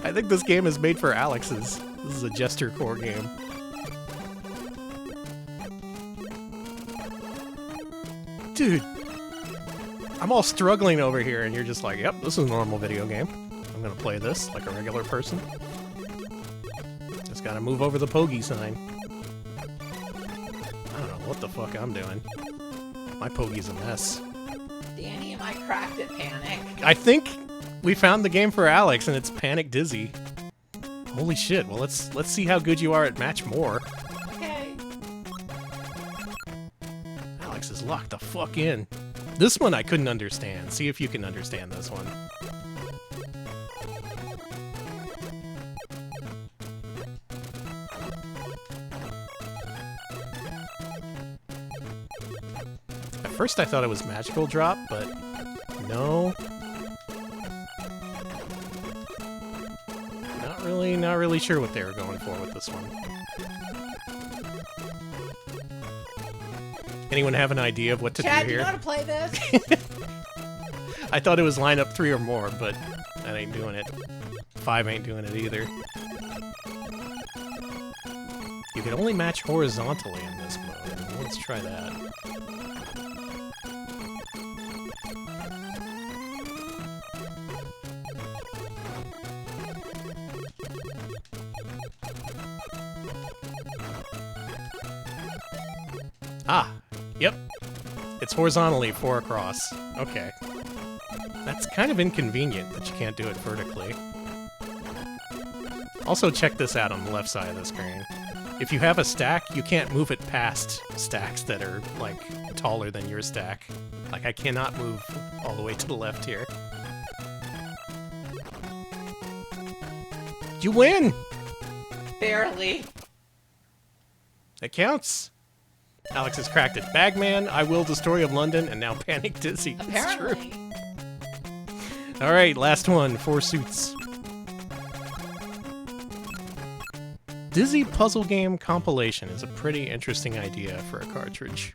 I think this game is made for Alex's. This is a Jester Core game. Dude, I'm all struggling over here and you're just like, yep, this is a normal video game. I'm gonna play this like a regular person. Just gotta move over the Pogy sign. I don't know what the fuck I'm doing. My Pogy's a mess. Danny and I cracked at Panic. I think we found the game for Alex and it's Panic Dizzy. Holy shit, well let's see how good you are at Match More. Okay. Alex is locked the fuck in. This one I couldn't understand. See if you can understand this one. I first I thought it was magical drop, but no. Not really sure what they were going for with this one. Anyone have an idea of what to Chad, do you here? know how to play this? I thought it was line up 3 or more, but that ain't doing it. 5 ain't doing it either. You can only match horizontally in this mode. Let's try that. Ah, yep. It's horizontally 4 across. Okay. That's kind of inconvenient that you can't do it vertically. Also, check this out on the left side of the screen. If you have a stack, you can't move it past stacks that are, like, taller than your stack. Like, I cannot move all the way to the left here. You win! Barely. It counts. Alex has cracked it. Bagman, I Will, The Story of London, and now Panic Dizzy. It's Apparently. true. Alright, last one. 4 suits. Dizzy Puzzle Game Compilation is a pretty interesting idea for a cartridge.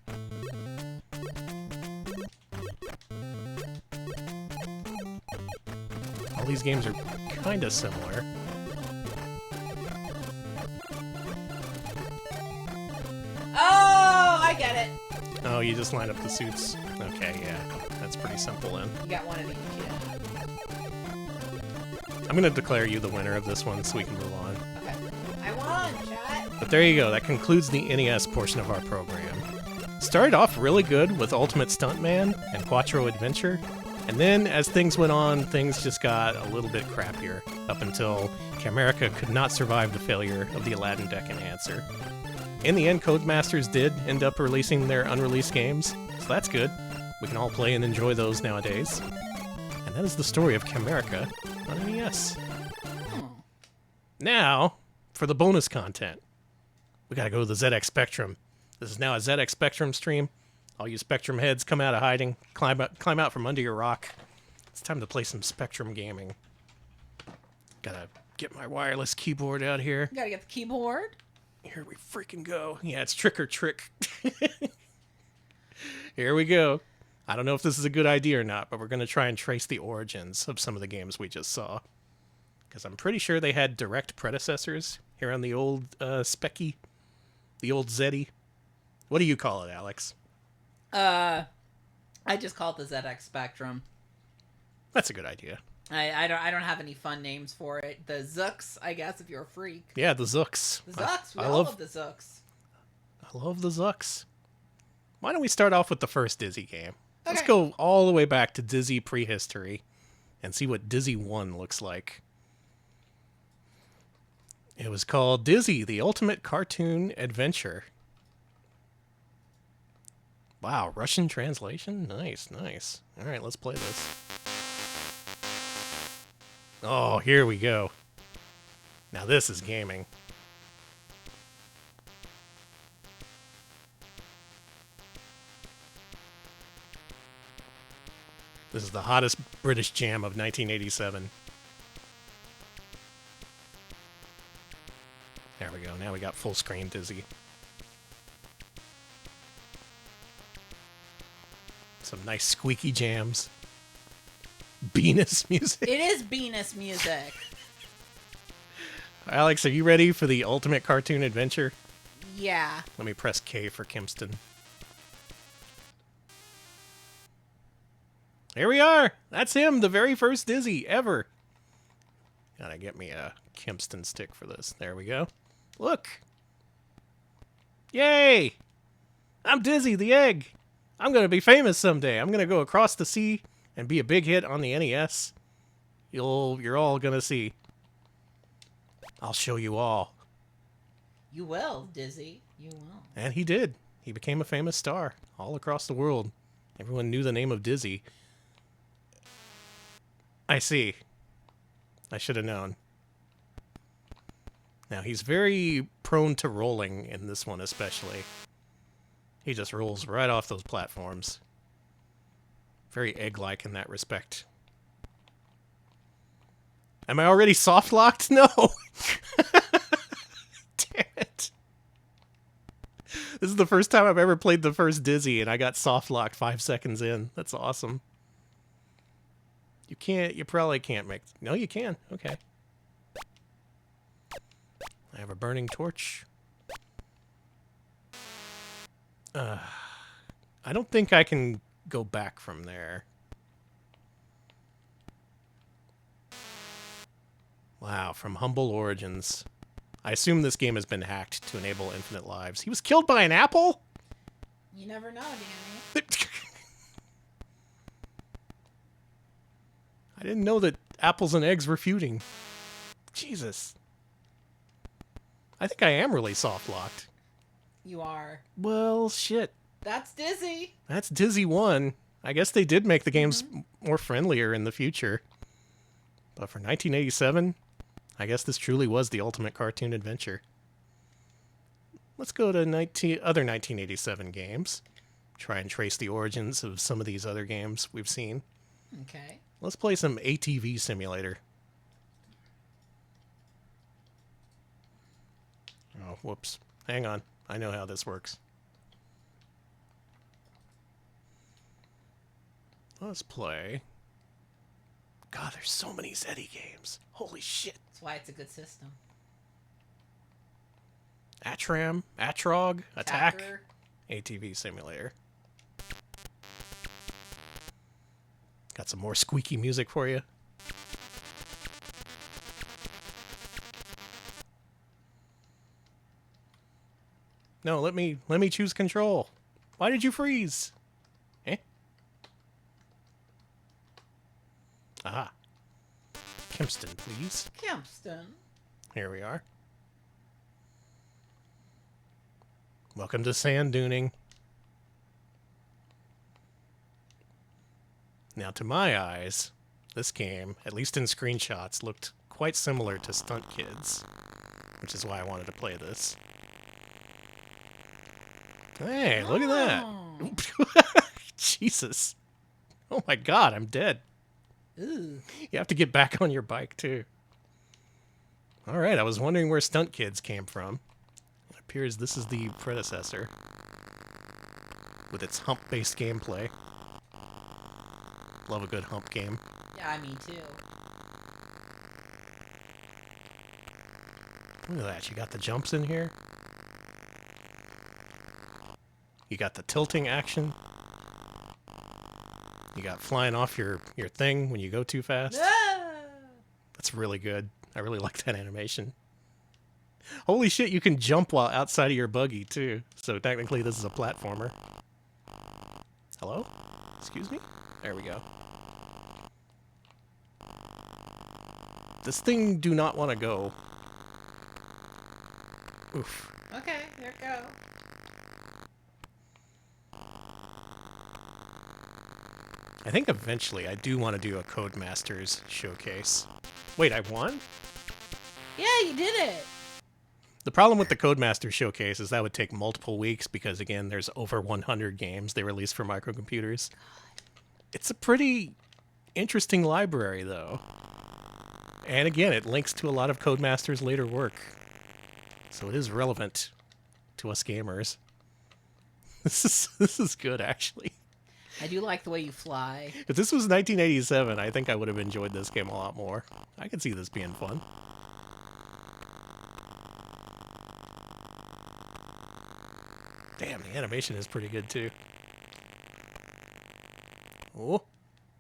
All these games are kinda similar. Oh, I get it. Oh, you just line up the suits. Okay, yeah. That's pretty simple then. You got one of each, yeah. I'm gonna declare you the winner of this one so we can move on. Okay. I won, chat. But there you go, that concludes the NES portion of our program. Started off really good with Ultimate Stuntman and Quattro Adventure, and then as things went on, things just got a little bit crappier, up until Camerica could not survive the failure of the Aladdin deck enhancer. In the end, Codemasters did end up releasing their unreleased games, so that's good. We can all play and enjoy those nowadays. And that is the story of Camerica on NES. Now, for the bonus content. We gotta go to the ZX Spectrum. This is now a ZX Spectrum stream. All you Spectrum heads, come out of hiding. Climb out from under your rock. It's time to play some Spectrum gaming. Gotta get my wireless keyboard out here. You gotta get the keyboard. Here we freaking go. Yeah, it's trick or trick. Here we go. I don't know if this is a good idea or not, but we're going to try and trace the origins of some of the games we just saw. Because I'm pretty sure they had direct predecessors here on the old Specky. The old Zeddy. What do you call it, Alex? I just call it the ZX Spectrum. That's a good idea. I don't have any fun names for it. The Zooks, I guess, if you're a freak. Yeah, the Zooks. The Zooks. We I all love love the Zooks. I love the Zooks. Why don't we start off with the first Dizzy game? Let's Okay. go all the way back to Dizzy prehistory and see what Dizzy 1 looks like. It was called Dizzy, the Ultimate Cartoon Adventure. Wow, Russian translation? Nice, nice. All right, let's play this. Oh, here we go. Now this is gaming. This is the hottest British jam of 1987. There we go. Now we got full screen Dizzy. Some nice squeaky jams. Venus music. It is Venus music. Alex, are you ready for the ultimate cartoon adventure? Yeah. Let me press K for Kimpston. Here we are. That's him, the very first Dizzy ever. Gotta get me a Kimpston stick for this. There we go. Look. Yay! I'm Dizzy the Egg. I'm gonna be famous someday. I'm gonna go across the sea and be a big hit on the NES. You're all gonna see. I'll show you all. You will, Dizzy. You will. And he did. He became a famous star all across the world. Everyone knew the name of Dizzy. I see. I should have known. Now, he's very prone to rolling in this one especially. He just rolls right off those platforms. Very egg-like in that respect. Am I already soft-locked? No! Damn it. This is the first time I've ever played the first Dizzy, and I got soft-locked 5 seconds in. That's awesome. You probably can't make... No, you can. Okay. I have a burning torch. I don't think I can go back from there. Wow, from humble origins. I assume this game has been hacked to enable infinite lives. He was killed by an apple? You never know, Danny. I didn't know that apples and eggs were feuding. Jesus. I think I am really soft-locked. You are. Well, shit. That's Dizzy. That's Dizzy 1. I guess they did make the games more friendlier in the future. But for 1987, I guess this truly was the ultimate cartoon adventure. Let's go to other 1987 games. Try and trace the origins of some of these other games we've seen. Okay. Let's play some ATV Simulator. Oh, whoops. Hang on. I know how this works. Let's play. God, there's so many Zeddy games. Holy shit. That's why it's a good system. Atram, Atrog, Attack, Attacker. ATV Simulator. Got some more squeaky music for you. No, let me choose control. Why did you freeze? Eh? Aha. Kempston, please. Kempston. Here we are. Welcome to sand duning. Now, to my eyes, this game, at least in screenshots, looked quite similar to Stunt Kids, which is why I wanted to play this. Hey, look at that. Jesus. Oh my god, I'm dead. Ooh. You have to get back on your bike, too. Alright, I was wondering where Stunt Kids came from. It appears this is the predecessor, with its hump-based gameplay. Love a good hump game. Yeah, me too. Look at that, you got the jumps in here. You got the tilting action. You got flying off your thing when you go too fast. Ah! That's really good. I really like that animation. Holy shit, you can jump while outside of your buggy, too. So technically this is a platformer. Hello? Excuse me? There we go. This thing do not want to go. Oof. Okay, there we go. I think eventually I do want to do a Codemasters showcase. Wait, I won? Yeah, you did it. The problem with the Codemasters showcase is that would take multiple weeks because, again, there's over 100 games they released for microcomputers. It's a pretty interesting library, though. And again, it links to a lot of Codemasters' later work. So it is relevant to us gamers. This is good, actually. I do like the way you fly. If this was 1987, I think I would have enjoyed this game a lot more. I could see this being fun. Damn, the animation is pretty good, too. Oh.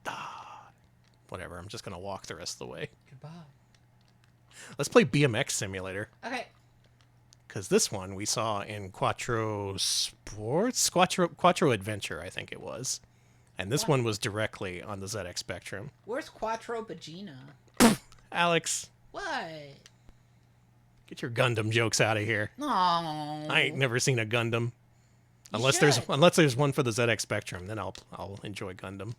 Ah. Whatever, I'm just going to walk the rest of the way. Goodbye. Let's play BMX Simulator. Okay. Because this one we saw in Quattro Sports? Quattro Adventure, I think it was. And this one was directly on the ZX Spectrum. Where's Quattro Vagina? Alex, What? get your Gundam jokes out of here. No. I ain't never seen a Gundam. You Unless there's one for the ZX Spectrum, then I'll enjoy Gundam.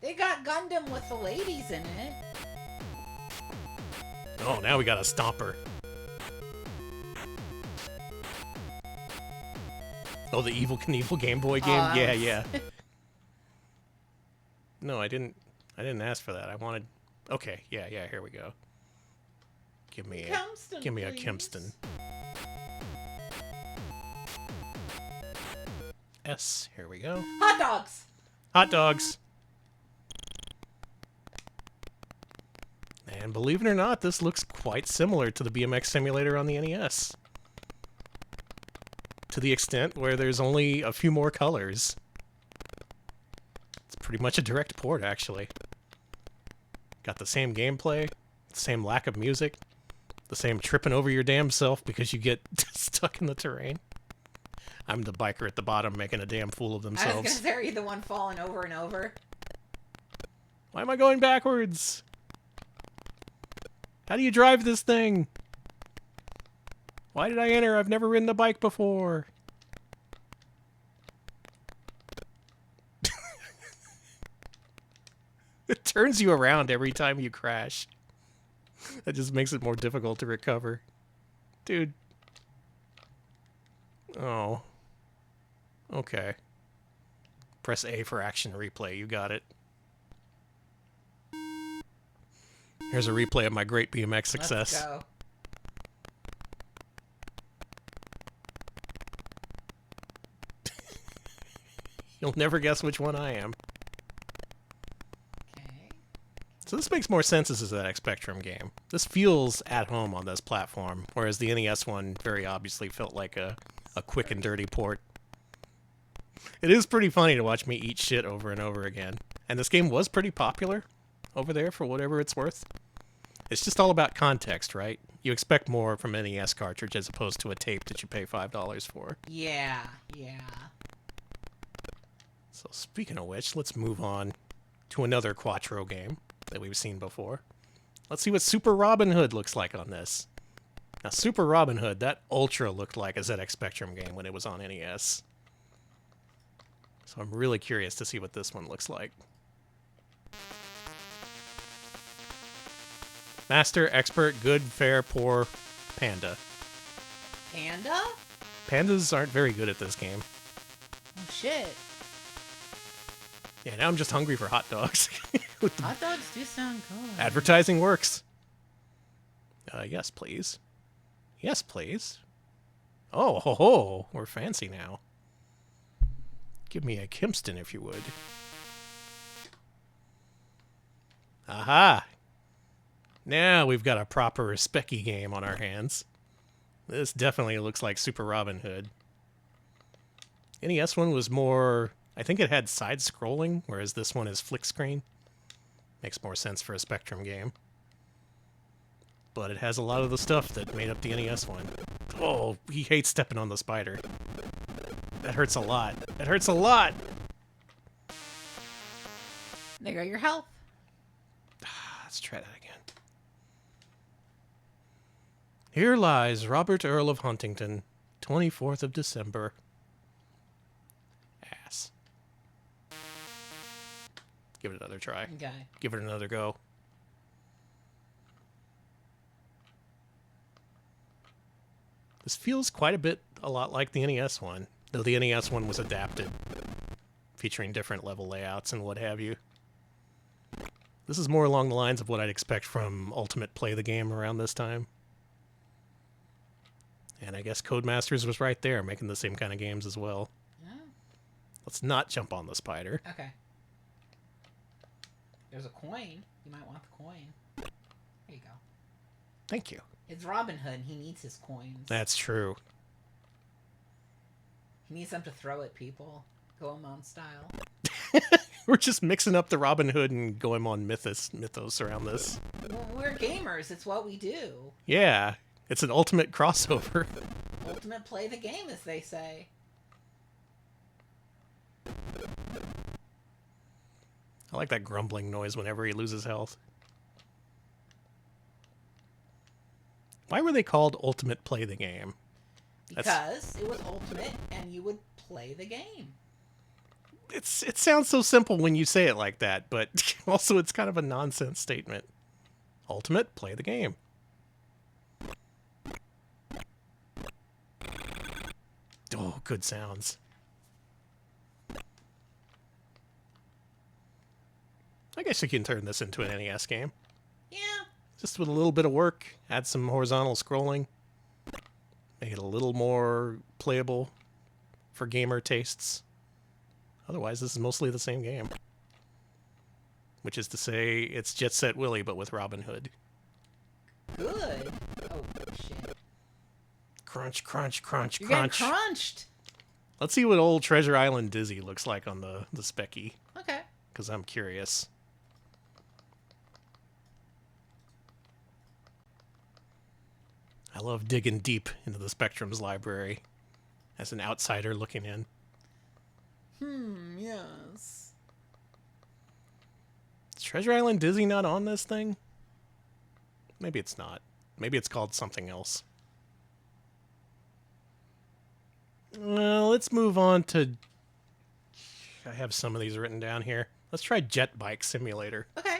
They got Gundam with the ladies in it. Oh, now we got a Stomper. Oh, the Evil Knievel Game Boy game? Yeah, yeah. No, I didn't ask for that. I wanted... Okay, yeah, here we go. Give me Kempston, a please. Kempston. S, here we go. Hot dogs! Hot dogs! And believe it or not, this looks quite similar to the BMX simulator on the NES. To the extent where there's only a few more colors. It's pretty much a direct port, actually. Got the same gameplay, the same lack of music, the same tripping over your damn self because you get stuck in the terrain. I'm the biker at the bottom making a damn fool of I was themselves. gonna say, are you the one falling over and over? Why am I going backwards? How do you drive this thing? Why did I enter? I've never ridden a bike before. It turns you around every time you crash. That just makes it more difficult to recover. Dude. Oh. Okay. Press A for action replay. You got it. Here's a replay of my great BMX success. Let's go. You'll never guess which one I am. Okay. So this makes more sense as a ZX Spectrum game. This feels at home on this platform, whereas the NES one very obviously felt like a quick and dirty port. It is pretty funny to watch me eat shit over and over again. And this game was pretty popular over there for whatever it's worth. It's just all about context, right? You expect more from an NES cartridge as opposed to a tape that you pay $5 for. Yeah. So speaking of which, let's move on to another Quattro game that we've seen before. Let's see what Super Robin Hood looks like on this. Now, Super Robin Hood, that Ultra looked like a ZX Spectrum game when it was on NES. So I'm really curious to see what this one looks like. Master, expert, good, fair, poor, panda. Panda? Pandas aren't very good at this game. Oh, shit. Yeah, now I'm just hungry for hot dogs. Hot dogs do sound good. Advertising works. Yes, please. Yes, please. Oh, ho, ho. We're fancy now. Give me a Kempston, if you would. Aha! Now we've got a proper specky game on our hands. This definitely looks like Super Robin Hood. NES one was more... I think it had side-scrolling, whereas this one is flick screen. Makes more sense for a Spectrum game. But it has a lot of the stuff that made up the NES one. Oh, he hates stepping on the spider. That hurts a lot. That hurts a lot! There go your health. Let's try that again. Here lies Robert Earl of Huntington, 24th of December. Ass. Give it another try. Okay. Give it another go. This feels quite a lot like the NES one, though the NES one was adapted, featuring different level layouts and what have you. This is more along the lines of what I'd expect from Ultimate Play the Game around this time. And I guess Codemasters was right there, making the same kind of games as well. Yeah. Let's not jump on the spider. Okay. There's a coin. You might want the coin. There you go. Thank you. It's Robin Hood. He needs his coins. That's true. He needs them to throw at people. Goemon style. We're just mixing up the Robin Hood and Goemon mythos around this. Well, we're gamers. It's what we do. Yeah, it's an ultimate crossover. Ultimate play the game, as they say. I like that grumbling noise whenever he loses health. Why were they called Ultimate Play the Game? Because it was ultimate, and you would play the game. It sounds so simple when you say it like that, but also it's kind of a nonsense statement. Ultimate, play the game. Oh, good sounds. I guess you can turn this into an NES game. Yeah. Just with a little bit of work, add some horizontal scrolling, make it a little more playable for gamer tastes. Otherwise, this is mostly the same game. Which is to say, it's Jet Set Willy, but with Robin Hood. Good. Oh, shit. Crunch, crunch, crunch, You're crunch. getting crunched. Let's see what old Treasure Island Dizzy looks like on the Specky. Okay. Because I'm curious. I love digging deep into the Spectrum's library as an outsider looking in. Yes. Is Treasure Island Dizzy not on this thing? Maybe it's not. Maybe it's called something else. Well, let's move on to... I have some of these written down here. Let's try Jet Bike Simulator. Okay.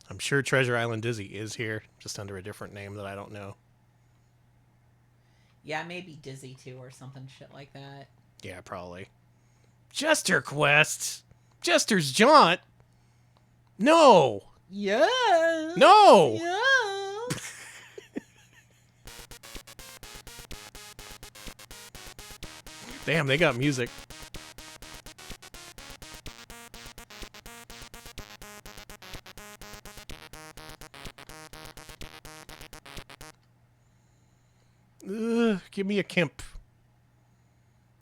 I'm sure Treasure Island Dizzy is here, just under a different name that I don't know. Yeah, maybe Dizzy 2 or something shit like that. Yeah, probably. Jester Quest! Jester's Jaunt! No! Yes! No! Yes! Damn, they got music. Give me a Kemp.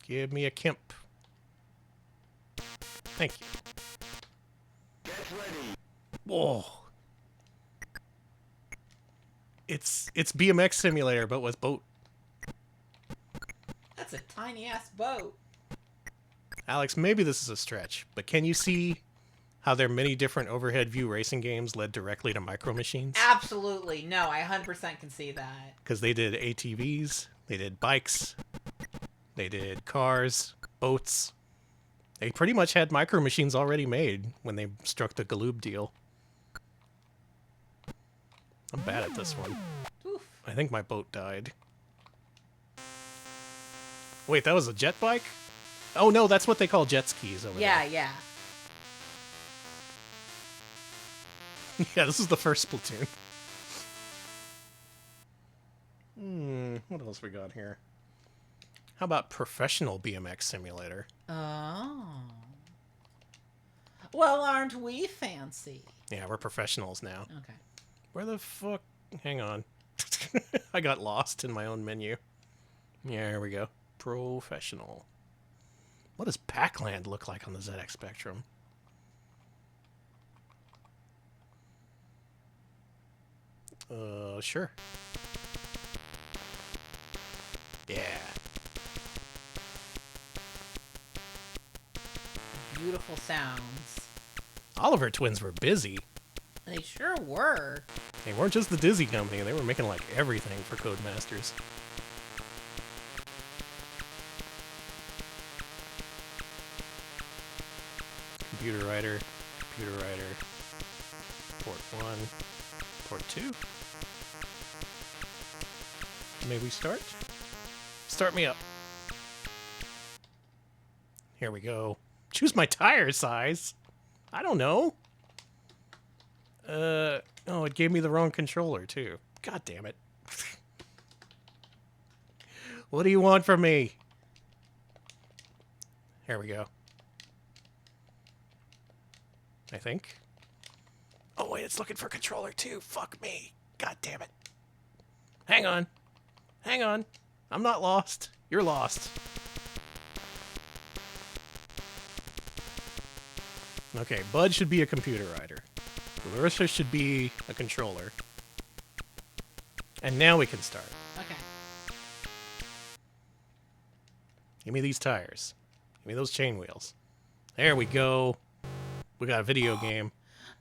Give me a Kemp. Thank you. Get ready. Whoa. It's BMX Simulator, but with boat. That's a tiny-ass boat. Alex, maybe this is a stretch, but can you see how their many different overhead view racing games led directly to Micro Machines? Absolutely. No, I 100% can see that. Because they did ATVs, they did bikes, they did cars, boats. They pretty much had Micro Machines already made when they struck the Galoob deal. I'm bad at this one. Oof. I think my boat died. Wait, that was a jet bike? Oh no, that's what they call jet skis over Yeah, there. yeah. Yeah, this is the first Splatoon. What else we got here? How about Professional BMX Simulator? Oh. Well, aren't we fancy? Yeah, we're professionals now. Okay. Where the fuck? Hang on. I got lost in my own menu. Yeah, here we go. Professional. What does Pac-Land look like on the ZX Spectrum? Sure. Yeah. Beautiful sounds. Oliver Twins were busy. They sure were. They weren't just the Dizzy company. They were making, like, everything for Codemasters. Computer writer, port 1, port 2. May we start? Start me up. Here we go. Choose my tire size. I don't know. Oh, it gave me the wrong controller, too. God damn it. What do you want from me? Here we go. I think. Oh, wait, it's looking for controller, too. Fuck me. God damn it. Hang on. Hang on. I'm not lost. You're lost. Okay, Bud should be a computer writer. Larissa should be a controller. And now we can start. Okay. Give me these tires. Give me those chain wheels. There we go. We got a video game.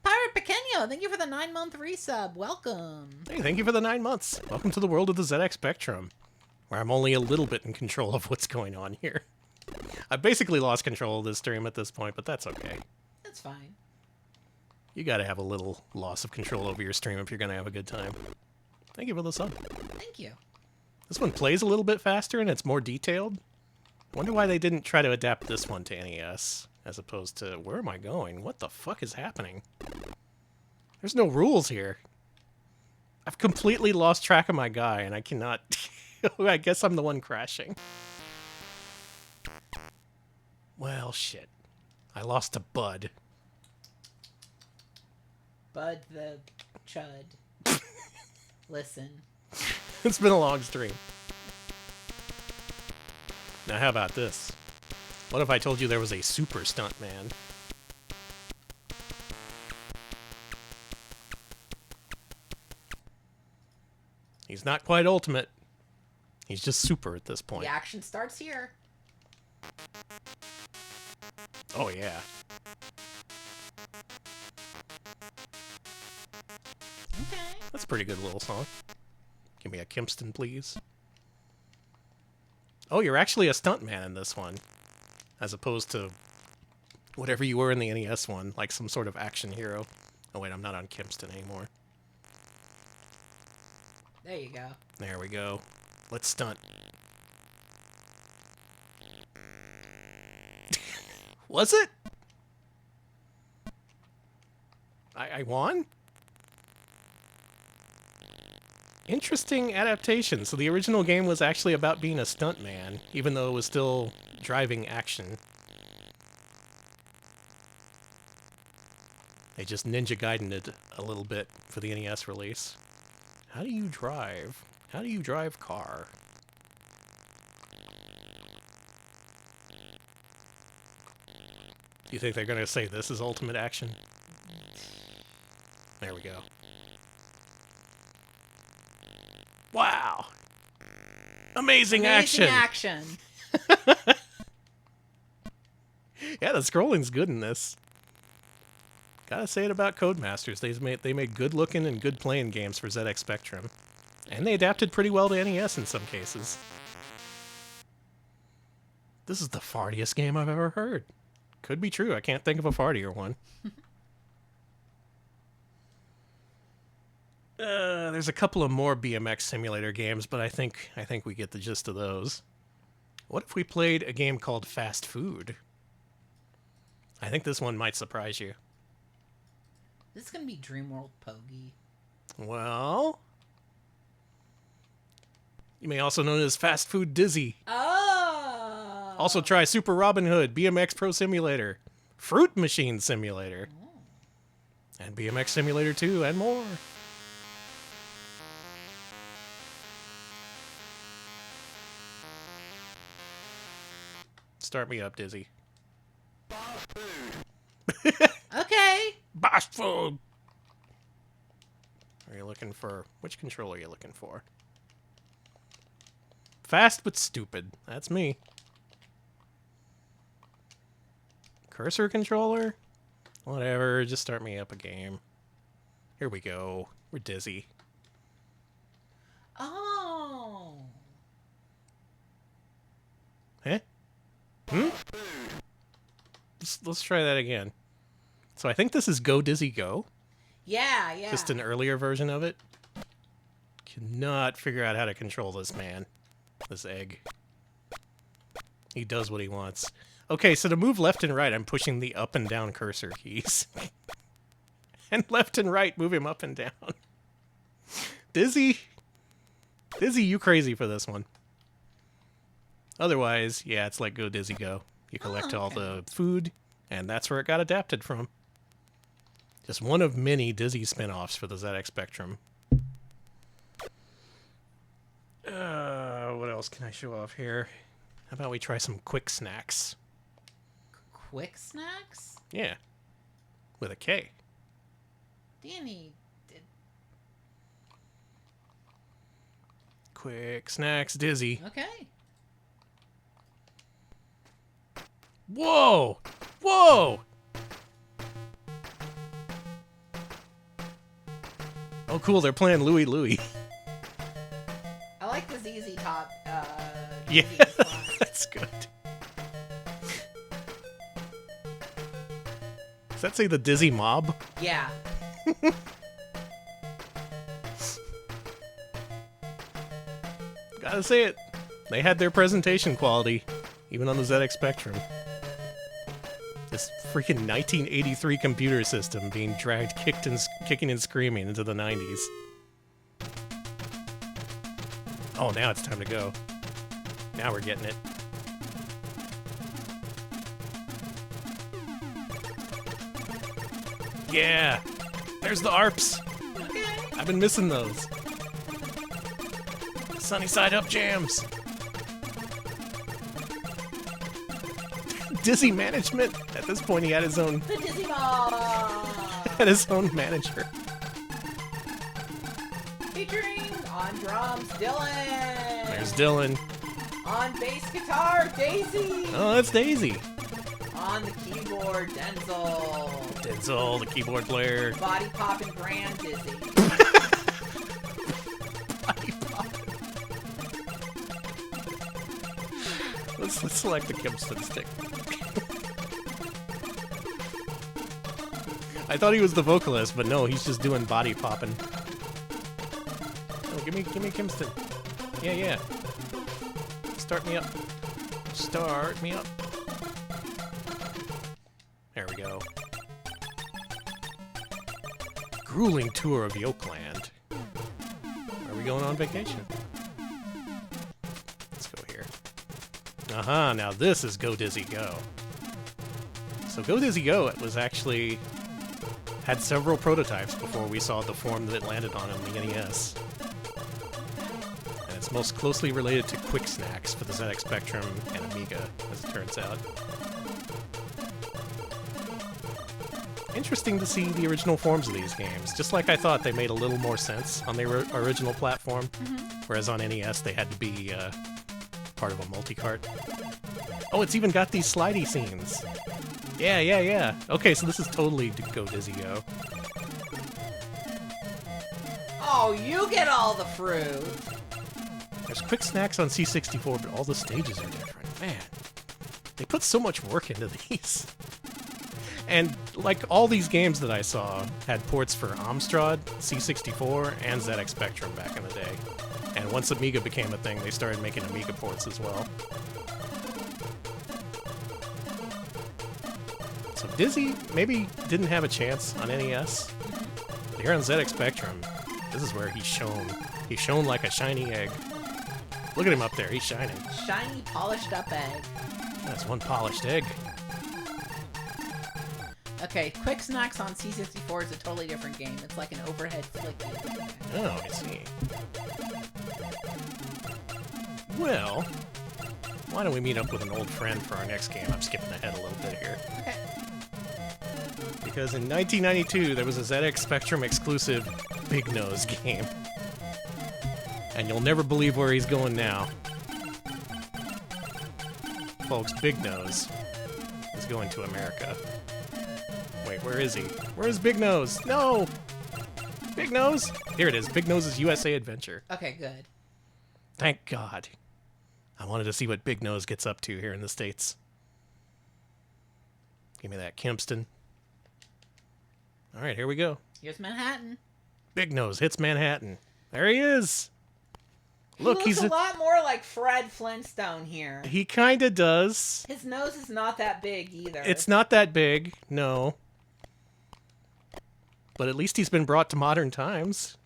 Pirate Pequeño, thank you for the 9-month resub. Welcome. Hey, thank you for the 9 months. Welcome to the world of the ZX Spectrum, where I'm only a little bit in control of what's going on here. I've basically lost control of this stream at this point, but that's okay. That's fine. You gotta have a little loss of control over your stream if you're gonna have a good time. Thank you for the sub. Thank you. This one plays a little bit faster and it's more detailed. Wonder why they didn't try to adapt this one to NES, as opposed to... Where am I going? What the fuck is happening? There's no rules here. I've completely lost track of my guy, and I cannot... I guess I'm the one crashing. Well, shit. I lost to Bud. Bud the Chud. Listen. It's been a long stream. Now, how about this? What if I told you there was a super stuntman? He's not quite ultimate. He's just super at this point. The action starts here. Oh, yeah. Okay. That's a pretty good little song. Give me a Kimpston, please. Oh, you're actually a stuntman in this one. As opposed to whatever you were in the NES one, like some sort of action hero. Oh, wait, I'm not on Kimpston anymore. There you go. There we go. Let's stunt. Was it? I won? Interesting adaptation. So the original game was actually about being a stuntman, even though it was still driving action. They just Ninja Gaiden it a little bit for the NES release. How do you drive? How do you drive car? Do you think they're going to say this is ultimate action? There we go. Wow! Amazing action! Action. Yeah, the scrolling's good in this. Gotta say it about Codemasters. They made good-looking and good-playing games for ZX Spectrum. And they adapted pretty well to NES in some cases. This is the fartiest game I've ever heard. Could be true. I can't think of a fartier one. There's a couple of more BMX simulator games, but I think we get the gist of those. What if we played a game called Fast Food? I think this one might surprise you. This is going to be DreamWorld Pogy. Well, you may also know it as Fast Food Dizzy. Oh! Also try Super Robin Hood, BMX Pro Simulator, Fruit Machine Simulator, and BMX Simulator 2, and more. Start me up, Dizzy. Fast food. Okay. Fast Food! Are you looking for... Which controller are you looking for? Fast but stupid. That's me. Cursor controller? Whatever, just start me up a game. Here we go. We're Dizzy. Oh. Huh? Hmm? Let's try that again. So I think this is Go Dizzy Go. Yeah, yeah. Just an earlier version of it. Cannot figure out how to control this man. This egg. He does what he wants. Okay, so to move left and right, I'm pushing the up and down cursor keys. And left and right, move him up and down. Dizzy? Dizzy, you crazy for this one. Otherwise, yeah, it's like Go Dizzy Go. You collect all the food, and that's where it got adapted from. Just one of many Dizzy spin-offs for the ZX Spectrum. What else can I show off here? How about we try some quick snacks? Quick snacks? Yeah. With a K. Danny. Quick snacks, Dizzy. Okay. Whoa! Whoa! Oh, cool, they're playing Louie Louie. I like the ZZ Top. Yeah, ZZ Top. that's good. Does that say the Dizzy Mob? Yeah. Gotta say it. They had their presentation quality. even on the ZX Spectrum. This freaking 1983 computer system being dragged kicking and screaming into the 90s. Oh, now it's time to go. Now we're getting it. Yeah! There's the ARPs! Okay. I've been missing those. Sunny side up jams! Dizzy management! At this point he had his own The Dizzy Ball! had his own manager. Featuring on drums, Dylan! There's Dylan. On bass guitar, Daisy! Oh, that's Daisy. On the keyboard, Denzel! Denzel, the keyboard player. Body poppin' Grand Dizzy. Let's select the Kimpston stick. I thought he was the vocalist, but no, he's just doing body popping. Oh, give me Kimpston. Yeah. Start me up. Start me up. There we go. Grueling tour of Yokeland. Are we going on vacation? Let's go here. Aha, now this is Go Dizzy Go. So Go Dizzy Go, it was actually had several prototypes before we saw the form that it landed on in the NES. And it's most closely related to Quick Snacks for the ZX Spectrum and Amiga, as it turns out. Interesting to see the original forms of these games. Just like I thought, they made a little more sense on their original platform, whereas on NES they had to be part of a multicart. Oh, it's even got these slidey scenes. Yeah. Okay, so this is totally Go Dizzy Go. Oh, you get all the fruit! There's Quick Snacks on C64, but all the stages are different. Man, they put so much work into these. And, like, all these games that I saw had ports for Amstrad, C64, and ZX Spectrum back in the day. And once Amiga became a thing, they started making Amiga ports as well. So Dizzy maybe didn't have a chance on NES. But here on ZX Spectrum, this is where he's shone. He's shone like a shiny egg. Look at him up there, he's shining. Shiny, polished up egg. That's one polished egg. Okay, Quick Snacks on C64 is a totally different game. It's like an overhead flick. Oh, I see. Well, why don't we meet up with an old friend for our next game? I'm skipping ahead a little bit here. Okay. Because in 1992, there was a ZX Spectrum exclusive Big Nose game. And you'll never believe where he's going now. Folks, Big Nose is going to America. Wait, where is he? Where is Big Nose? No! Big Nose? Here it is. Big Nose's USA Adventure. Okay, good. Thank God. I wanted to see what Big Nose gets up to here in the States. Give me that Kimpston. All right, here we go. Here's Manhattan. Big Nose hits Manhattan. There he is. Look, He looks a lot more like Fred Flintstone here. He kind of does. His nose is not that big either. It's not that big, no. But at least he's been brought to modern times.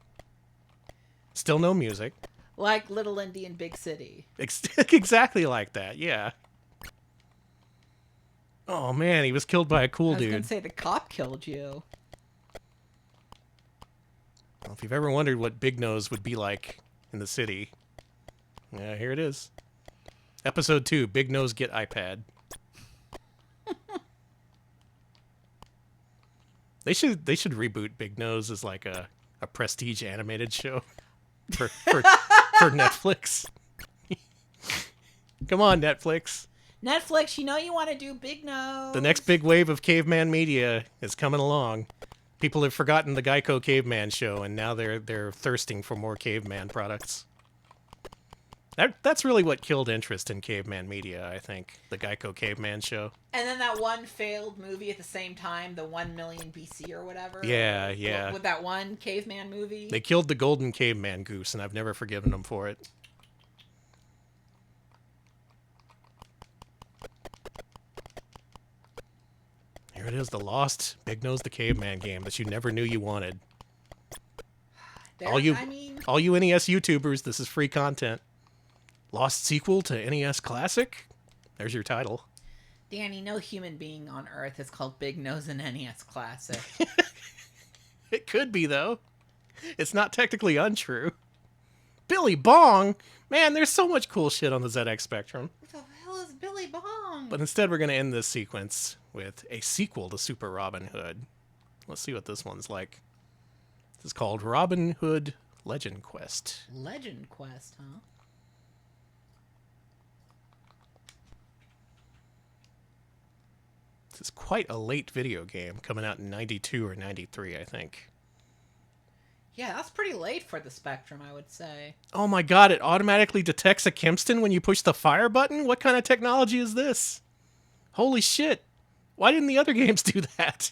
Still no music. Like Little Indian Big City. Exactly like that, yeah. Oh man, he was killed by a cool I was dude. gonna say the cop killed you. Well, if you've ever wondered what Big Nose would be like in the city, yeah, here it is. Episode 2, Big Nose Get iPad. They should reboot Big Nose as like a prestige animated show for Netflix. Come on, Netflix. Netflix, you know you want to do Big Nose. The next big wave of caveman media is coming along. People have forgotten the Geico Caveman show, and now they're thirsting for more caveman products. That's really what killed interest in caveman media, I think. The Geico Caveman show. And then that one failed movie at the same time, the 1 million BC or whatever. Yeah. With that one caveman movie. They killed the golden caveman goose, and I've never forgiven them for it. Here it is, the lost Big Nose the Caveman game that you never knew you wanted. All you NES YouTubers, this is free content. Lost sequel to NES Classic? There's your title. Danny, no human being on Earth is called Big Nose in NES Classic. It could be, though. It's not technically untrue. Billy Bong? Man, there's so much cool shit on the ZX Spectrum. What the hell is Billy Bong? But instead, we're going to end this sequence with a sequel to Super Robin Hood. Let's see what this one's like. This is called Robin Hood Legend Quest. Legend Quest, huh? This is quite a late video game, coming out in 92 or 93, I think. Yeah, that's pretty late for the Spectrum, I would say. Oh my god, it automatically detects a Kempston when you push the fire button? What kind of technology is this? Holy shit. Why didn't the other games do that?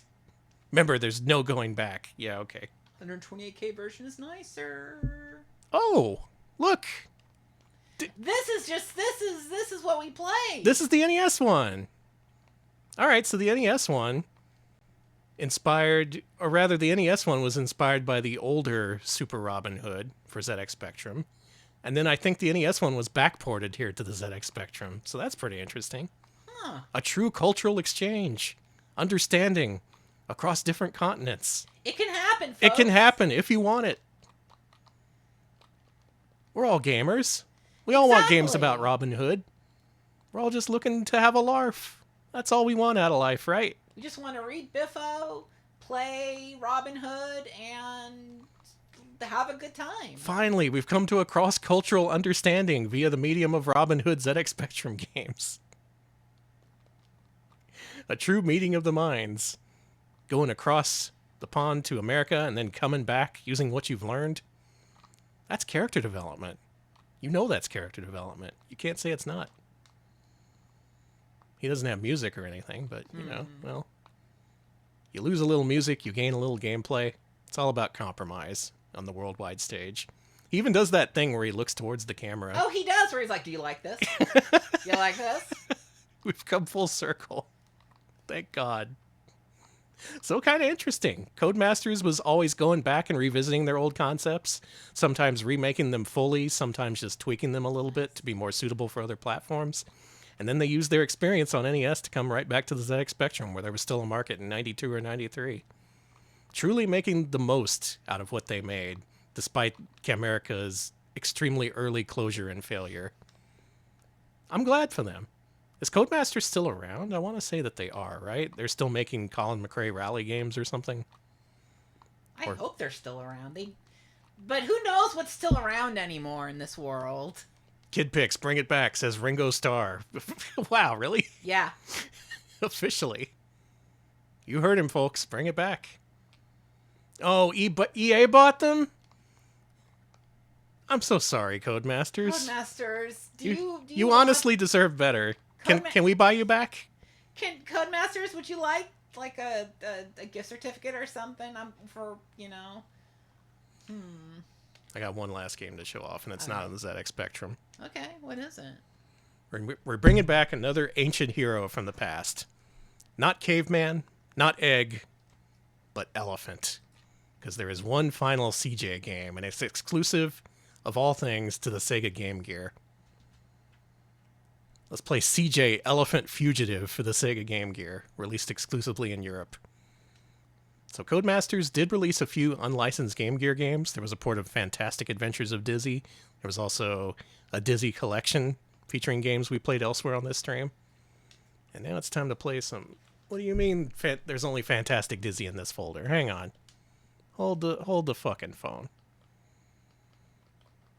Remember, there's no going back. Yeah, okay. 128K version is nicer. Oh, look. This is what we play. This is the NES one. All right, so the NES one inspired, or rather the NES one was inspired by the older Super Robin Hood for ZX Spectrum. And then I think the NES one was backported here to the ZX Spectrum. So that's pretty interesting. Huh. A true cultural exchange. Understanding across different continents. It can happen, folks. It can happen if you want it. We're all gamers. We all want games about Robin Hood. We're all just looking to have a larf. That's all we want out of life, right? We just want to read Biffo, play Robin Hood, and have a good time. Finally, we've come to a cross-cultural understanding via the medium of Robin Hood ZX Spectrum games. A true meeting of the minds. Going across the pond to America and then coming back using what you've learned. That's character development. You know that's character development. You can't say it's not. He doesn't have music or anything, but, you know, well, you lose a little music, you gain a little gameplay. It's all about compromise on the worldwide stage. He even does that thing where he looks towards the camera. Oh, he does, where he's like, do you like this? You like this? We've come full circle. Thank God. So kind of interesting. Codemasters was always going back and revisiting their old concepts, sometimes remaking them fully, sometimes just tweaking them a little bit to be more suitable for other platforms. And then they used their experience on NES to come right back to the ZX Spectrum, where there was still a market in 92 or 93. Truly making the most out of what they made, despite Camerica's extremely early closure and failure. I'm glad for them. Is Codemasters still around? I want to say that they are, right? They're still making Colin McRae rally games or something? I hope they're still around. But who knows what's still around anymore in this world? Kid Pix, bring it back, says Ringo Starr. Wow, really? Yeah. Officially. You heard him, folks. Bring it back. Oh, EA bought them? I'm so sorry, Codemasters. Codemasters, you honestly deserve better. Can we buy you back? Codemasters, would you like a gift certificate or something? For, you know. I got one last game to show off, and it's not on the ZX Spectrum. Okay, what is it? We're bringing back another ancient hero from the past. Not caveman, not egg, but elephant. Because there is one final CJ game, and it's exclusive, of all things, to the Sega Game Gear. Let's play CJ Elephant Fugitive for the Sega Game Gear, released exclusively in Europe. So Codemasters did release a few unlicensed Game Gear games. There was a port of Fantastic Adventures of Dizzy. There was also a Dizzy collection featuring games we played elsewhere on this stream. And now it's time to play some... What do you mean there's only Fantastic Dizzy in this folder? Hang on. Hold the fucking phone.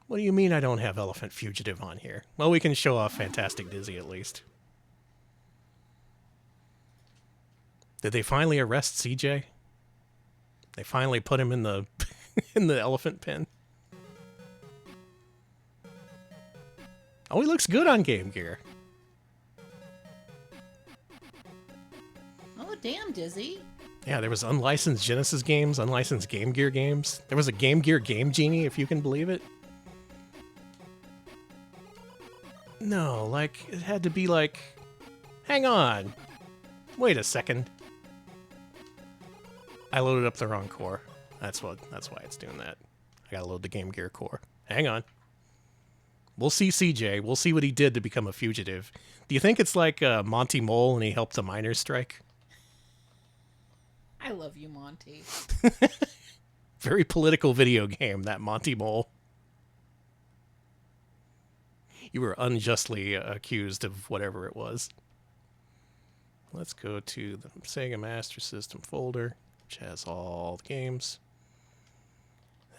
What do you mean I don't have Elephant Fugitive on here? Well, we can show off Fantastic Dizzy at least. Did they finally arrest CJ? They finally put him in the in the elephant pen. Oh, he looks good on Game Gear. Oh, damn, Dizzy. Yeah, there was unlicensed Genesis games, unlicensed Game Gear games. There was a Game Gear Game Genie, if you can believe it. No, like, it had to be like... Hang on. Wait a second. I loaded up the wrong core. That's why it's doing that. I gotta load the Game Gear core. Hang on. We'll see CJ. We'll see what he did to become a fugitive. Do you think it's like Monty Mole and he helped the miners strike? I love you, Monty. Very political video game, that Monty Mole. You were unjustly accused of whatever it was. Let's go to the Sega Master System folder, which has all the games.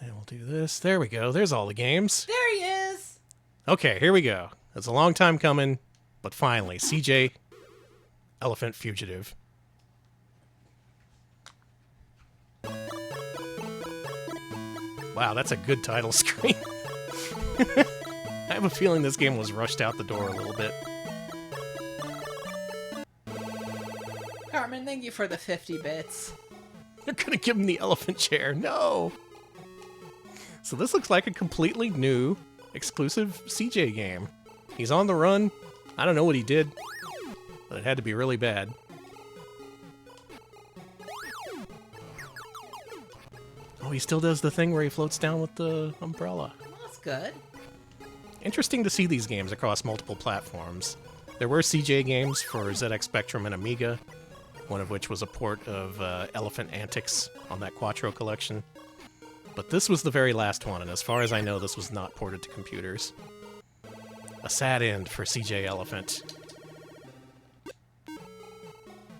And we'll do this. There we go. There's all the games. There he is. Okay, here we go. It's a long time coming, but finally, CJ Elephant Fugitive. Wow, that's a good title screen. I have a feeling this game was rushed out the door a little bit. Carmen, thank you for the 50 bits. They're gonna give him the elephant chair. No! So this looks like a completely new, exclusive CJ game. He's on the run. I don't know what he did, but it had to be really bad. Oh, he still does the thing where he floats down with the umbrella. Well, that's good. Interesting to see these games across multiple platforms. There were CJ games for ZX Spectrum and Amiga, one of which was a port of Elephant Antics on that Quattro collection. But this was the very last one, and as far as I know, this was not ported to computers. A sad end for CJ Elephant.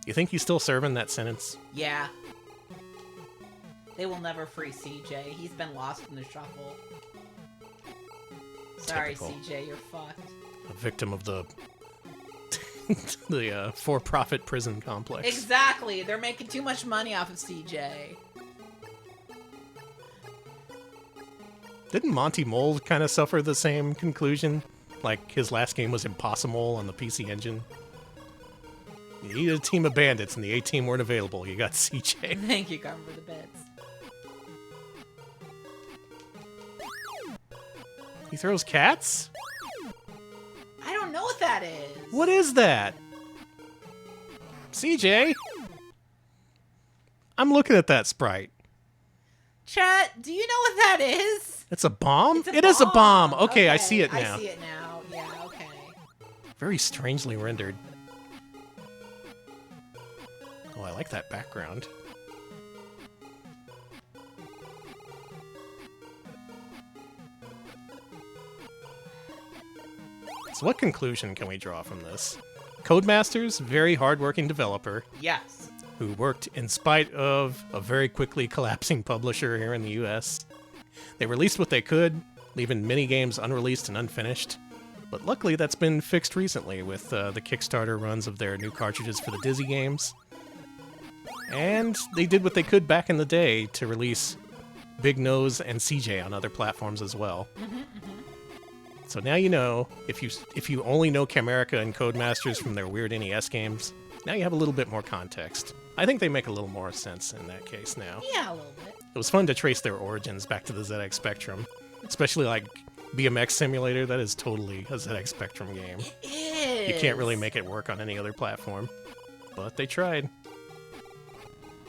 You think he's still serving that sentence? Yeah. They will never free CJ. He's been lost in the shuffle. Sorry, Typical. CJ, you're fucked. A victim of the the for-profit prison complex. Exactly. They're making too much money off of CJ. Didn't Monty Mole kind of suffer the same conclusion? Like, his last game was Impossible on the PC Engine? You needed a team of bandits, and the A-team weren't available. You got CJ. Thank you, Carmen, for the bits. He throws cats? I don't know what that is. What is that? CJ? I'm looking at that sprite. Chat, do you know what that is? It's a bomb? It's a It is a bomb! Okay, I see it now. I see it now. Yeah, okay. Very strangely rendered. Oh, I like that background. So what conclusion can we draw from this? Codemasters, very hardworking developer, Yes. who worked in spite of a very quickly collapsing publisher here in the US. They released what they could, leaving many games unreleased and unfinished. But luckily that's been fixed recently with the Kickstarter runs of their new cartridges for the Dizzy games. And they did what they could back in the day to release Big Nose and CJ on other platforms as well. So now you know, if you only know Camerica and Codemasters from their weird NES games, now you have a little bit more context. I think they make a little more sense in that case now. Yeah, a little bit. It was fun to trace their origins back to the ZX Spectrum, especially like BMX Simulator. That is totally a ZX Spectrum game. It is. You can't really make it work on any other platform, but they tried.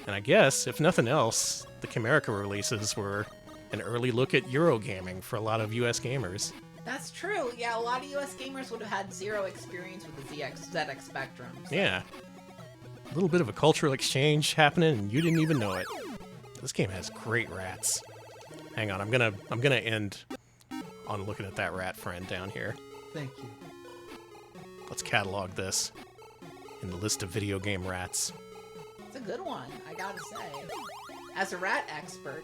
And I guess, if nothing else, the Camerica releases were an early look at Eurogaming for a lot of US gamers. That's true. Yeah, a lot of US gamers would have had zero experience with the ZX Spectrum. So. Yeah. A little bit of a cultural exchange happening and you didn't even know it. This game has great rats. Hang on, I'm gonna end on looking at that rat friend down here. Thank you. Let's catalog this in the list of video game rats. It's a good one, I gotta say. As a rat expert.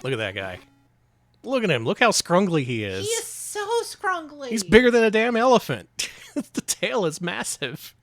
Look at that guy. Look at him. Look how scrungly he is. He is so scrungly. He's bigger than a damn elephant. The tail is massive.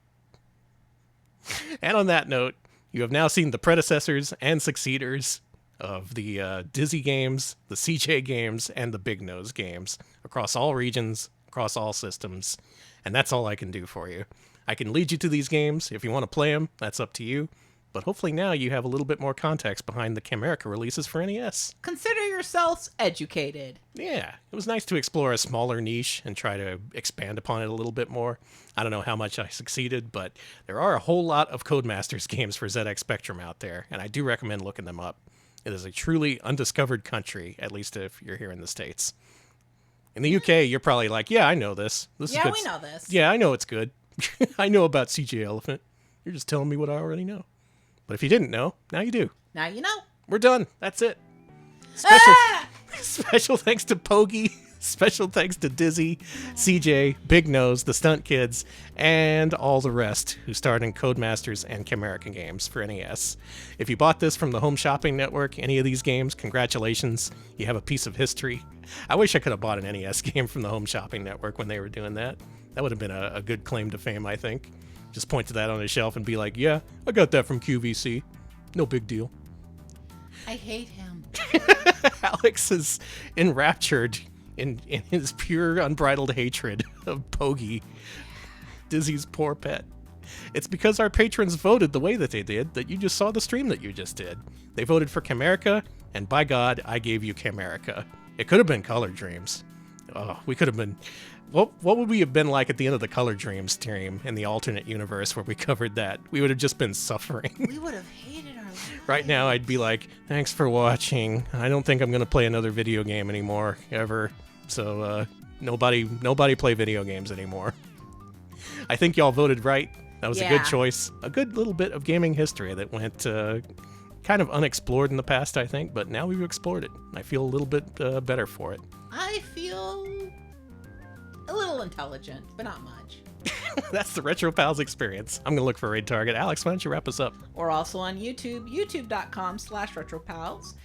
And on that note, you have now seen the predecessors and succeeders of the Dizzy games, the CJ games, and the Big Nose games across all regions, across all systems. And that's all I can do for you. I can lead you to these games. If you want to play them, that's up to you. But hopefully now you have a little bit more context behind the Camerica releases for NES. Consider yourselves educated. Yeah, it was nice to explore a smaller niche and try to expand upon it a little bit more. I don't know how much I succeeded, but there are a whole lot of Codemasters games for ZX Spectrum out there, and I do recommend looking them up. It is a truly undiscovered country, at least if you're here in the States. In the UK, you're probably like, yeah, I know this. This is good. We know this. Yeah, I know it's good. I know about CJ Elephant. You're just telling me what I already know. But if you didn't know, now you do. Now you know. We're done. That's it. Special thanks to Pogy. Special thanks to Dizzy, CJ, Big Nose, the Stunt Kids, and all the rest who starred in Codemasters and Camerica games for NES. If you bought this from the Home Shopping Network, any of these games, congratulations. You have a piece of history. I wish I could have bought an NES game from the Home Shopping Network when they were doing that. That would have been a good claim to fame, I think. Just point to that on a shelf and be like, yeah, I got that from QVC. No big deal. I hate him. Alex is enraptured in his pure, unbridled hatred of Pogy, Dizzy's poor pet. It's because our patrons voted the way that they did that you just saw the stream that you just did. They voted for Camerica, and by God, I gave you Camerica. It could have been Color Dreams. Oh, we could have been... What would we have been like at the end of the Color Dreams stream in the alternate universe where we covered that? We would have just been suffering. We would have hated our lives. Right now, I'd be like, thanks for watching. I don't think I'm going to play another video game anymore, ever. So, nobody play video games anymore. I think y'all voted right. That was a good choice. A good little bit of gaming history that went kind of unexplored in the past, I think. But now we've explored it. I feel a little bit better for it. I feel a little intelligent, but not much. That's the Retro Pals experience. I'm going to look for a raid target. Alex, why don't you wrap us up? We're also on YouTube, youtube.com/retropals.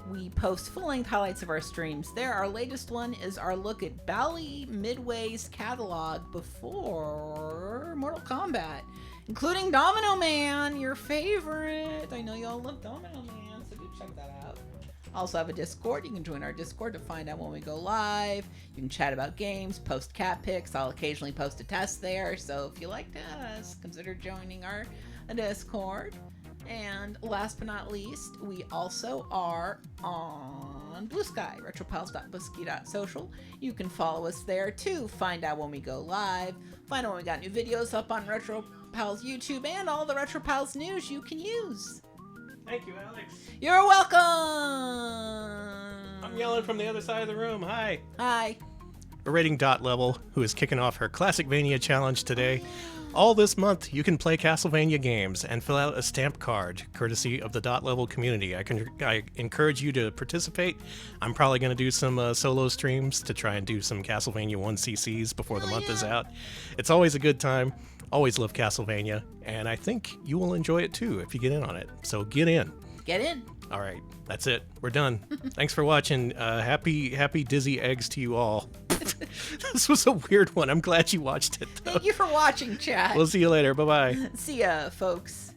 We post full-length highlights of our streams there. Our latest one is our look at Bally Midway's catalog before Mortal Kombat, including Domino Man, your favorite. I know y'all love Domino Man, so do check that out. Also have a Discord. You can join our Discord to find out when we go live. You can chat about games, post cat pics. I'll occasionally post a test there, so if you liked us, consider joining our Discord. And last but not least, we also are on Blue Sky, retropals.blisky.social. You can follow us there to find out when we go live, find out when we got new videos up on Retro Pals YouTube, and all the Retro Pals news you can use. Thank you, Alex. You're welcome. I'm yelling from the other side of the room. Hi. Hi. We're rating Dot Level, who is kicking off her Classicvania challenge today. All this month, you can play Castlevania games and fill out a stamp card, courtesy of the Dot Level community. I encourage you to participate. I'm probably going to do some solo streams to try and do some Castlevania 1CCs before the month is out. It's always a good time. Always love Castlevania, and I think you will enjoy it too if you get in on it. So get in. Get in. All right, that's it. We're done. Thanks for watching. Happy Dizzy Eggs to you all. This was a weird one. I'm glad you watched it, though. Thank you for watching, chat. We'll see you later. Bye-bye. See ya, folks.